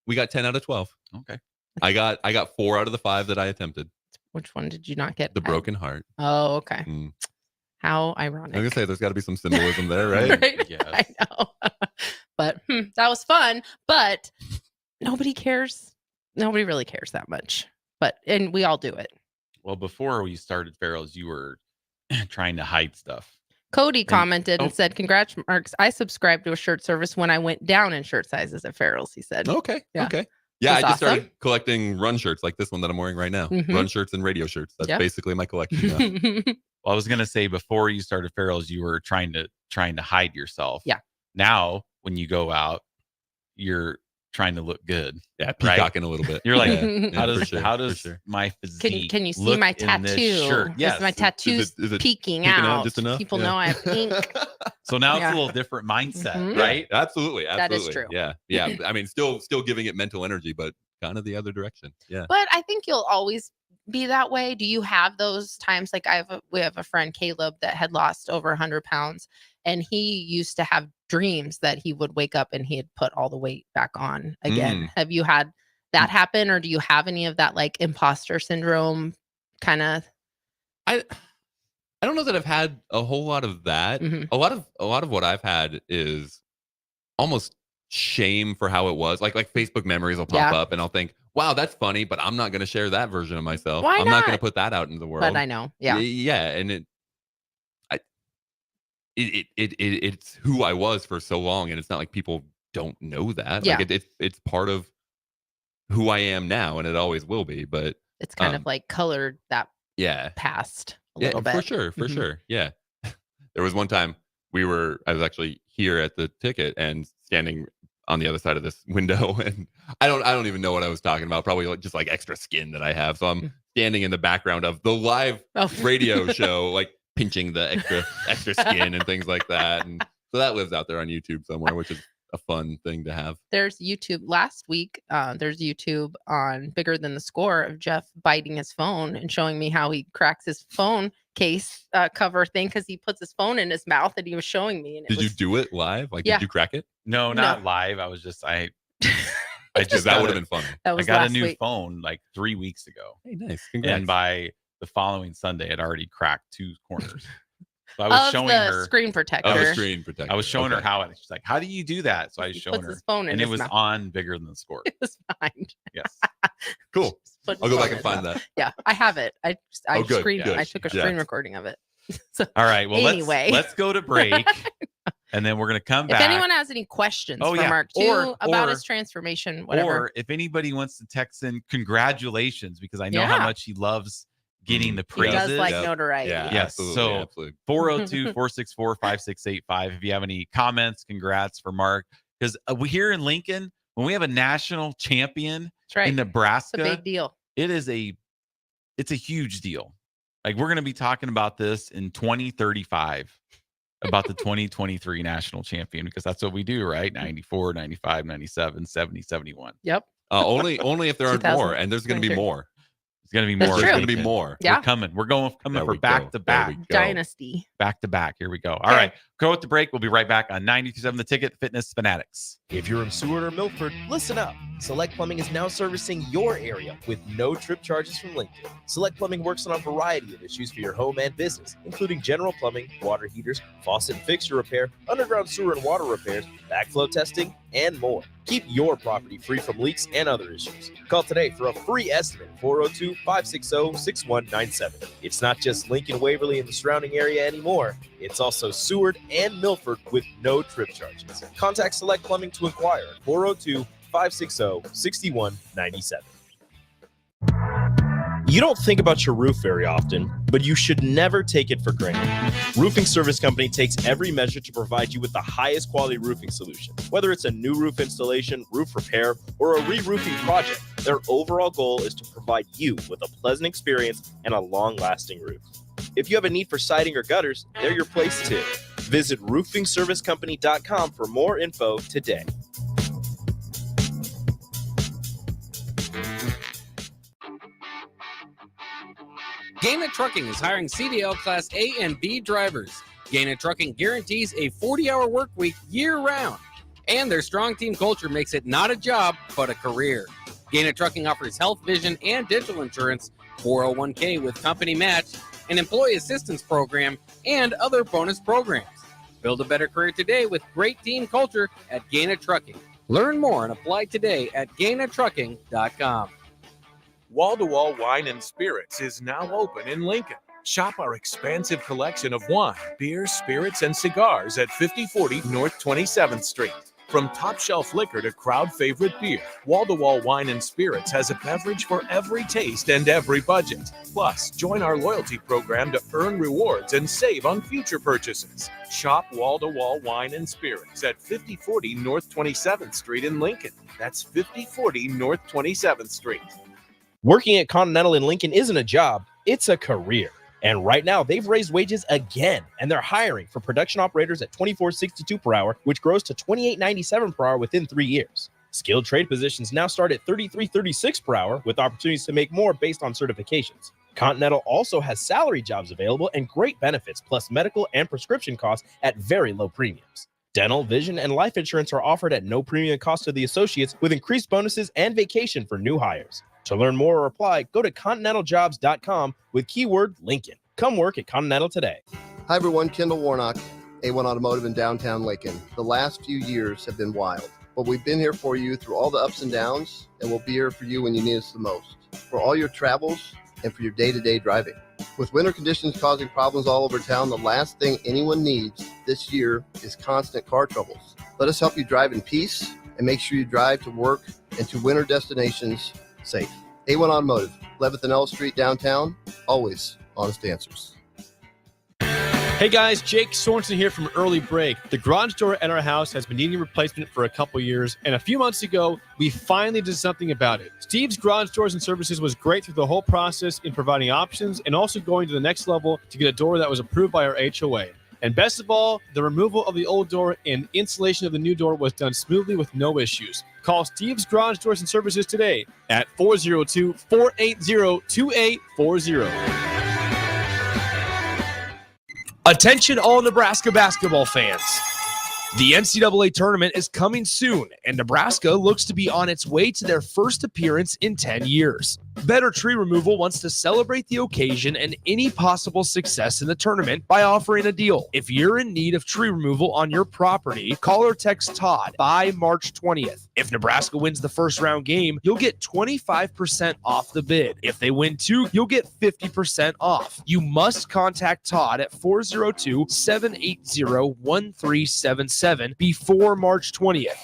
Speaker 14: We got 10 out of 12.
Speaker 4: Okay.
Speaker 14: I got 4 out of the 5 that I attempted.
Speaker 5: Which one did you not get?
Speaker 14: The broken heart.
Speaker 5: Oh, okay. How ironic.
Speaker 14: I was gonna say there's got to be some symbolism there, right?
Speaker 5: Right? Yes. I know. But that was fun. But nobody cares. Nobody really cares that much. And we all do it.
Speaker 4: Well, before we started Farrell's, you were trying to hide stuff.
Speaker 5: Cody commented and said, "Congrats, Marks. I subscribed to a shirt service when I went down in shirt sizes at Farrell's." He said,
Speaker 14: Okay.
Speaker 5: Yeah.
Speaker 14: Okay. Yeah,
Speaker 5: That's
Speaker 14: I just
Speaker 5: awesome.
Speaker 14: started collecting run shirts like this one that I'm wearing right now.
Speaker 5: Mhm.
Speaker 14: Run shirts and radio shirts. That's
Speaker 5: Yep.
Speaker 14: basically my collection now.
Speaker 4: Well, I was gonna say before you started Farrell's, you were trying to hide yourself.
Speaker 5: Yeah.
Speaker 4: Now, when you go out, you're trying to look good.
Speaker 14: Yeah,
Speaker 4: right?
Speaker 14: peacocking a little bit.
Speaker 4: You're like,
Speaker 14: Yeah,
Speaker 4: how does
Speaker 14: for sure,
Speaker 4: how
Speaker 14: for
Speaker 4: does
Speaker 14: sure.
Speaker 4: my physique?
Speaker 5: Can you see
Speaker 4: look
Speaker 5: my
Speaker 4: in this
Speaker 5: tattoo?
Speaker 4: shirt? Yes.
Speaker 5: Is my tattoo's
Speaker 14: is it
Speaker 5: peeking
Speaker 14: peeking out
Speaker 5: out?
Speaker 14: just enough?
Speaker 5: People
Speaker 14: Yeah.
Speaker 5: know I have ink.
Speaker 4: So now it's
Speaker 5: Yeah.
Speaker 4: a little different mindset,
Speaker 5: Mhm.
Speaker 4: right?
Speaker 14: Absolutely.
Speaker 5: That is
Speaker 14: Absolutely.
Speaker 5: true.
Speaker 14: Yeah. Yeah. I mean, still giving it mental energy, but kind of the other direction. Yeah.
Speaker 5: But I think you'll always be that way. Do you have those times? Like we have a friend, Caleb, that had lost over 100 pounds, and he used to have dreams that he would wake up and he had put all the weight back on again. Have you had that happen, or do you have any of that like imposter syndrome kind of?
Speaker 14: I don't know that I've had a whole lot of that.
Speaker 5: Mhm.
Speaker 14: A lot of what I've had is almost shame for how it was. Like Facebook memories will pop
Speaker 5: Yeah.
Speaker 14: up and I'll think, wow, that's funny, but I'm not going to share that version of myself.
Speaker 5: Why
Speaker 14: I'm not going to
Speaker 5: not?
Speaker 14: put that out into the world.
Speaker 5: But I know, yeah.
Speaker 14: Yeah, and it's who I was for so long, and it's not like people don't know that.
Speaker 5: Yeah.
Speaker 14: Like it's part of who I am now, and it always will be. But
Speaker 5: It's kind of like colored that
Speaker 14: yeah,
Speaker 5: past a
Speaker 14: yeah,
Speaker 5: little bit.
Speaker 14: for sure, for
Speaker 5: Mhm.
Speaker 14: sure. Yeah, there was one time I was actually here at the ticket and standing on the other side of this window, and I don't even know what I was talking about. Probably just like extra skin that I have. So I'm standing in the background of the live
Speaker 5: Oh.
Speaker 14: radio show, like pinching the extra skin and things like that. And so that lives out there on YouTube somewhere, which is a fun thing to have.
Speaker 5: There's YouTube last week. There's YouTube on Bigger Than the Score of Jeff biting his phone and showing me how he cracks his phone case cover thing because he puts his phone in his mouth, and he was showing me. And
Speaker 14: Did you do it live? Like,
Speaker 5: Yeah.
Speaker 14: did you crack it?
Speaker 4: No, not live. I was just I
Speaker 14: Because that would have been funny.
Speaker 5: That was
Speaker 4: I got a
Speaker 5: last
Speaker 4: new
Speaker 5: week.
Speaker 4: phone like 3 weeks ago.
Speaker 14: Hey, nice. Congrats.
Speaker 4: And by the following Sunday, it already cracked 2 corners. So I was
Speaker 5: Of
Speaker 4: showing
Speaker 5: the
Speaker 4: her
Speaker 5: screen protector.
Speaker 14: Oh, the screen protector.
Speaker 4: I was showing her
Speaker 14: Okay.
Speaker 4: how it. She's like, "How do you do that?" So I was
Speaker 5: He
Speaker 4: showing
Speaker 5: puts
Speaker 4: her,
Speaker 5: his phone in
Speaker 4: and
Speaker 5: his
Speaker 4: it was
Speaker 5: mouth.
Speaker 4: on Bigger Than the Score.
Speaker 5: It was fine.
Speaker 4: Yes.
Speaker 14: Cool.
Speaker 5: Put
Speaker 14: I'll
Speaker 5: his
Speaker 14: go back
Speaker 5: phone
Speaker 14: and
Speaker 5: in
Speaker 14: find
Speaker 5: his
Speaker 14: that.
Speaker 5: mouth. Yeah, I have it. I
Speaker 14: Oh, good,
Speaker 5: screen.
Speaker 14: good.
Speaker 5: I took a
Speaker 14: Yeah.
Speaker 5: screen recording of it. So
Speaker 4: All right. Well,
Speaker 5: anyway,
Speaker 4: let's go to break, and then we're gonna come
Speaker 5: if
Speaker 4: back.
Speaker 5: anyone has any questions
Speaker 4: Oh,
Speaker 5: for
Speaker 4: yeah.
Speaker 5: Mark too
Speaker 4: Or-
Speaker 5: about
Speaker 4: or-
Speaker 5: his transformation, whatever.
Speaker 4: Or if anybody wants to text in congratulations, because I know how
Speaker 5: Yeah.
Speaker 4: much he loves getting the
Speaker 5: he
Speaker 4: praises.
Speaker 5: does like
Speaker 14: Yep.
Speaker 5: notoriety.
Speaker 14: Yeah,
Speaker 4: Yes.
Speaker 14: absolutely.
Speaker 4: So
Speaker 14: absolutely.
Speaker 4: 402-464-5685. If you have any comments, congrats for Mark. Because we here in Lincoln, when we have a national champion
Speaker 5: That's right.
Speaker 4: in Nebraska,
Speaker 5: It's a big deal.
Speaker 4: it's a huge deal. Like we're going to be talking about this in 2035 about the 2023 national champion, because that's what we do, right? 94, 95, 97, 70, 71.
Speaker 5: Yep.
Speaker 14: Only if there aren't
Speaker 5: 2000.
Speaker 14: more, and there's going to be more.
Speaker 4: It's going to be
Speaker 5: That's
Speaker 4: more.
Speaker 5: true.
Speaker 14: There's going to be
Speaker 4: Lincoln.
Speaker 14: more.
Speaker 5: Yeah.
Speaker 4: We're coming. We're coming
Speaker 14: There
Speaker 4: for
Speaker 14: we
Speaker 4: back
Speaker 14: go.
Speaker 4: to
Speaker 14: There
Speaker 4: back.
Speaker 14: we go.
Speaker 5: Dynasty.
Speaker 4: Back to back. Here we go. All right. Go with the break. We'll be right back on 92.7 The Ticket, Fitness Fanatics.
Speaker 7: If you're in Seward or Milford, listen up. Select Plumbing is now servicing your area with no trip charges from Lincoln. Select Plumbing works on a variety of issues for your home and business, including general plumbing, water heaters, faucet and fixture repair, underground sewer and water repairs, backflow testing, and more. Keep your property free from leaks and other issues. Call today for a free estimate, 402-560-6197. It's not just Lincoln, Waverly, and the surrounding area anymore. It's also Seward and Milford with no trip charges. Contact Select Plumbing to inquire at 402-560-6197. You don't think about your roof very often, but you should never take it for granted. Roofing Service Company takes every measure to provide you with the highest quality roofing solution. Whether it's a new roof installation, roof repair, or a re-roofing project, their overall goal is to provide you with a pleasant experience and a long-lasting roof. If you have a need for siding or gutters, they're your place too. Visit roofingservicecompany.com for more info today.
Speaker 8: Gaina Trucking is hiring CDL Class A and B drivers. Gaina Trucking guarantees a 40-hour work week year-round, and their strong team culture makes it not a job, but a career. Gaina Trucking offers health, vision, and dental insurance, 401k with company match, an employee assistance program, and other bonus programs. Build a better career today with great team culture at Gaina Trucking. Learn more and apply today at GainaTrucking.com.
Speaker 10: Wall-to-Wall Wine and Spirits is now open in Lincoln. Shop our expansive collection of wine, beer, spirits, and cigars at 5040 North 27th Street. From top-shelf liquor to crowd-favorite beer, Wall-to-Wall Wine and Spirits has a beverage for every taste and every budget. Plus, join our loyalty program to earn rewards and save on future purchases. Shop Wall-to-Wall Wine and Spirits at 5040 North 27th Street in Lincoln. That's 5040 North 27th Street.
Speaker 7: Working at Continental in Lincoln isn't a job, it's a career. And right now, they've raised wages again, and they're hiring for production operators at $24.62 per hour, which grows to $28.97 per hour within 3 years. Skilled trade positions now start at $33.36 per hour, with opportunities to make more based on certifications. Continental also has salary jobs available and great benefits, plus medical and prescription costs at very low premiums. Dental, vision, and life insurance are offered at no premium cost to the associates, with increased bonuses and vacation for new hires. To learn more or apply, go to continentaljobs.com with keyword Lincoln. Come work at Continental today.
Speaker 11: Hi everyone, Kendall Warnock, A1 Automotive in downtown Lincoln. The last few years have been wild, but we've been here for you through all the ups and downs, and we'll be here for you when you need us the most. For all your travels and for your day-to-day driving. With winter conditions causing problems all over town, the last thing anyone needs this year is constant car troubles. Let us help you drive in peace and make sure you drive to work and to winter destinations safe. A1 Automotive, 11th and L Street downtown, always honest answers.
Speaker 12: Hey guys, Jake Sorensen here from Early Break. The garage door at our house has been needing replacement for a couple years, and a few months ago, we finally did something about it. Steve's Garage Doors and Services was great through the whole process in providing options and also going to the next level to get a door that was approved by our HOA. And best of all, the removal of the old door and installation of the new door was done smoothly with no issues. Call Steve's Garage Doors and Services today at 402-480-2840.
Speaker 15: Attention all Nebraska basketball fans. The NCAA tournament is coming soon, and Nebraska looks to be on its way to their first appearance in 10 years. Better Tree Removal wants to celebrate the occasion and any possible success in the tournament by offering a deal. If you're in need of tree removal on your property, call or text Todd by March 20th. If Nebraska wins the first round game, you'll get 25% off the bid. If they win two, you'll get 50% off. You must contact Todd at 402-780-1377 before March 20th.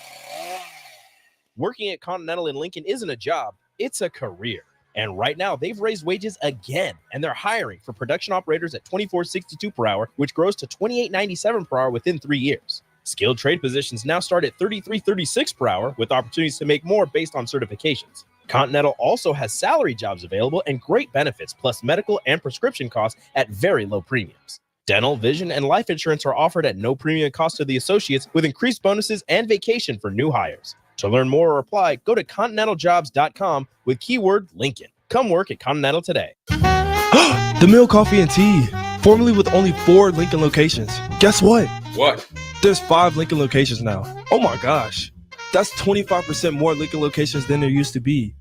Speaker 7: Working at Continental in Lincoln isn't a job, it's a career. And right now, they've raised wages again, and they're hiring for production operators at $24.62 per hour, which grows to $28.97 per hour within 3 years. Skilled trade positions now start at $33.36 per hour, with opportunities to make more based on certifications. Continental also has salary jobs available and great benefits, plus medical and prescription costs at very low premiums. Dental, vision, and life insurance are offered at no premium cost to the associates, with increased bonuses and vacation for new hires. To learn more or apply, go to continentaljobs.com with keyword Lincoln. Come work at Continental today.
Speaker 16: The Mill Coffee and Tea, formerly with only 4 Lincoln locations. Guess what?
Speaker 1: What?
Speaker 16: There's 5 Lincoln locations now. Oh my gosh. That's 25% more Lincoln locations than there used to be.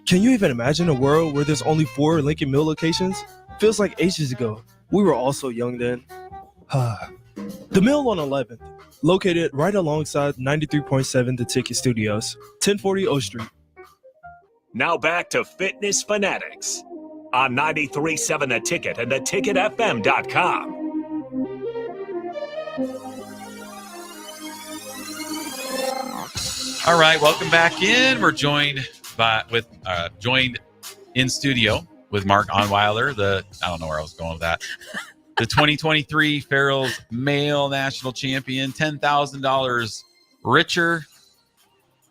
Speaker 16: Can you even imagine a world where there's only 4 Lincoln Mill locations? Feels like ages ago. We were all so young then. The Mill on 11th. located right alongside 93.7 The Ticket Studios, 1040 O Street.
Speaker 2: Now back to Fitness Fanatics on 93.7 The Ticket and theticketfm.com.
Speaker 4: All right, welcome back in. We're joined in studio with Mark Onweiler, I don't know where I was going with that. The 2023 Farrell's Male National Champion, $10,000 richer.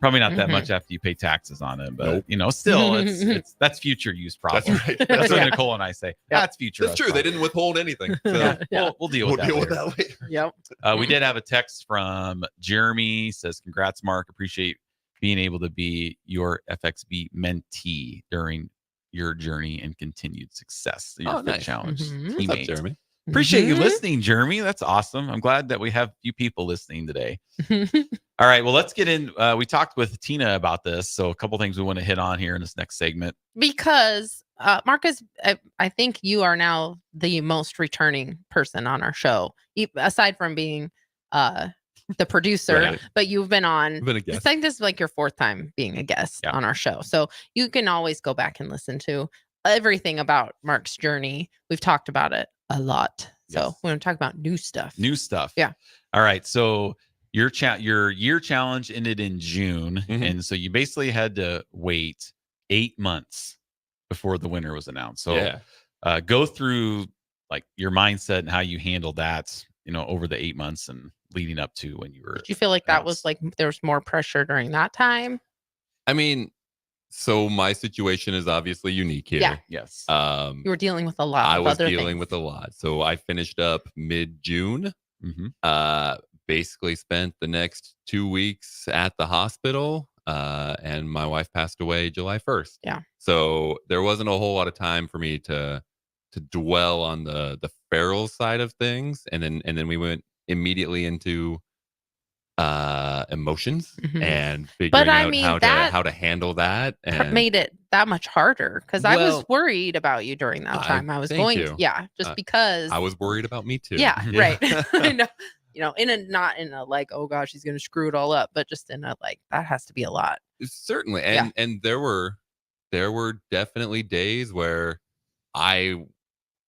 Speaker 4: Probably not that much after you pay taxes on it, but still, it's that's future use problem.
Speaker 14: That's right.
Speaker 4: That's what Nicole and I say. That's future.
Speaker 14: That's true.
Speaker 4: problem.
Speaker 14: They didn't withhold anything. So
Speaker 4: We'll deal with that later.
Speaker 5: Yep.
Speaker 4: We did have a text from Jeremy. Says, "Congrats, Mark. Appreciate being able to be your FXB mentee during your journey and continued success. Your Fit Challenge
Speaker 14: What's up, Jeremy?
Speaker 4: Appreciate you listening, Jeremy. That's awesome. I'm glad that we have a few people listening today. All right. Well, let's get in. We talked with Tina about this. So a couple things we want to hit on here in this next segment.
Speaker 5: Because Marcus, I think you are now the most returning person on our show, aside from being the producer,
Speaker 14: Right.
Speaker 5: but you've been on.
Speaker 14: I've been a guest.
Speaker 5: It's like this is like your fourth time being a guest on our show. So you can always go back and listen to everything about Mark's journey. We've talked about it a lot. So we're going to talk about new stuff. Yeah.
Speaker 4: All right. So your year challenge ended in June. And so you basically had to wait 8 months before the winner was announced. So go through like your mindset and how you handled that, over the 8 months and leading up to when you were.
Speaker 5: Did you feel like that was like there was more pressure during that time?
Speaker 14: I mean, so my situation is obviously unique here.
Speaker 5: Yeah.
Speaker 4: Yes.
Speaker 5: You were dealing with a lot.
Speaker 14: I
Speaker 5: of
Speaker 14: was
Speaker 5: other
Speaker 14: dealing
Speaker 5: things.
Speaker 14: with a lot. So I finished up mid-June. Basically spent the next 2 weeks at the hospital. And my wife passed away July 1st.
Speaker 5: Yeah.
Speaker 14: So there wasn't a whole lot of time for me to dwell on the Farrell side of things. And then we went immediately into emotions and figuring out how to handle that, and
Speaker 5: made it that much harder because I was worried about you during that time. I was just because
Speaker 14: I was worried about me too.
Speaker 5: Yeah. Right. I know. Not in a like, oh gosh, he's gonna screw it all up, but just in a like that has to be a lot.
Speaker 14: Certainly. And there were definitely days where I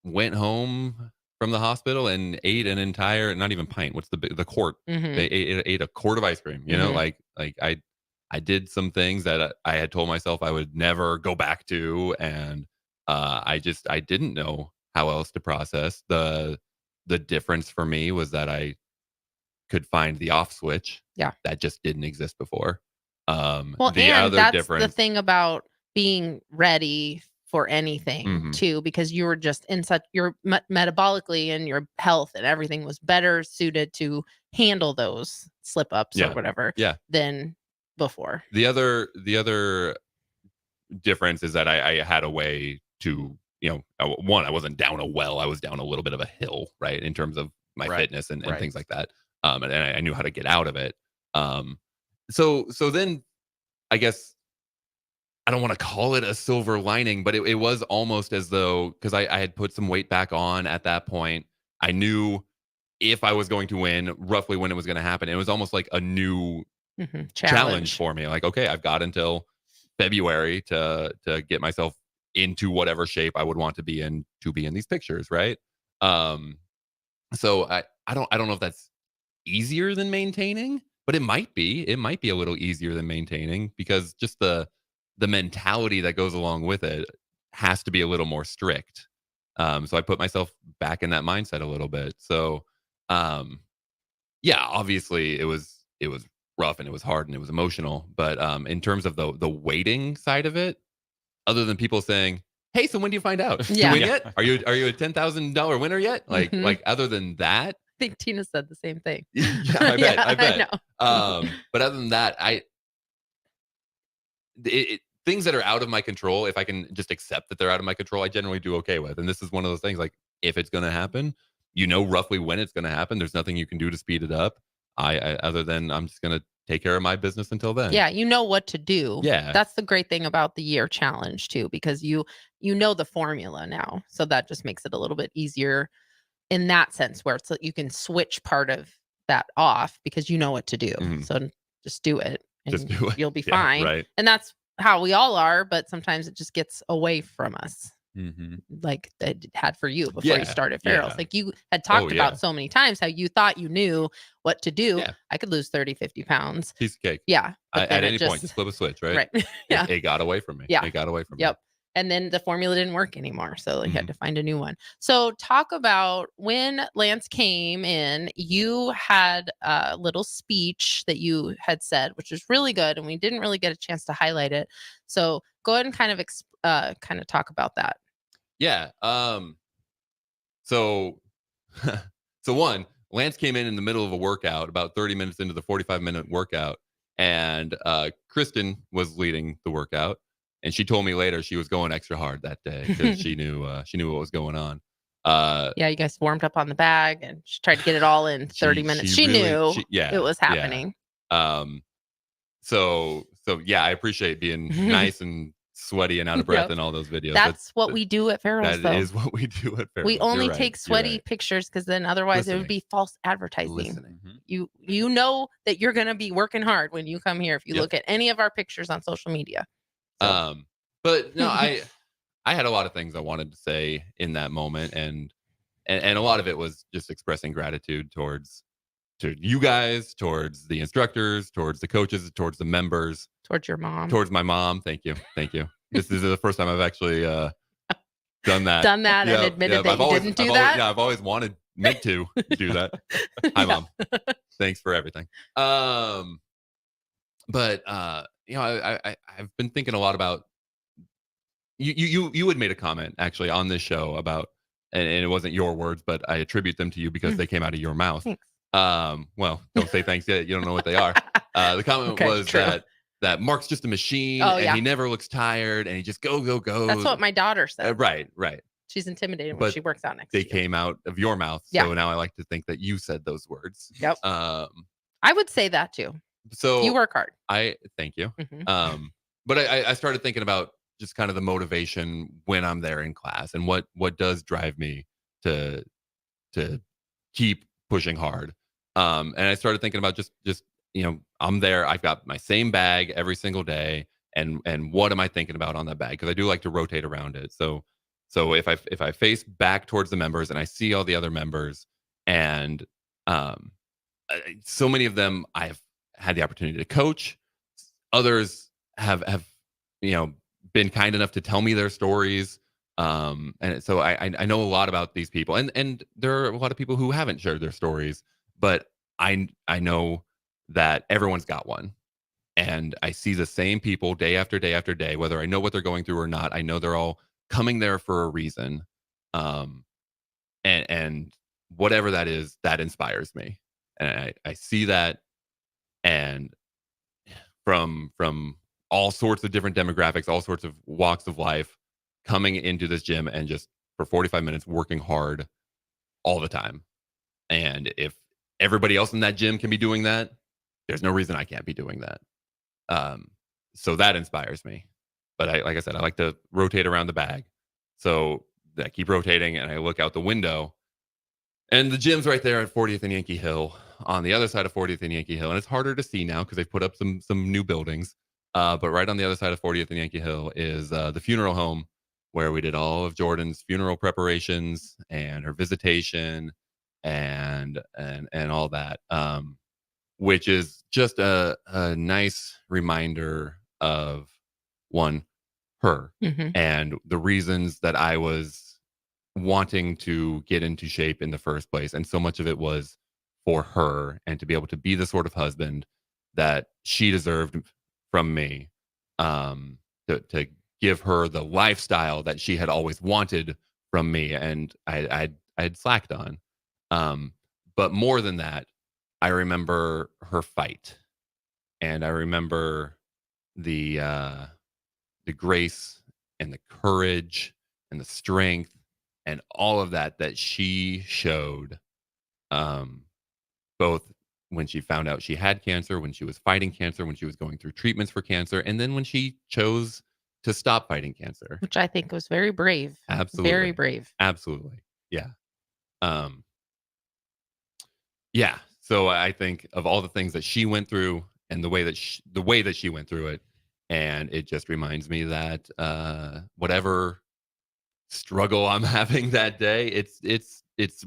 Speaker 14: went home from the hospital and ate an entire, not even pint, what's the quart? They ate a quart of ice cream, like I did some things that I had told myself I would never go back to. And I didn't know how else to process. The difference for me was that I could find the off switch.
Speaker 5: Yeah.
Speaker 14: That just didn't exist before.
Speaker 5: Well,
Speaker 14: the
Speaker 5: and
Speaker 14: other
Speaker 5: that's
Speaker 14: difference,
Speaker 5: the thing about being ready for anything too, because you were just in such your metabolically and your health and everything was better suited to handle those slip ups or whatever than before.
Speaker 14: The other difference is that I had a way to, one, I wasn't down a well, I was down a little bit of a hill, right, in terms of my fitness and things like that. And I knew how to get out of it. So then I guess I don't want to call it a silver lining, but it was almost as though, because I had put some weight back on at that point. I knew if I was going to win, roughly when it was going to happen. It was almost like a new challenge for me. Like, okay, I've got until February to get myself into whatever shape I would want to be in these pictures, right? So I don't know if that's easier than maintaining, but it might be. It might be a little easier than maintaining because just the mentality that goes along with it has to be a little more strict. So I put myself back in that mindset a little bit. So, obviously it was rough and it was hard and it was emotional. But in terms of the waiting side of it, other than people saying, "Hey, so when do you find out? Did you win yet? Are you a $10,000 winner yet?" Like other than that,
Speaker 5: I think Tina said the same thing.
Speaker 14: I bet. I
Speaker 5: know.
Speaker 14: But other than that, things that are out of my control, if I can just accept that they're out of my control, I generally do okay with. And this is one of those things, like, if it's going to happen, roughly when it's going to happen. There's nothing you can do to speed it up. Other than I'm just going to take care of my business until then.
Speaker 5: Yeah, you know what to do.
Speaker 14: Yeah.
Speaker 5: That's the great thing about the year challenge too, because you know the formula now. So that just makes it a little bit easier in that sense, where it's like you can switch part of that off because you know what to do.
Speaker 14: Mhm.
Speaker 5: So just do it and
Speaker 14: Just do it.
Speaker 5: you'll be
Speaker 14: Yeah,
Speaker 5: fine.
Speaker 14: right.
Speaker 5: And that's how we all are, but sometimes it just gets away from us.
Speaker 14: Mm-hmm.
Speaker 5: Like it had for you before you
Speaker 14: Yeah,
Speaker 5: started Farrell's.
Speaker 14: yeah.
Speaker 5: Like you had talked
Speaker 14: Oh, yeah.
Speaker 5: about so many times how you thought you knew what to do.
Speaker 14: Yeah.
Speaker 5: I could lose 30, 50 pounds.
Speaker 14: Piece of cake.
Speaker 5: Yeah. But then
Speaker 14: At
Speaker 5: it
Speaker 14: any point, just flip a switch, right?
Speaker 5: Right. Yeah.
Speaker 14: It got away from me.
Speaker 5: Yeah.
Speaker 14: It got away from me.
Speaker 5: Yep. And then the formula didn't work anymore. So you had
Speaker 14: Mhm.
Speaker 5: to find a new one. So talk about when Lance came in, you had a little speech that you had said, which was really good. And we didn't really get a chance to highlight it. So go ahead and kind of talk about that.
Speaker 14: Yeah. So so one, Lance came in the middle of a workout, about 30 minutes into the 45-minute workout, and Kristen was leading the workout, and she told me later she was going extra hard that day because she knew what was going on.
Speaker 5: Yeah, you guys warmed up on the bag and she tried to get it all in 30 minutes. She
Speaker 14: really-
Speaker 5: knew
Speaker 14: yeah,
Speaker 5: it was
Speaker 14: yeah.
Speaker 5: happening.
Speaker 14: So yeah, I appreciate being nice and sweaty and out of breath
Speaker 5: Yep.
Speaker 14: in all those videos.
Speaker 5: That's what we do at Farrell's,
Speaker 14: That
Speaker 5: though.
Speaker 14: is what we do at Farrell's.
Speaker 5: We only
Speaker 14: You're right,
Speaker 5: take
Speaker 14: you're
Speaker 5: sweaty
Speaker 14: right.
Speaker 5: pictures because then otherwise it would be false advertising.
Speaker 14: Listening.
Speaker 5: You know that you're going to be working hard when you come here if you
Speaker 14: Yep.
Speaker 5: look at any of our pictures on social media.
Speaker 14: But no, I had a lot of things I wanted to say in that moment, and a lot of it was just expressing gratitude to you guys, towards the instructors, towards the coaches, towards the members,
Speaker 5: Towards your mom.
Speaker 14: towards my mom. Thank you. This is the first time I've actually done that.
Speaker 5: Done that and admitted that you didn't do that?
Speaker 14: I've always meant to do that. Hi, Mom. Thanks for everything. But I've been thinking a lot about you had made a comment actually on this show about, and it wasn't your words, but I attribute them to you because they came out of your mouth.
Speaker 5: Thanks.
Speaker 14: Well, don't say thanks yet. You don't know what they are. The comment
Speaker 5: Okay,
Speaker 14: was
Speaker 5: true.
Speaker 14: that Mark's just a machine,
Speaker 5: Oh,
Speaker 14: and
Speaker 5: yeah.
Speaker 14: he never looks tired, and he just go.
Speaker 5: That's what my daughter said.
Speaker 14: Right.
Speaker 5: She's intimidated when
Speaker 14: But
Speaker 5: she works out next
Speaker 14: They
Speaker 5: to you.
Speaker 14: came out of your mouth,
Speaker 5: Yeah.
Speaker 14: so now I like to think that you said those words.
Speaker 5: Yep. I would say that too.
Speaker 14: So
Speaker 5: You work hard.
Speaker 14: I thank you.
Speaker 5: Mhm.
Speaker 14: But I started thinking about just kind of the motivation when I'm there in class, and what does drive me to keep pushing hard. And I started thinking about just I'm there. I've got my same bag every single day, and what am I thinking about on that bag? Because I do like to rotate around it. So if I face back towards the members and I see all the other members, and so many of them I've had the opportunity to coach. Others have been kind enough to tell me their stories. And so I know a lot about these people, and there are a lot of people who haven't shared their stories, but I know that everyone's got one, and I see the same people day after day after day, whether I know what they're going through or not. I know they're all coming there for a reason, and whatever that is, that inspires me, and I see that, and from all sorts of different demographics, all sorts of walks of life, coming into this gym and just for 45 minutes working hard all the time. And if everybody else in that gym can be doing that, there's no reason I can't be doing that. So that inspires me. But like I said, I like to rotate around the bag. So I keep rotating, and I look out the window, and the gym's right there at 40th and Yankee Hill, on the other side of 40th and Yankee Hill. And it's harder to see now because they've put up some new buildings. But right on the other side of 40th and Yankee Hill is the funeral home where we did all of Jordan's funeral preparations and her visitation and all that, which is just a nice reminder of her
Speaker 5: Mhm.
Speaker 14: and the reasons that I was wanting to get into shape in the first place. And so much of it was for her, and to be able to be the sort of husband that she deserved from me, to give her the lifestyle that she had always wanted from me, and I'd slacked on. But more than that, I remember her fight, and I remember the grace and the courage and the strength and all of that she showed, both when she found out she had cancer, when she was fighting cancer, when she was going through treatments for cancer, and then when she chose to stop fighting cancer.
Speaker 5: Which I think was very brave.
Speaker 14: Absolutely.
Speaker 5: Very brave.
Speaker 14: Absolutely. Yeah. Yeah. So I think of all the things that she went through and the way that she went through it, and it just reminds me that whatever struggle I'm having that day, it's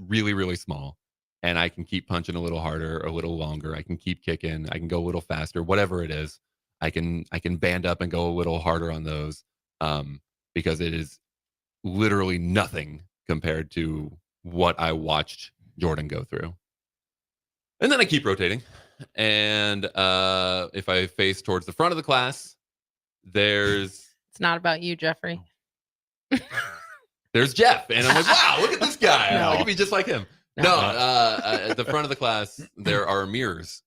Speaker 14: really, really small. And I can keep punching a little harder, a little longer. I can keep kicking. I can go a little faster, whatever it is. I can band up and go a little harder on those, because it is literally nothing compared to what I watched Jordan go through. And then I keep rotating. And if I face towards the front of the class, there's
Speaker 5: It's not about you, Jeffrey.
Speaker 14: there's Jeff. And I'm like, wow, look at this guy.
Speaker 5: No.
Speaker 14: I could be just like him. No, at the front of the class, there are mirrors.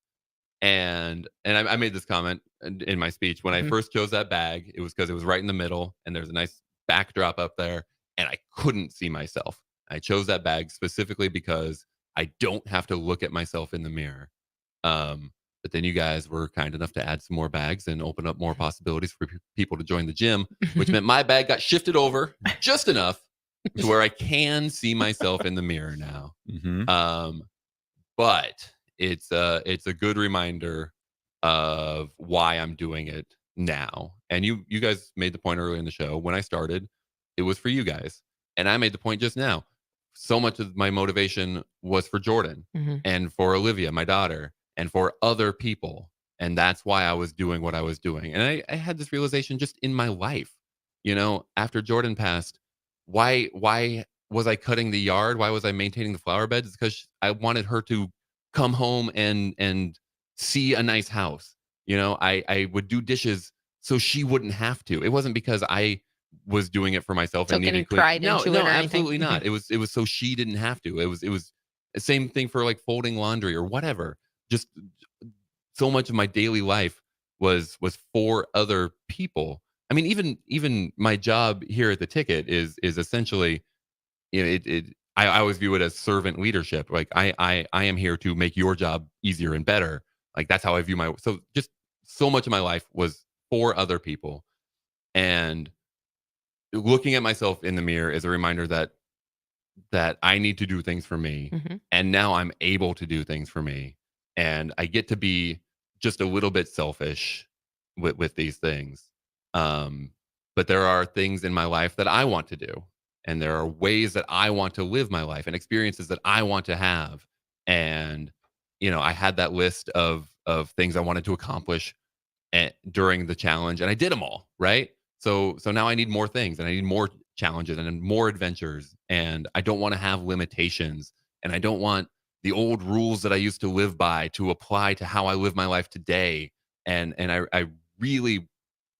Speaker 14: And I made this comment in my speech. When I first chose that bag, it was because it was right in the middle and there's a nice backdrop up there and I couldn't see myself. I chose that bag specifically because I don't have to look at myself in the mirror. But then you guys were kind enough to add some more bags and open up more possibilities for people to join the gym, which meant my bag got shifted over just enough to where I can see myself in the mirror now. But it's a good reminder of why I'm doing it now. And you guys made the point earlier in the show. When I started, it was for you guys. And I made the point just now. So much of my motivation was for Jordan and for Olivia, my daughter, and for other people. And that's why I was doing what I was doing. And I had this realization just in my life, after Jordan passed, why was I cutting the yard? Why was I maintaining the flower beds? It's because I wanted her to come home and see a nice house. I would do dishes so she wouldn't have to. It wasn't because I was doing it for myself and needed
Speaker 5: pride into it or
Speaker 14: absolutely
Speaker 5: anything.
Speaker 14: not. It was so she didn't have to. It was the same thing for like folding laundry or whatever. Just so much of my daily life was for other people. I mean, even my job here at the Ticket is essentially, I always view it as servant leadership. Like I am here to make your job easier and better. Like that's how I view so just so much of my life was for other people. And looking at myself in the mirror is a reminder that I need to do things for me. And now I'm able to do things for me. And I get to be just a little bit selfish with these things. But there are things in my life that I want to do. And there are ways that I want to live my life and experiences that I want to have. And, I had that list of things I wanted to accomplish during the challenge, and I did them all, right? So now I need more things, and I need more challenges and more adventures, and I don't want to have limitations, and I don't want the old rules that I used to live by to apply to how I live my life today. And I really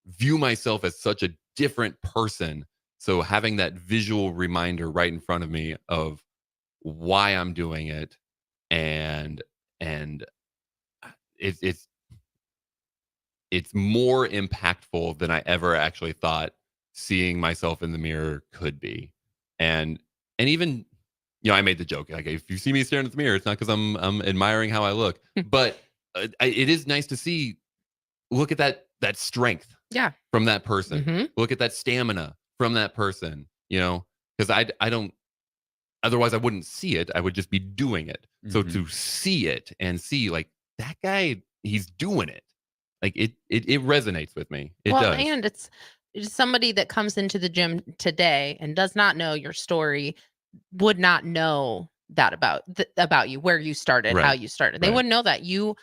Speaker 14: view myself as such a different person. So having that visual reminder right in front of me of why I'm doing it, and it's more impactful than I ever actually thought seeing myself in the mirror could be. And even, I made the joke, like, if you see me staring at the mirror, it's not because I'm admiring how I look, but it is nice to look at that strength from that person. Look at that stamina from that person, because I don't, otherwise I wouldn't see it. I would just be doing it. So to see it and see like that guy, he's doing it. Like it resonates with me. It does.
Speaker 5: And it's somebody that comes into the gym today and does not know your story, would not know that about you, where you started, how you started. They wouldn't know that. You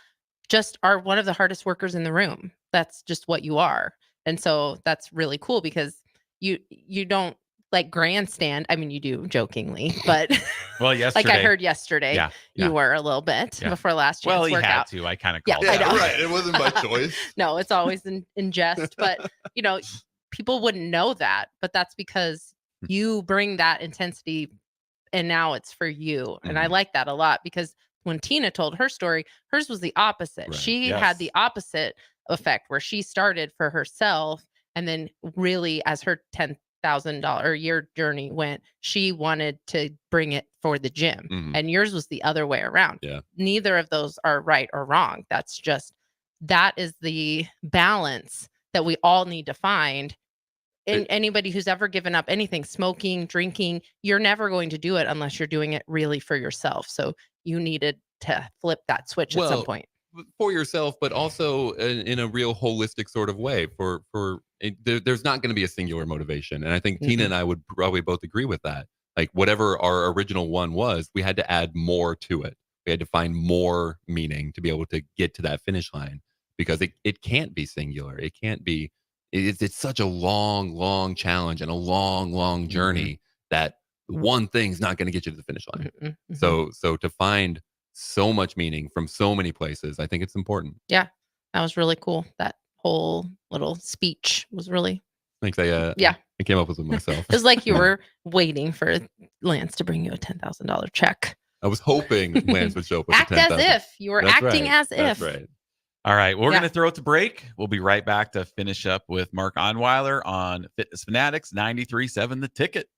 Speaker 5: just are one of the hardest workers in the room. That's just what you are. And so that's really cool because you don't like grandstand. I mean, you do jokingly, but
Speaker 4: well, yesterday,
Speaker 5: like I heard yesterday,
Speaker 4: you
Speaker 5: were a little bit before last chance
Speaker 4: workout.
Speaker 5: Had
Speaker 4: to. I kind of
Speaker 5: called
Speaker 14: I know. Right. It wasn't my choice.
Speaker 5: No, it's always in jest, but people wouldn't know that, but that's because you bring that intensity and now it's for you. And I like that a lot because when Tina told her story, hers was the opposite. Right. She had the opposite effect where she started for herself. And then really as her $10,000 a year journey went, she wanted to bring it for the gym. And yours was the other way around.
Speaker 14: Yeah.
Speaker 5: Neither of those are right or wrong. That is the balance that we all need to find. And anybody who's ever given up anything, smoking, drinking, you're never going to do it unless you're doing it really for yourself. So you needed to flip that switch at some point.
Speaker 14: For yourself, but also in a real holistic sort of way. There's not going to be a singular motivation, and I think Tina and I would probably both agree with that. Like whatever our original one was, we had to add more to it. We had to find more meaning to be able to get to that finish line, because it can't be singular. It can't be. It's such a long challenge and a long journey that one thing's not going to get you to the finish line. So to find so much meaning from so many places, I think it's important.
Speaker 5: Yeah, that was really cool. That whole little speech was really.
Speaker 14: Thanks. I came up with it myself.
Speaker 5: It was like you were waiting for Lance to bring you a $10,000 check.
Speaker 14: I was hoping Lance would show up with
Speaker 5: Act as if you were acting as if.
Speaker 14: That's right.
Speaker 4: All right, we're going to throw it to break. We'll be right back to finish up with Mark Onweiler on Fitness Fanatics 93.7 The Ticket.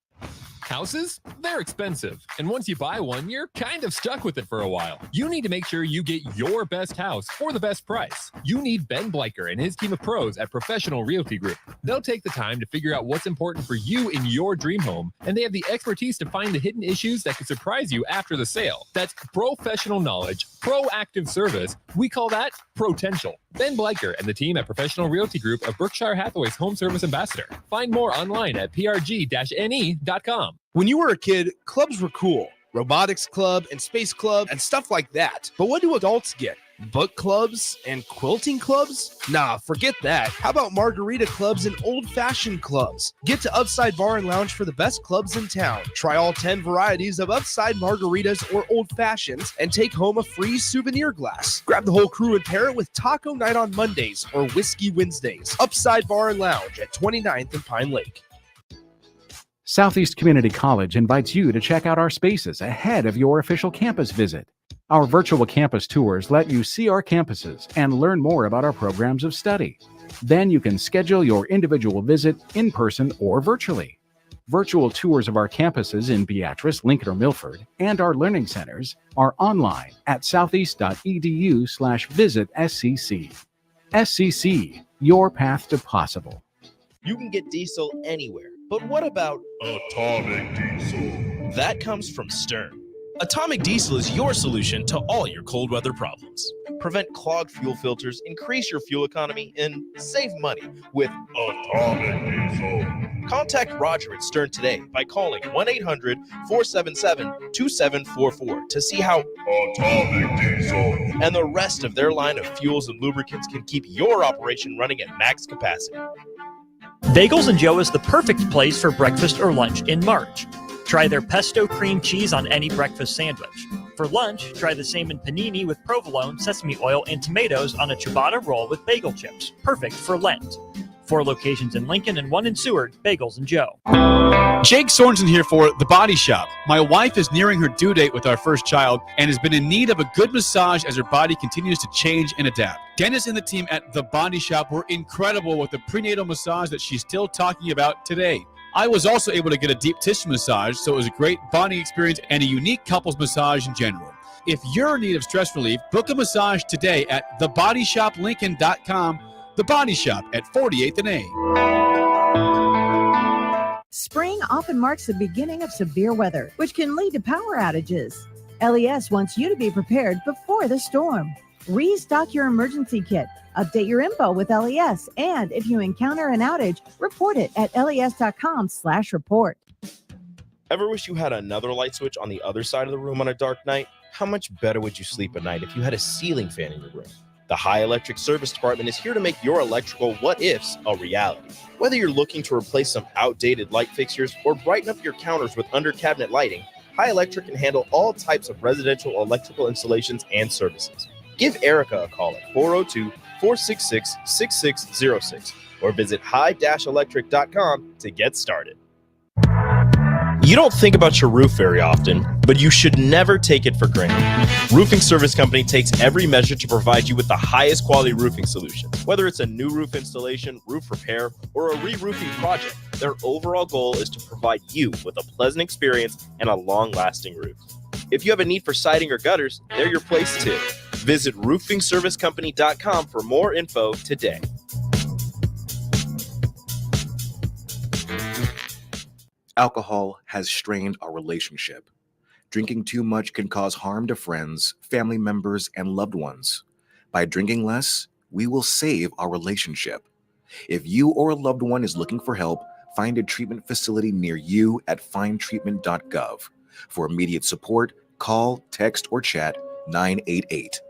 Speaker 13: Houses, they're expensive. And once you buy one, you're kind of stuck with it for a while. You need to make sure you get your best house for the best price. You need Ben Bleicher and his team of pros at Professional Realty Group. They'll take the time to figure out what's important for you in your dream home, and they have the expertise to find the hidden issues that could surprise you after the sale. That's professional knowledge, proactive service. We call that potential. Ben Bleicher and the team at Professional Realty Group of Berkshire Hathaway's home service ambassador. Find more online at prg-ne.com.
Speaker 15: When you were a kid, clubs were cool. Robotics club and space club and stuff like that. But what do adults get? Book clubs and quilting clubs? Nah, forget that. How about margarita clubs and old-fashioned clubs? Get to Upside Bar and Lounge for the best clubs in town. Try all 10 varieties of Upside margaritas or old fashions and take home a free souvenir glass. Grab the whole crew and pair it with taco night on Mondays or whiskey Wednesdays. Upside Bar and Lounge at 29th and Pine Lake.
Speaker 17: Southeast Community College invites you to check out our spaces ahead of your official campus visit. Our virtual campus tours let you see our campuses and learn more about our programs of study. Then you can schedule your individual visit in person or virtually. Virtual tours of our campuses in Beatrice, Lincoln, or Milford, and our learning centers are online at southeast.edu/visit-SCC. SCC, your path to possible.
Speaker 7: You can get diesel anywhere. But what about Atomic Diesel? That comes from Stern. Atomic Diesel is your solution to all your cold weather problems. Prevent clogged fuel filters, increase your fuel economy, and save money with Atomic Diesel. Contact Roger at Stern today by calling 1-800-477-2744 to see how Atomic Diesel and the rest of their line of fuels and lubricants can keep your operation running at max capacity.
Speaker 9: Bagels and Joe is the perfect place for breakfast or lunch in March. Try their pesto cream cheese on any breakfast sandwich. For lunch, try the salmon panini with provolone, sesame oil, and tomatoes on a ciabatta roll with bagel chips. Perfect for Lent. 4 locations in Lincoln and 1 in Seward. Bagels and Joe.
Speaker 23: Jake Sorensen here for The Body Shop. My wife is nearing her due date with our first child and has been in need of a good massage as her body continues to change and adapt. Dennis and the team at The Body Shop were incredible with the prenatal massage that she's still talking about today. I was also able to get a deep tissue massage, so it was a great bonding experience and a unique couples massage in general. If you're in need of stress relief, book a massage today at thebodyshoplincoln.com. The Body Shop at 48th and A.
Speaker 18: Spring often marks the beginning of severe weather, which can lead to power outages. LES wants you to be prepared before the storm. Restock your emergency kit, update your info with LES, and if you encounter an outage, report it at les.com/report.
Speaker 7: Ever wish you had another light switch on the other side of the room on a dark night? How much better would you sleep at night if you had a ceiling fan in your room? The High Electric Service Department is here to make your electrical what-ifs a reality. Whether you're looking to replace some outdated light fixtures or brighten up your counters with under-cabinet lighting, High Electric can handle all types of residential electrical installations and services. Give Erica a call at 402-466-6606 or visit high-electric.com to get started. You don't think about your roof very often, but you should never take it for granted. Roofing Service Company takes every measure to provide you with the highest quality roofing solution. Whether it's a new roof installation, roof repair, or a re-roofing project, their overall goal is to provide you with a pleasant experience and a long-lasting roof. If you have a need for siding or gutters, they're your place too. Visit roofingservicecompany.com for more info today.
Speaker 24: Alcohol has strained our relationship. Drinking too much can cause harm to friends, family members, and loved ones. By drinking less, we will save our relationship. If you or a loved one is looking for help, find a treatment facility near you at findtreatment.gov. For immediate support, call, text, or chat 988.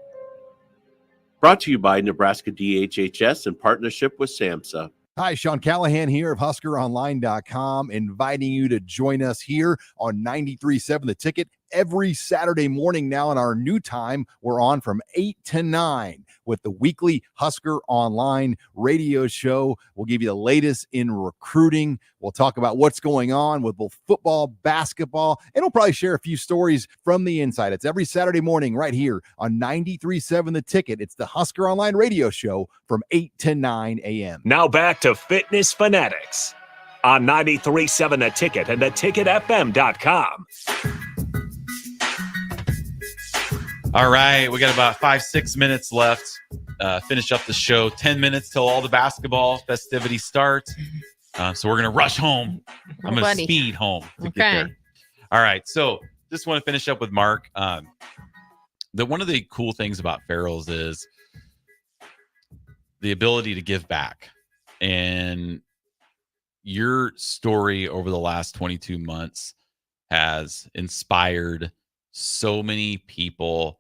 Speaker 19: Brought to you by Nebraska DHHS in partnership with SAMHSA.
Speaker 20: Hi, Sean Callahan here of HuskerOnline.com, inviting you to join us here on 93.7 The Ticket every Saturday morning now in our new time. We're on from 8 to 9 with the weekly Husker Online radio show. We'll give you the latest in recruiting. We'll talk about what's going on with both football, basketball, and we'll probably share a few stories from the inside. It's every Saturday morning right here on 93.7 The Ticket. It's the Husker Online radio show from 8 to 9 a.m.
Speaker 2: Now back to Fitness Fanatics on 93.7 The Ticket and theticketfm.com.
Speaker 4: All right, we got about 5-6 minutes left. Finish up the show. 10 minutes till all the basketball festivities start. So we're gonna rush home. I'm gonna speed home to get there. All right, so just want to finish up with Mark. One of the cool things about Farrell's is the ability to give back, and your story over the last 22 months has inspired so many people.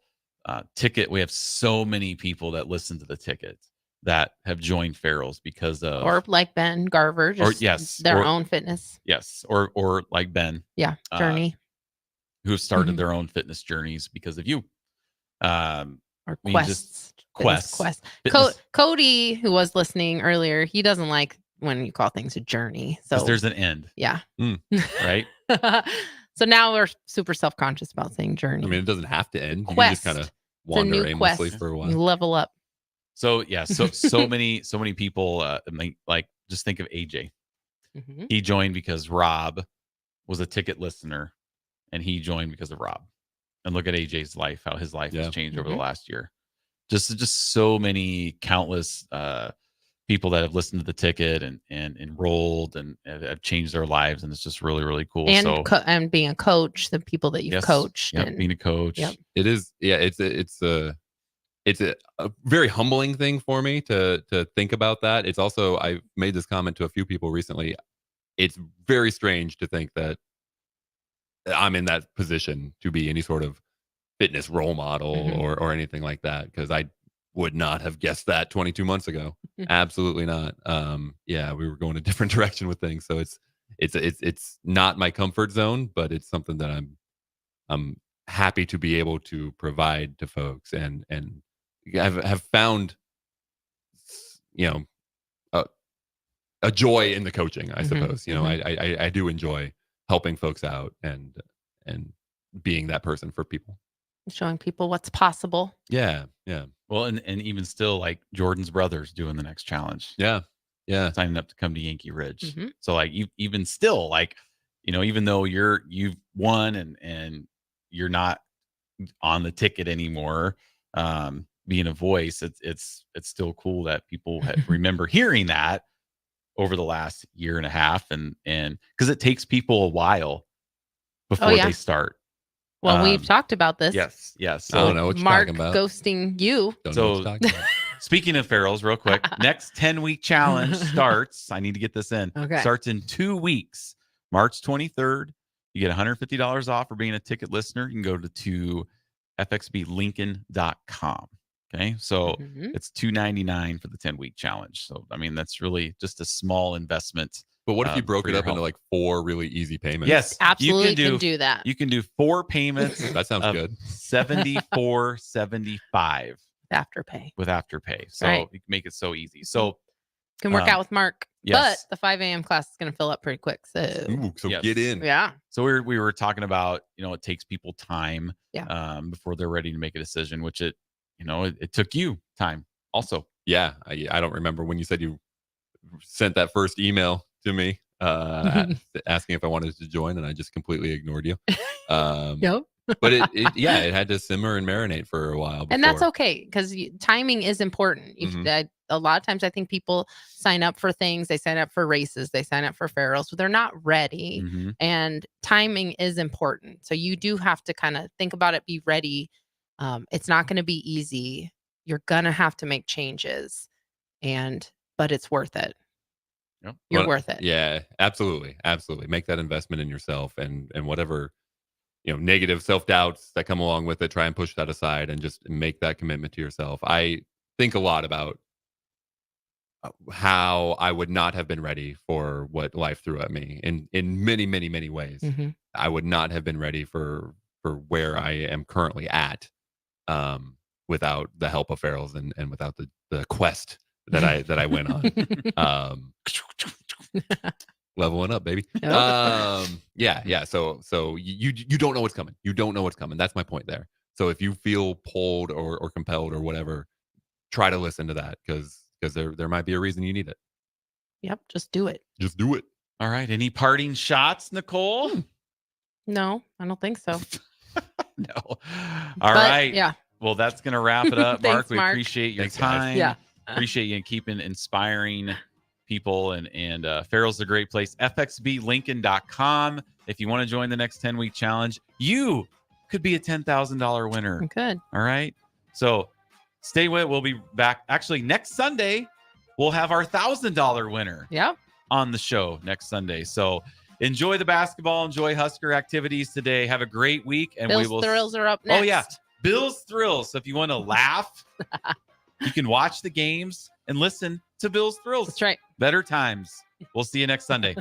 Speaker 4: We have so many people that listen to the Ticket that have joined Farrell's because of,
Speaker 5: or like Ben Garver, just their own fitness.
Speaker 4: Yes, or like Ben,
Speaker 5: journey,
Speaker 4: who have started their own fitness journeys because of you.
Speaker 5: Or quests. Cody, who was listening earlier, he doesn't like when you call things a journey. So
Speaker 4: there's an end.
Speaker 5: Yeah.
Speaker 4: Right.
Speaker 5: So now we're super self-conscious about saying journey.
Speaker 14: I mean, it doesn't have to end. You
Speaker 5: Quest.
Speaker 14: can just kind of wander aimlessly for a while.
Speaker 5: You level up.
Speaker 4: So yeah, so many people like just think of AJ.
Speaker 5: Mm-hmm.
Speaker 4: He joined because Rob was a Ticket listener, and he joined because of Rob. And look at AJ's life, how his life has changed over the last year. Just so many countless people that have listened to the Ticket and enrolled and have changed their lives, and it's just really, really cool.
Speaker 5: And and being a coach, the people that you've coached, and
Speaker 4: being a coach.
Speaker 5: Yep.
Speaker 14: It is, it's a very humbling thing for me to think about that. It's also, I made this comment to a few people recently. It's very strange to think that I'm in that position to be any sort of fitness role model or anything like that, because I would not have guessed that 22 months ago. Absolutely not. We were going a different direction with things. So it's not my comfort zone, but it's something that I'm happy to be able to provide to folks, and have found, a joy in the coaching, I suppose. I do enjoy helping folks out and being that person for people.
Speaker 5: Showing people what's possible.
Speaker 14: Yeah.
Speaker 4: Well, and even still, like Jordan's brother's doing the next challenge.
Speaker 14: Yeah.
Speaker 4: Signing up to come to Yankee Ridge. So like even still, like, even though you've won and you're not on the Ticket anymore, being a voice, it's still cool that people remember hearing that over the last year and a half, and because it takes people a while before they start.
Speaker 5: Well, we've talked about this.
Speaker 4: Yes.
Speaker 14: I don't know what you're
Speaker 5: Mark
Speaker 14: talking about.
Speaker 5: Ghosting you.
Speaker 14: Don't know what you're talking about.
Speaker 4: Speaking of Farrell's, real quick, next 10-week challenge starts. I need to get this in.
Speaker 5: Okay.
Speaker 4: Starts in 2 weeks, March 23rd. You get $150 off for being a Ticket listener. You can go to fxblincoln.com. Okay, so it's $299 for the 10-week challenge. So I mean, that's really just a small investment.
Speaker 14: But what if you broke it up into like 4 really easy payments?
Speaker 4: Yes,
Speaker 5: absolutely. You can do that.
Speaker 4: You can do 4 payments.
Speaker 14: That sounds good.
Speaker 4: $74.75
Speaker 5: Afterpay.
Speaker 4: with Afterpay. So you can make it so easy. So
Speaker 5: can work out with Mark.
Speaker 4: Yes.
Speaker 5: But the 5 a.m. class is going to fill up pretty quick. So
Speaker 14: get in.
Speaker 5: Yeah.
Speaker 4: So we were talking about, it takes people time before they're ready to make a decision, which it took you time also.
Speaker 14: Yeah. I don't remember when you said you sent that first email to me asking if I wanted to join, and I just completely ignored you.
Speaker 5: Yep.
Speaker 14: But it had to simmer and marinate for a while.
Speaker 5: And that's okay, because timing is important. A lot of times I think people sign up for things, they sign up for races, they sign up for ferals, but they're not ready. And timing is important. So you do have to kind of think about it, be ready. It's not going to be easy. You're going to have to make changes, but it's worth it.
Speaker 4: Yep.
Speaker 5: You're worth it.
Speaker 14: Yeah, absolutely. Absolutely. Make that investment in yourself, and whatever, negative self-doubts that come along with it, try and push that aside and just make that commitment to yourself. I think a lot about how I would not have been ready for what life threw at me in many, many, many ways. I would not have been ready for where I am currently at without the help of ferals and without the quest that I went on. Leveling up, baby. Yeah. So you don't know what's coming. You don't know what's coming. That's my point there. So if you feel pulled or compelled or whatever, try to listen to that, because there might be a reason you need it.
Speaker 5: Yep. Just do it.
Speaker 14: Just do it.
Speaker 4: All right. Any parting shots, Nicole?
Speaker 5: No, I don't think so.
Speaker 4: No. All right.
Speaker 5: Yeah.
Speaker 4: Well, that's going to wrap it up.
Speaker 5: Thanks,
Speaker 4: Mark, we
Speaker 5: Mark.
Speaker 4: appreciate your
Speaker 14: Thanks, guys.
Speaker 4: time.
Speaker 5: Yeah.
Speaker 4: Appreciate you keeping inspiring people, and Feral's a great place. fxblincoln.com. If you want to join the next 10-week challenge, you could be a $10,000 winner.
Speaker 5: Good.
Speaker 4: All right. So stay with. We'll be back. Actually, next Sunday, we'll have our $1,000 winner.
Speaker 5: Yep.
Speaker 4: On the show next Sunday. So enjoy the basketball. Enjoy Husker activities today. Have a great week. And
Speaker 5: Bill's
Speaker 4: we will.
Speaker 5: Thrills are up next.
Speaker 4: Oh yeah, Bill's Thrills. So if you want to laugh, you can watch the games and listen to Bill's Thrills.
Speaker 5: That's right.
Speaker 4: Better times. We'll see you next Sunday.